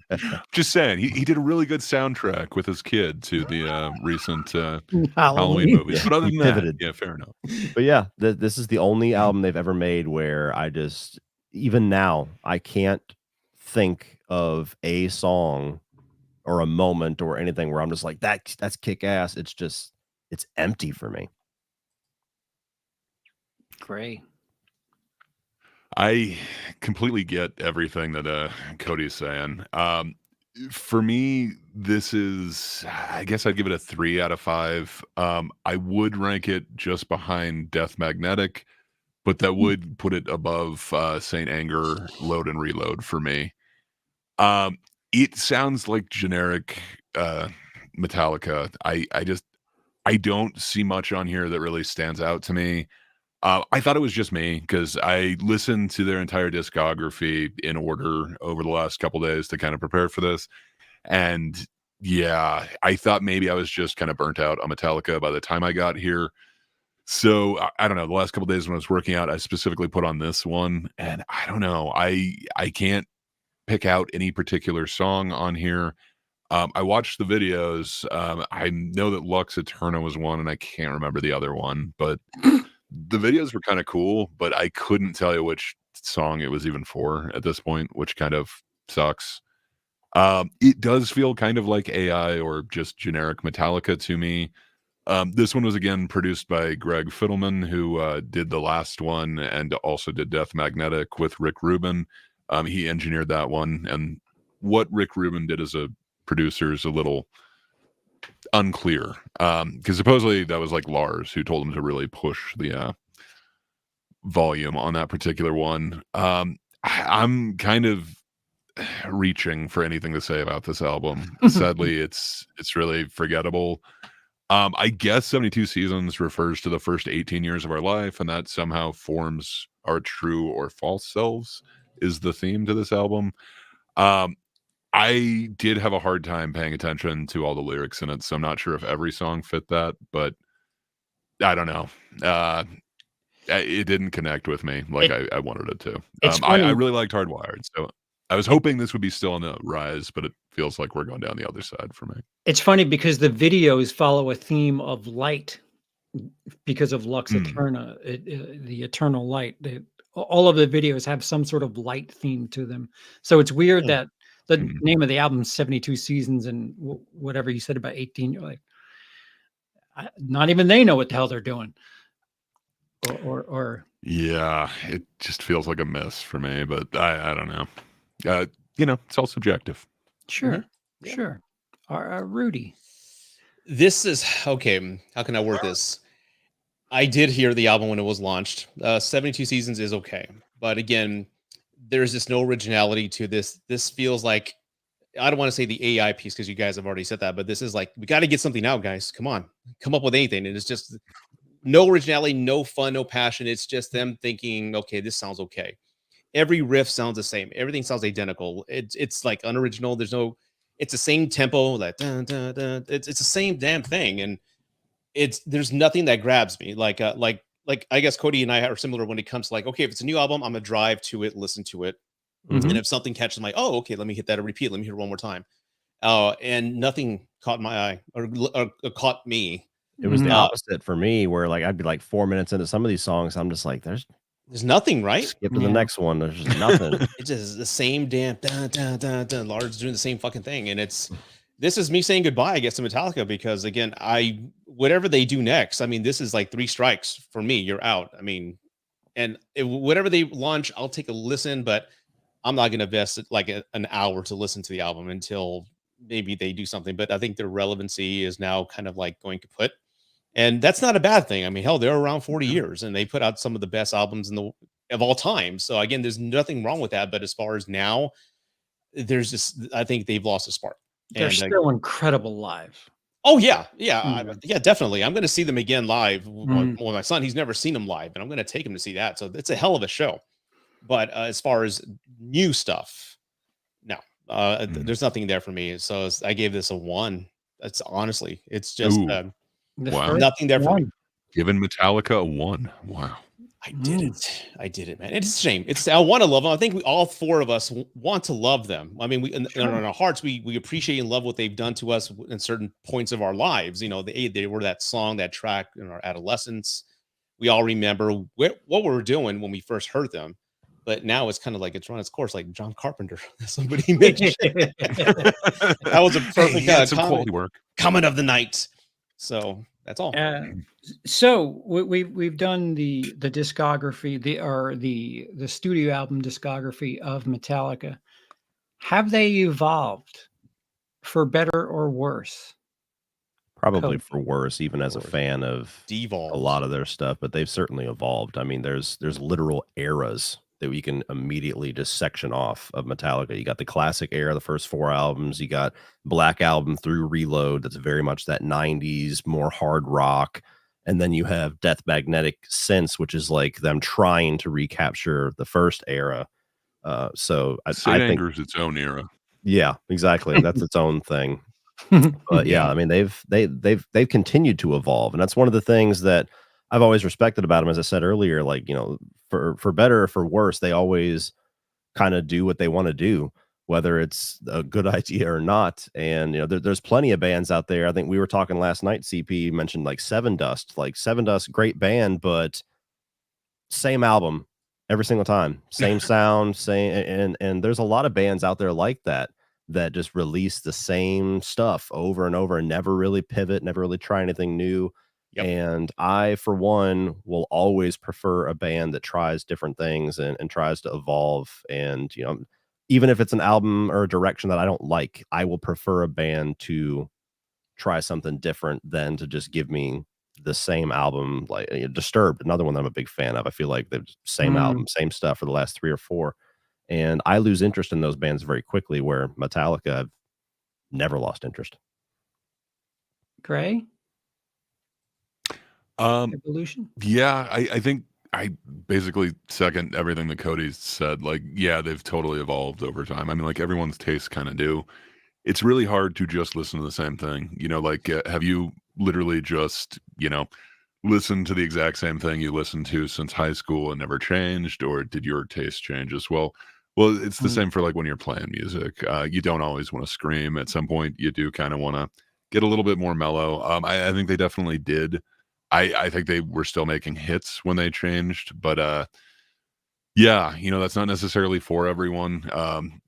back. Just saying, he did a really good soundtrack with his kid to the recent Halloween movies. But other than that, yeah, fair enough. But yeah, this is the only album they've ever made where I just, even now, I can't think of a song or a moment or anything where I'm just like, that's kick ass. It's just, it's empty for me. Gray. I completely get everything that Cody's saying. For me, this is, I guess I'd give it a 3 out of 5. I would rank it just behind Death Magnetic, but that would put it above Saint Anger, Load and Reload for me. It sounds like generic Metallica. I don't see much on here that really stands out to me. I thought it was just me because I listened to their entire discography in order over the last couple days to kind of prepare for this. And yeah, I thought maybe I was just kind of burnt out on Metallica by the time I got here. So I don't know. The last couple days when I was working out, I specifically put on this one, and I don't know. I can't pick out any particular song on here. I watched the videos. I know that Lux Eterna was one, and I can't remember the other one, but the videos were kind of cool, but I couldn't tell you which song it was even for at this point, which kind of sucks. It does feel kind of like AI or just generic Metallica to me. This one was again produced by Greg Fiddleman, who did the last one and also did Death Magnetic with Rick Rubin. He engineered that one, and what Rick Rubin did as a producer is a little unclear, because supposedly that was like Lars who told him to really push the volume on that particular one. I'm kind of reaching for anything to say about this album. Sadly, it's really forgettable. I guess 72 Seasons refers to the first 18 years of our life, and that somehow forms our true or false selves is the theme to this album. I did have a hard time paying attention to all the lyrics in it, so I'm not sure if every song fit that, but I don't know. It didn't connect with me like I wanted it to. I really liked Hardwired, so I was hoping this would be still on the rise, but it feels like we're going down the other side for me. It's funny because the videos follow a theme of light because of Lux Eterna, the eternal light. All of the videos have some sort of light theme to them. So it's weird that the name of the album is 72 Seasons and whatever you said about 18. You're like, not even they know what the hell they're doing. or Yeah, it just feels like a miss for me, but I don't know. It's all subjective. Sure, Yeah. sure. Rudy. This is okay. How can I word this? I did hear the album when it was launched. 72 Seasons is okay. But again, there's just no originality to this. This feels like, I don't want to say the AI piece because you guys have already said that, but this is like, we got to get something out, guys. Come on, come up with anything. And it's just no originality, no fun, no passion. It's just them thinking, okay, this sounds okay. Every riff sounds the same. Everything sounds identical. It's like unoriginal. It's the same tempo. Like dun, dun, dun. It's the same damn thing. And there's nothing that grabs me. Like I guess Cody and I are similar when it comes to like, okay, if it's a new album, I'm gonna drive to it, listen to it. Mhm. And if something catches my, oh, okay, let me hit that a repeat. Let me hear it one more time. And nothing caught my eye or caught me. It was the Mhm. opposite for me, where like I'd be like 4 minutes into some of these songs, I'm just like, there's Nothing, right? skip to the Yeah. next one. There's just nothing. It's just the same damn dun, dun, dun, dun. Lars doing the same fucking thing. And this is me saying goodbye, I guess, to Metallica, because again, whatever they do next, I mean, this is like 3 strikes for me. You're out. I mean, and whatever they launch, I'll take a listen, but I'm not going to invest like an hour to listen to the album until maybe they do something. But I think their relevancy is now kind of like going kaput. And that's not a bad thing. I mean, hell, they're around 40 years and they put out some of the best albums of all time. So again, there's nothing wrong with that. But as far as now, I think they've lost a spark. They're still incredible live. Oh yeah, yeah, Mhm. yeah, definitely. I'm going to see them again live with Mhm. my son. He's never seen them live, and I'm going to take him to see that. So it's a hell of a show. But as far as new stuff, no, there's nothing there for me. So I gave this a 1. That's honestly, it's just Ooh. The Wow. first nothing there for me. one. Giving Metallica a 1. Wow. I did it. I did it, man. It's a shame. I want to love them. I think we all 4 of us want to love them. I mean, in our hearts, we appreciate and love what they've done to us in certain points of our lives. You know, they were that song, that track in our adolescence. We all remember what we were doing when we first heard them. But now it's kind of like it's run its course, like John Carpenter. Somebody mentioned that was a perfect some quality work. comment of the night. So that's all. So we've done the discography, the studio album discography of Metallica. Have they evolved for better or worse? Probably Cody. for worse, even as a fan of Devolved. a lot of their stuff, but they've certainly evolved. I mean, there's literal eras that we can immediately just section off of Metallica. You got the classic era, the first 4 albums. You got Black Album through Reload. That's very much that 90s, more hard rock. And then you have Death Magnetic since, which is like them trying to recapture the first era. So I think Anger's its own era. Yeah, exactly. That's its own thing. But yeah, I mean, they've continued to evolve, and that's one of the things that I've always respected about them. As I said earlier, like, you know, for better or for worse, they always kind of do what they want to do, whether it's a good idea or not. And you know, there's plenty of bands out there. I think we were talking last night. CP mentioned like Seven Dust, great band, but same album every single time, same sound, and there's a lot of bands out there like that just release the same stuff over and over and never really pivot, never really try anything new. Yep. And I, for one, will always prefer a band that tries different things and tries to evolve. And, you know, even if it's an album or a direction that I don't like, I will prefer a band to try something different than to just give me the same album. Like Disturbed, another one that I'm a big fan of. I feel like the same album, same stuff for the last 3 or 4. And I lose interest in those bands very quickly, where Metallica, I've never lost interest. Gray? Evolution? Yeah, I think I basically second everything that Cody said. Like, yeah, they've totally evolved over time. I mean, like, everyone's tastes kind of do. It's really hard to just listen to the same thing. You know, like, have you literally just, you know, listened to the exact same thing you listened to since high school and never changed? Or did your taste change as well? Well, it's the same for like when you're playing music. You don't always want to scream. At some point, you do kind of want to get a little bit more mellow. I think they definitely did. I think they were still making hits when they changed, but yeah, you know, that's not necessarily for everyone.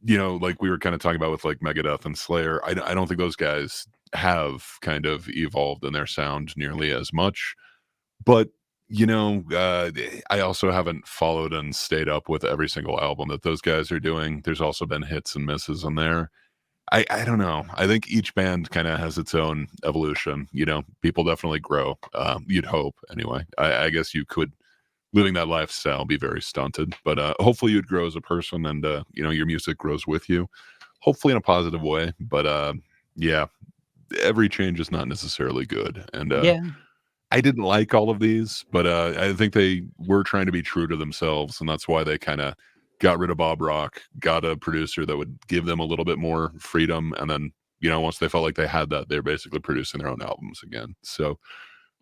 You know, like we were kind of talking about with like Megadeth and Slayer. I don't think those guys have kind of evolved in their sound nearly as much. But I also haven't followed and stayed up with every single album that those guys are doing. There's also been hits and misses on there. I don't know. I think each band kind of has its own evolution. People definitely grow. You'd hope, anyway. I guess you could, living that lifestyle, be very stunted. But hopefully you'd grow as a person, and your music grows with you, hopefully in a positive way. But yeah, every change is not necessarily good. And Yeah. I didn't like all of these, but I think they were trying to be true to themselves, and that's why they kind of got rid of Bob Rock, got a producer that would give them a little bit more freedom, and then once they felt like they had that, they're basically producing their own albums again. So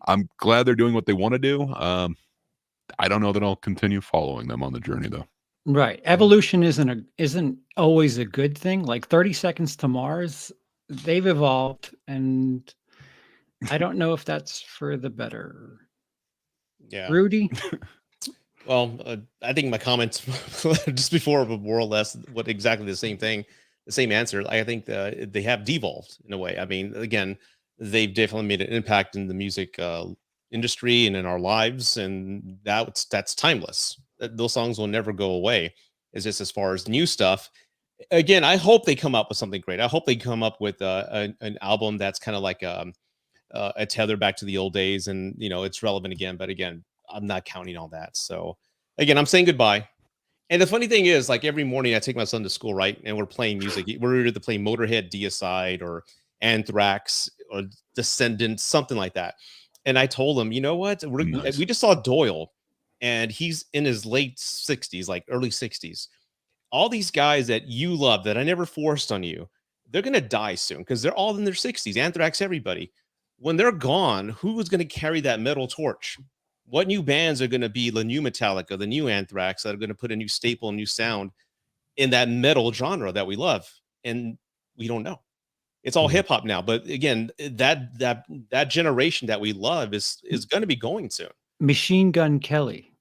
I'm glad they're doing what they want to do. I don't know that I'll continue following them on the journey, though. Right. Evolution isn't always a good thing. Like 30 Seconds to Mars, they've evolved, and I don't know if that's for the better. Yeah. Rudy? Well, I think my comments just before were more or less what exactly the same thing, the same answer. I think they have devolved in a way. I mean, again, they've definitely made an impact in the music industry and in our lives, and that's timeless. Those songs will never go away. It's just as far as new stuff. Again, I hope they come up with something great. I hope they come up with an album that's kind of like a tether back to the old days, and it's relevant again. But again, I'm not counting on that. So again, I'm saying goodbye. And the funny thing is, like every morning I take my son to school, right? And we're playing music. We're either playing Motorhead, Deicide, or Anthrax, or Descendants, something like that. And I told him, you know what? Nice. We just saw Doyle, and he's in his late 60s, like early 60s. All these guys that you love that I never forced on you, they're going to die soon because they're all in their 60s. Anthrax, everybody. When they're gone, who is going to carry that metal torch? What new bands are going to be the new Metallica, the new Anthrax, that are going to put a new staple, new sound in that metal genre that we love? And we don't know. It's all hip hop now. But again, that generation that we love is going to be going soon. Machine Gun Kelly.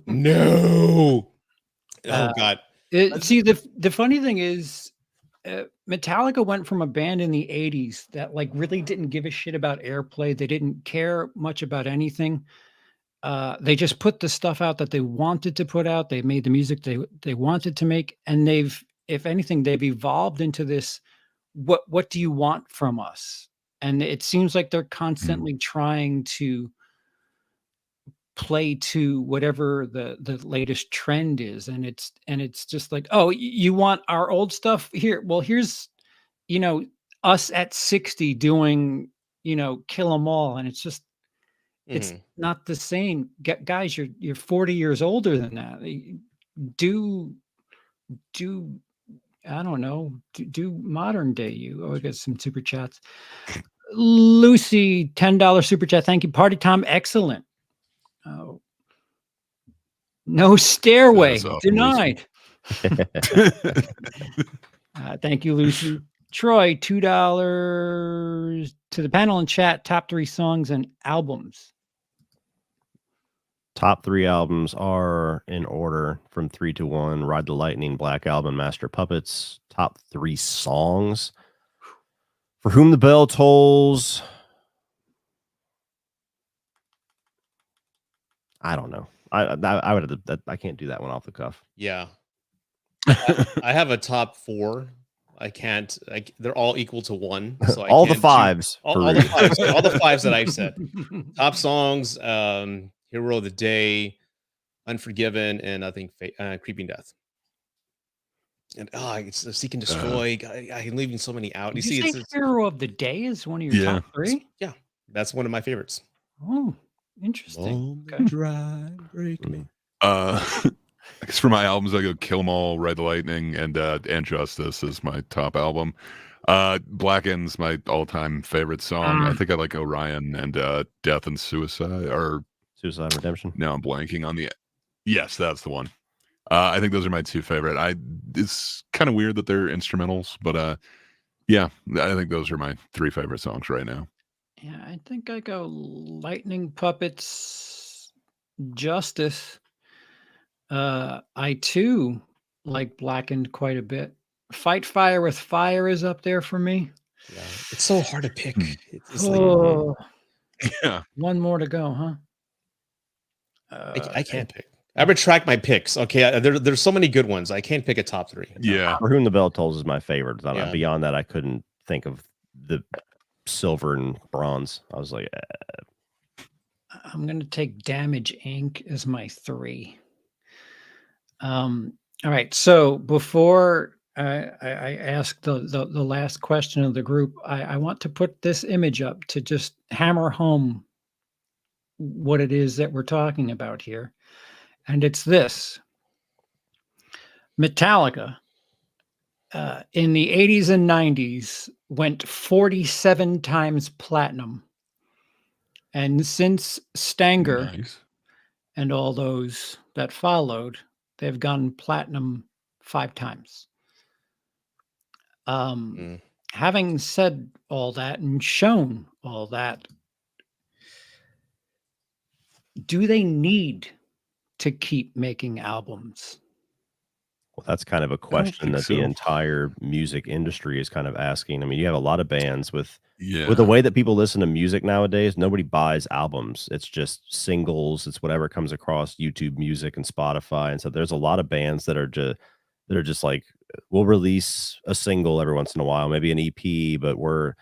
No. Oh God. See, the funny thing is, Metallica went from a band in the 80s that like really didn't give a shit about airplay. They didn't care much about anything. They just put the stuff out that they wanted to put out. They made the music they wanted to make, and if anything, they've evolved into this. What do you want from us? And it seems like they're constantly trying to play to whatever the latest trend is, and it's just like, oh, you want our old stuff? Here, well, here's us at 60 doing Kill 'Em All, and it's just it's not the same. Guys, you're 40 years older than that. Do I don't know, do modern day you. Oh, I got some super chats. Lucy, $10 super chat. Thank you. Party time, excellent. Oh, no stairway, denied. Thank you, Lucy. Troy, $2 to the panel and chat. Top 3 songs and albums. Top 3 albums are in order from 3 to 1. Ride the Lightning, Black Album, Master Puppets. Top 3 songs. For Whom the Bell Tolls. I don't know. I would. I can't do that one off the cuff. Yeah, I have a top 4. I can't. They're all equal to 1. So all the fives. All the fives. All the fives that I've said. Top songs: Hero of the Day, Unforgiven, and I think Creeping Death. And it's Seek and Destroy. I'm leaving so many out. You see, it's Hero of the Day is one of your top 3. Yeah, that's one of my favorites. Oh, interesting. Okay. Dry, break me. I guess for my albums, I go Kill 'Em All, Ride the Lightning, and Justice is my top album. Blackened's my all-time favorite song. I think I like Orion and Death and Suicide, or Suicide Redemption. No, I'm blanking on the. Yes, that's the one. I think those are my 2 favorite. It's kind of weird that they're instrumentals, but yeah, I think those are my 3 favorite songs right now. Yeah, I think I go Lightning, Puppets, Justice. I too like Blackened quite a bit. Fight Fire with Fire is up there for me. Yeah, it's so hard to pick. It's like, Yeah. One more to go, huh? I can't pick. I retract my picks. Okay, there's so many good ones. I can't pick a top 3. No. Yeah. For Whom the Bell Tolls is my favorite. Yeah. Beyond that, I couldn't think of the silver and bronze. I was like, I'm going to take Damage Inc. as my 3. All right. So before I ask the last question of the group, I want to put this image up to just hammer home what it is that we're talking about here. And it's this. Metallica in the 80s and 90s went 47 times platinum. And since Stanger Nice. and all those that followed, they've gone platinum 5 times. Having said all that and shown all that, do they need to keep making albums? well, that's kind of a question that the entire music industry is kind of asking. I mean, you have a lot of bands with the way that people listen to music nowadays, nobody buys albums. It's just singles. It's whatever comes across YouTube Music and Spotify. And so there's a lot of bands that are just like, we'll release a single every once in a while, maybe an EP, but we're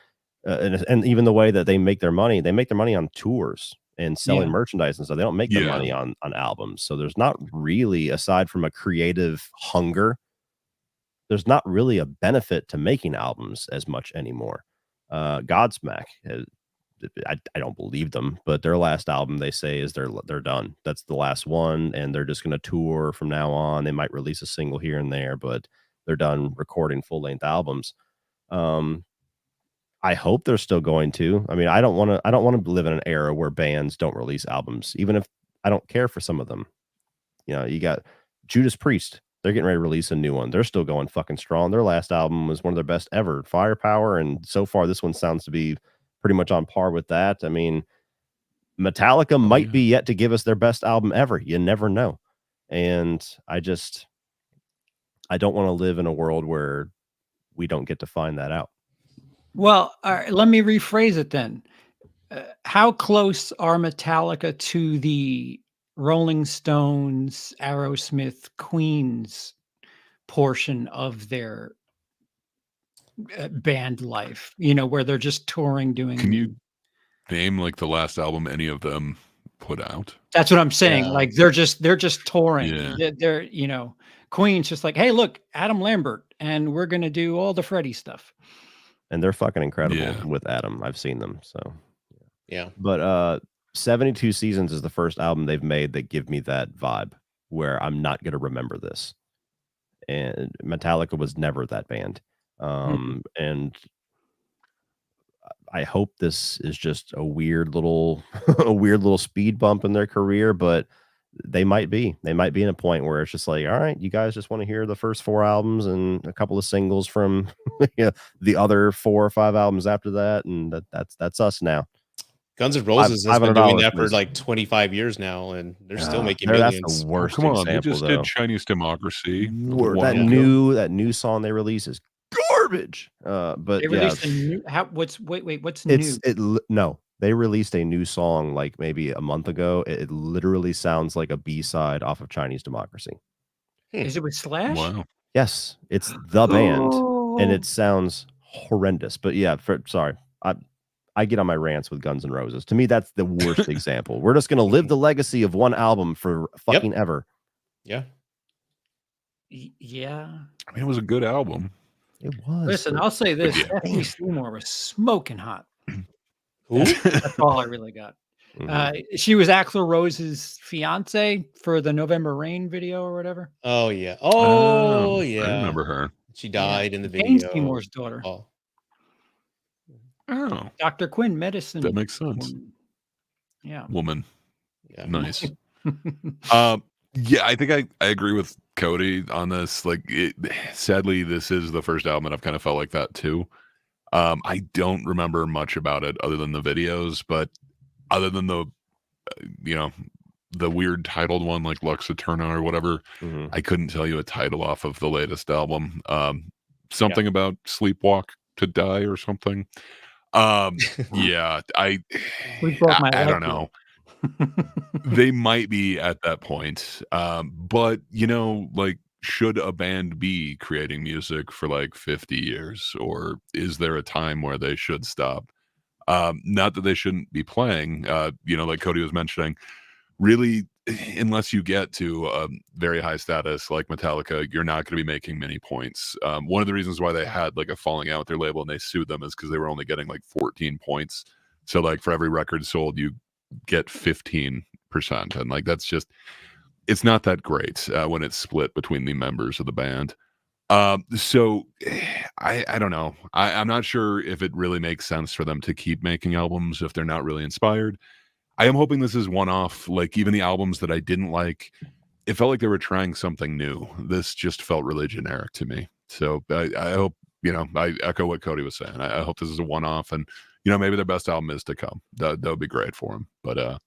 and even the way that they make their money on tours and selling merchandise and stuff. They don't make their money on albums. So there's not really, aside from a creative hunger, there's not really a benefit to making albums as much anymore. Godsmack, I don't believe them, but their last album, they say, is they're done. That's the last one, and they're just going to tour from now on. They might release a single here and there, but they're done recording full-length albums. I hope they're still going to. I mean, I don't want to live in an era where bands don't release albums, even if I don't care for some of them. You know, you got Judas Priest. They're getting ready to release a new one. They're still going fucking strong. Their last album was one of their best ever, Firepower, and so far this one sounds to be pretty much on par with that. I mean, Metallica might be yet to give us their best album ever. You never know. And I don't want to live in a world where we don't get to find that out. Well, let me rephrase it then. How close are Metallica to the Rolling Stones, Aerosmith, Queen's portion of their band life? You know, where they're just touring, doing. Can you name like the last album any of them put out? That's what I'm saying. Like they're just touring. Yeah. They're you know, Queen's just like, hey, look, Adam Lambert, and we're gonna do all the Freddie stuff. And they're fucking incredible with Adam. I've seen them. So yeah. But 72 Seasons is the first album they've made that give me that vibe where I'm not going to remember this. And Metallica was never that band. And I hope this is just a weird little speed bump in their career, but they might be in a point where it's just like, all right, you guys just want to hear the first 4 albums and a couple of singles from the other 4 or 5 albums after that, and that's us now. Guns N' Roses has been doing that for like 25 years now, and they're still making millions. That's the worst come on, example, they just though. did Chinese Democracy. That new song they release is garbage. But they released a new. What's new? No. They released a new song like maybe a month ago. It literally sounds like a B-side off of Chinese Democracy. Is it with Slash? Wow. Yes, it's the band, and it sounds horrendous. But yeah, sorry, I get on my rants with Guns N' Roses. To me, that's the worst example. We're just going to live the legacy of one album for fucking ever. Yeah. Yeah. I mean, it was a good album. It was. Listen, I'll say this: Stephanie Seymour was smoking hot. Who? That's all I really got. She was Axl Rose's fiance for the November Rain video or whatever. Oh yeah. Oh yeah. I remember her. She died in the Jane video. Seymour's daughter. Oh, Dr. Quinn, medicine. that makes sense. Woman. Yeah. Nice. Yeah, I think I agree with Cody on this. Like, sadly, this is the first album, and I've kind of felt like that too. I don't remember much about it other than the videos, but other than the, the weird titled one like Lux Eterna or whatever, I couldn't tell you a title off of the latest album. Something about Sleepwalk to Die or something. Yeah, I don't know. They might be at that point. But like, should a band be creating music for like 50 years, or is there a time where they should stop? Not that they shouldn't be playing, like Cody was mentioning, really, unless you get to very high status like Metallica, you're not going to be making many points. One of the reasons why they had like a falling out with their label and they sued them is because they were only getting like 14 points. So like for every record sold, you get 15%. And like, it's not that great when it's split between the members of the band. So I don't know. I'm not sure if it really makes sense for them to keep making albums if they're not really inspired. I am hoping this is one off. Like, even the albums that I didn't like, it felt like they were trying something new. This just felt really generic to me. So I hope, I echo what Cody was saying. I hope this is a one off, and maybe their best album is to come. That would be great for them. But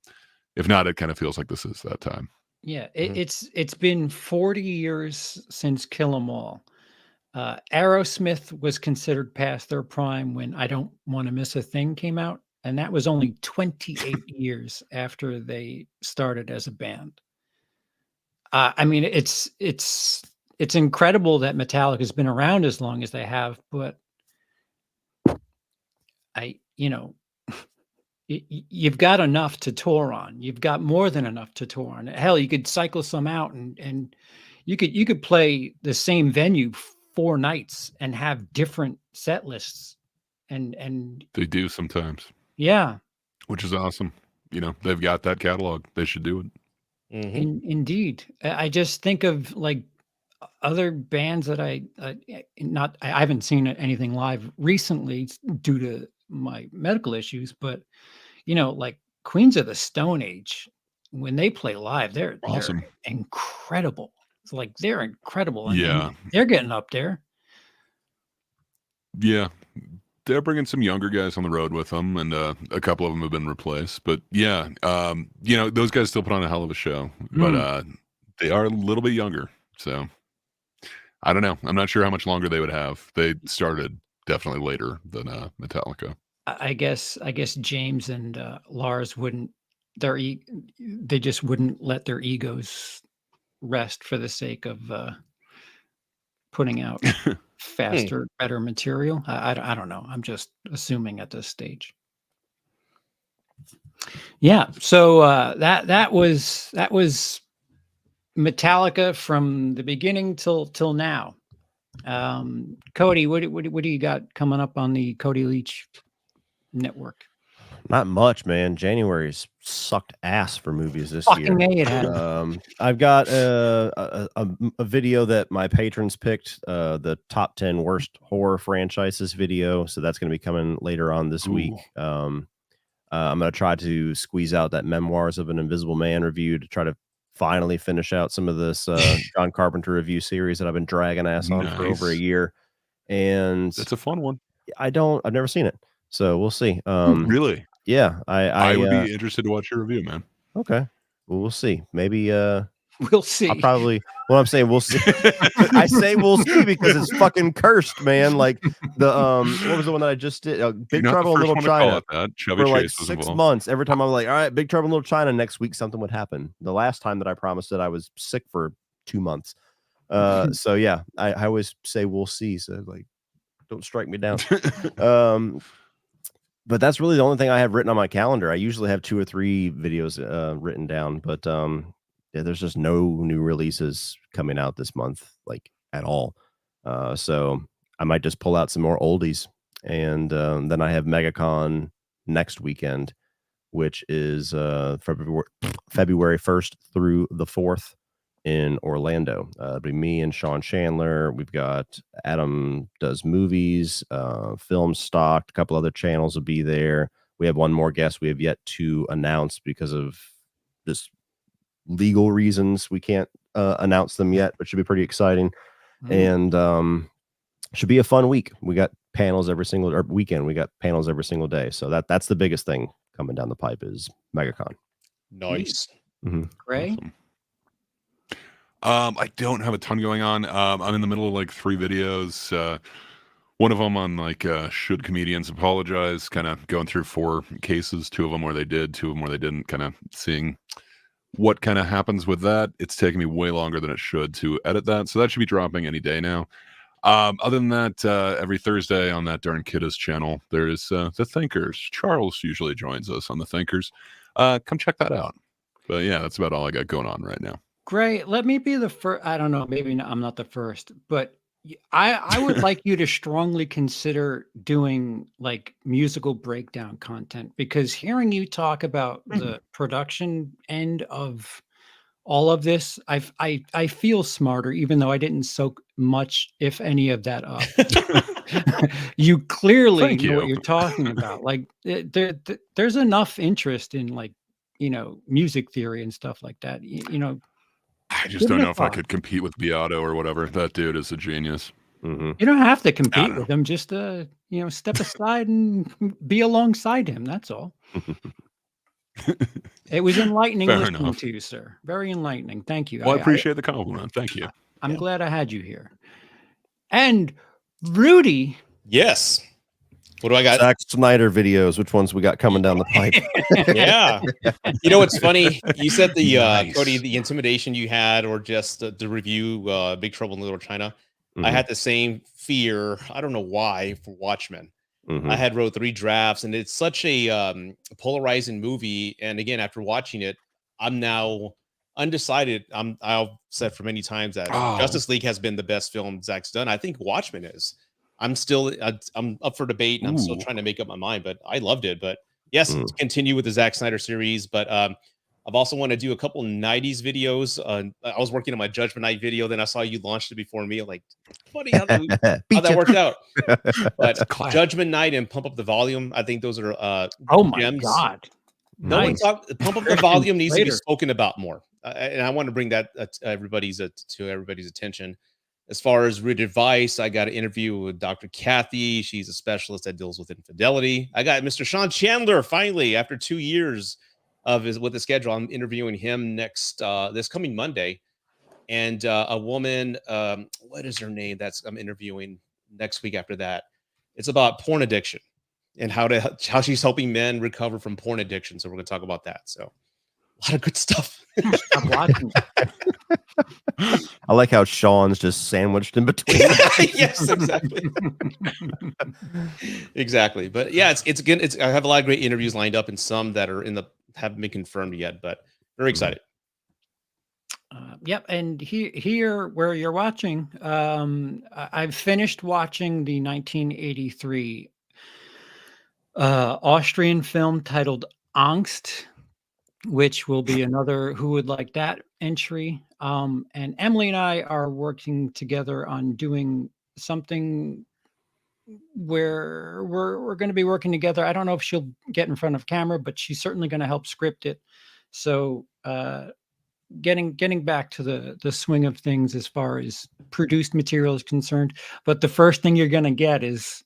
if not, it kind of feels like this is that time. Yeah, it's been 40 years since Kill 'Em All. Aerosmith was considered past their prime when I Don't Want to Miss a Thing came out, and that was only 28 years after they started as a band. I mean, it's incredible that Metallica has been around as long as they have, but you've got enough to tour on. You've got more than enough to tour on. Hell, you could cycle some out and you could play the same venue 4 nights and have different set lists. And they do sometimes. Yeah. Which is awesome. They've got that catalog. They should do it. Indeed. I just think of like other bands that I haven't seen anything live recently due to my medical issues, but like Queens of the Stone Age, when they play live, they're awesome. They're incredible. It's like they're incredible. And they're getting up there. Yeah. They're bringing some younger guys on the road with them, and a couple of them have been replaced. But yeah, those guys still put on a hell of a show, but they are a little bit younger. So I don't know. I'm not sure how much longer they would have. They started definitely later than Metallica. I guess James and Lars wouldn't. They just wouldn't let their egos rest for the sake of putting out faster, better material. I don't know. I'm just assuming at this stage. Yeah. So that was Metallica from the beginning till now. Cody, what do you got coming up on the Cody Leach Network? Not much, man. January's sucked ass for movies this Fucking year. A, it has. I've got a video that my patrons picked, the top 10 worst horror franchises video. So that's going to be coming later on this week. I'm going to try to squeeze out that Memoirs of an Invisible Man review to try to finally finish out some of this John Carpenter review series that I've been dragging ass on for over a year. And it's a fun one. I've never seen it. So we'll see. Really? Yeah, I would be interested to watch your review, man. Okay, well, we'll see. Maybe we'll see. I'll probably. What I'm saying, we'll see. I say we'll see because it's fucking cursed, man. Like the what was the one that I just did? Big Trouble in Little China. For like 6 months. Every time I'm like, all right, Big Trouble in Little China. Next week something would happen. The last time that I promised it, I was sick for 2 months. So yeah, I always say we'll see. So like, don't strike me down. But that's really the only thing I have written on my calendar. I usually have 2 or 3 videos written down, but yeah, there's just no new releases coming out this month, like at all. So I might just pull out some more oldies, and then I have MegaCon next weekend, which is February 1st through the 4th in Orlando. It'll be me and Sean Chandler. We've got Adam Does Movies, Film Stocked. A couple other channels will be there. We have one more guest we have yet to announce because of just legal reasons. We can't announce them yet, but should be pretty exciting. And should be a fun week. We got panels every single weekend. We got panels every single day. So that's the biggest thing coming down the pipe is MegaCon. Nice. Gray? Awesome. I don't have a ton going on. I'm in the middle of like 3 videos. One of them on like should comedians apologize, kind of going through 4 cases, 2 of them where they did, 2 of them where they didn't, kind of seeing what kind of happens with that. It's taking me way longer than it should to edit that, so that should be dropping any day now. Other than that, every Thursday on that darn Kiddas channel, there is the Thinkers. Charles usually joins us on the Thinkers. Come check that out. But yeah, that's about all I got going on right now. Great. Let me be the first. I don't know. Maybe I'm not the first, but I would like you to strongly consider doing like musical breakdown content, because hearing you talk about the production end of all of this, I feel smarter, even though I didn't soak much, if any, of that up. You clearly Thank know what you. you're talking about. Like there's enough interest in like, music theory and stuff like that. I just Give don't it a know if I thought. could compete with Beato or whatever. That dude is a genius. Mm-hmm. You don't have to I compete don't with him. Just step aside and be alongside him. That's all. It was enlightening Fair listening enough. to you, sir. Very enlightening. Thank you. Well, I appreciate the compliment. Thank you. I'm glad I had you here. And Rudy. Yes. What do I got? Zack Snyder videos. Which ones we got coming down the pipe? Yeah. You know, it's funny. You said the Nice. Cody, the intimidation you had, or just the review, Big Trouble in Little China. I Mhm. had the same fear. I don't know why, for Watchmen. Mhm. I had wrote 3 drafts, and it's such a polarizing movie. And again, after watching it, I'm now undecided. I've said for many times that Oh. Justice League has been the best film Zack's done. I think Watchmen is. I'm up for debate, and I'm still Ooh. trying to make up my mind. But I loved it. But yes, Mm. to continue with the Zack Snyder series. But I've also want to do a couple 90s videos. I was working on my Judgment Night video, then I saw you launched it before me. Like, funny how that worked out. But Classic. Judgment Night and Pump Up the Volume, I think those are Oh my gems. God. No one Nice. talked. Pump Up the Very Volume needs to be later. spoken about more, and I want to bring that to everybody's attention. As far as Read Advice, I got an interview with Dr. Kathy. She's a specialist that deals with infidelity. I got Mr. Sean Chandler finally after 2 years with the schedule. I'm interviewing him this coming Monday, and a woman. What is her name? I'm interviewing next week after that. It's about porn addiction and how she's helping men recover from porn addiction. So we're going to talk about that. So a lot of good stuff. Stop watching. I like how Sean's just sandwiched in between. Yes, exactly. Exactly. But yeah, it's good. I have a lot of great interviews lined up, and some that are haven't been confirmed yet, but very excited. Yep, and here where you're watching, I've finished watching the 1983 Austrian film titled Angst, which will be another Who Would Like That entry. And Emily and I are working together on doing something where we're going to be working together. I don't know if she'll get in front of camera, but she's certainly going to help script it. So getting back to the swing of things as far as produced material is concerned. But the first thing you're going to get is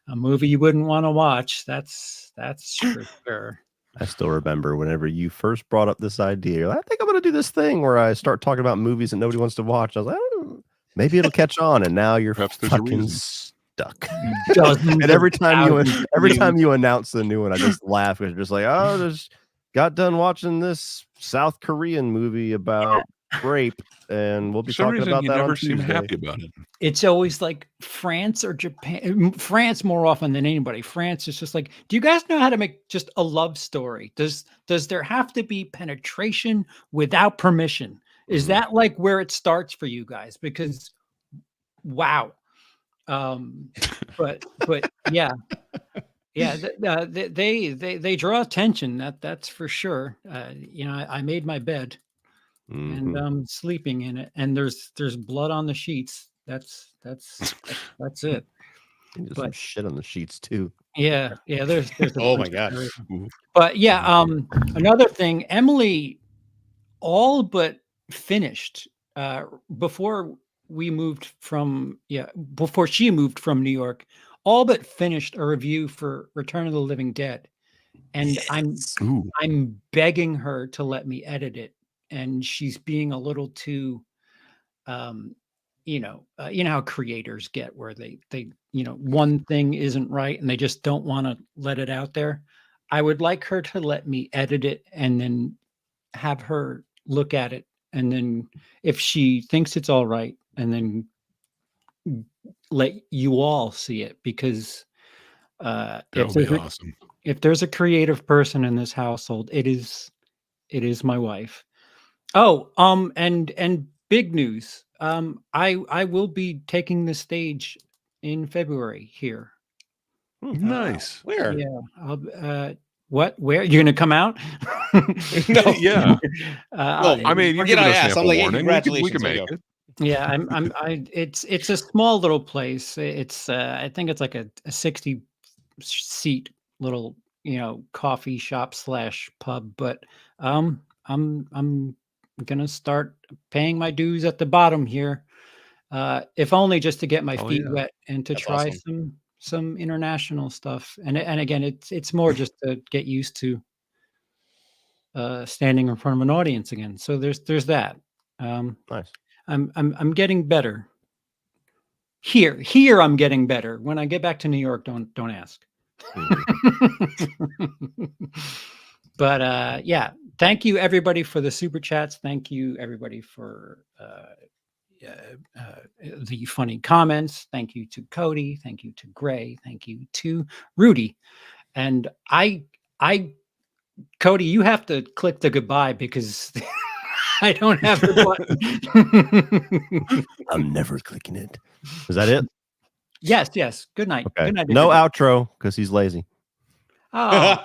a movie you wouldn't want to watch. That's for sure. I still remember whenever you first brought up this idea, you're like, I think I'm going to do this thing where I start talking about movies that nobody wants to watch. I was like, oh, maybe it'll catch on. And now you're Perhaps there's a fucking reason. stuck. Dozens And every of time thousands you announce the new one, I just laugh. It's just like, oh, just got done watching this South Korean movie about rape, and we'll be For some talking reason, about you that never on seem Tuesday. happy about it. It's always like France or Japan. France more often than anybody. France is just like, do you guys know how to make just a love story? Does there have to be penetration without permission? Is that like where it starts for you guys? Because wow. But yeah. Yeah, they draw attention. That's for sure. I made my bed and Mhm. I'm sleeping in it, and there's blood on the sheets. That's it. And there's some But shit on the sheets too. yeah, there's a Oh bunch my of God. everything. But yeah, another thing, Emily all but finished before before she moved from New York, all but finished a review for Return of the Living Dead. And Ooh. I'm begging her to let me edit it, and she's being a little too you know how creators get where they one thing isn't right and they just don't want to let it out there. I would like her to let me edit it and then have her look at it, and then if she thinks it's all right, and then let you all see it, because That would be awesome. if there's a creative person in this household, it is my wife. Oh, and big news. I will be taking the stage in February here. Nice. Where? Yeah. What? Where you're gonna come out? No. Yeah. Well, I mean, you forget give I it a asked. I'm sample like, hey, warning. We can congratulations. There you make go. it. Yeah, it's a small little place. It's I think it's like a 60 seat little, coffee shop / pub, but I'm gonna start paying my dues at the bottom here. If only just to get my Oh, feet yeah. wet and to That's try awesome. some international stuff. And again, it's more just to get used to standing in front of an audience again. So there's that. Nice. I'm getting better. Here I'm getting better. When I get back to New York, don't ask. But yeah, thank you everybody for the super chats. Thank you everybody for the funny comments. Thank you to Cody. Thank you to Gray. Thank you to Rudy. And Cody, you have to click the goodbye because I don't have the button. I'm never clicking it. Is that it? Yes. Good night. Okay. Good night. No everybody. outro because he's lazy. Oh.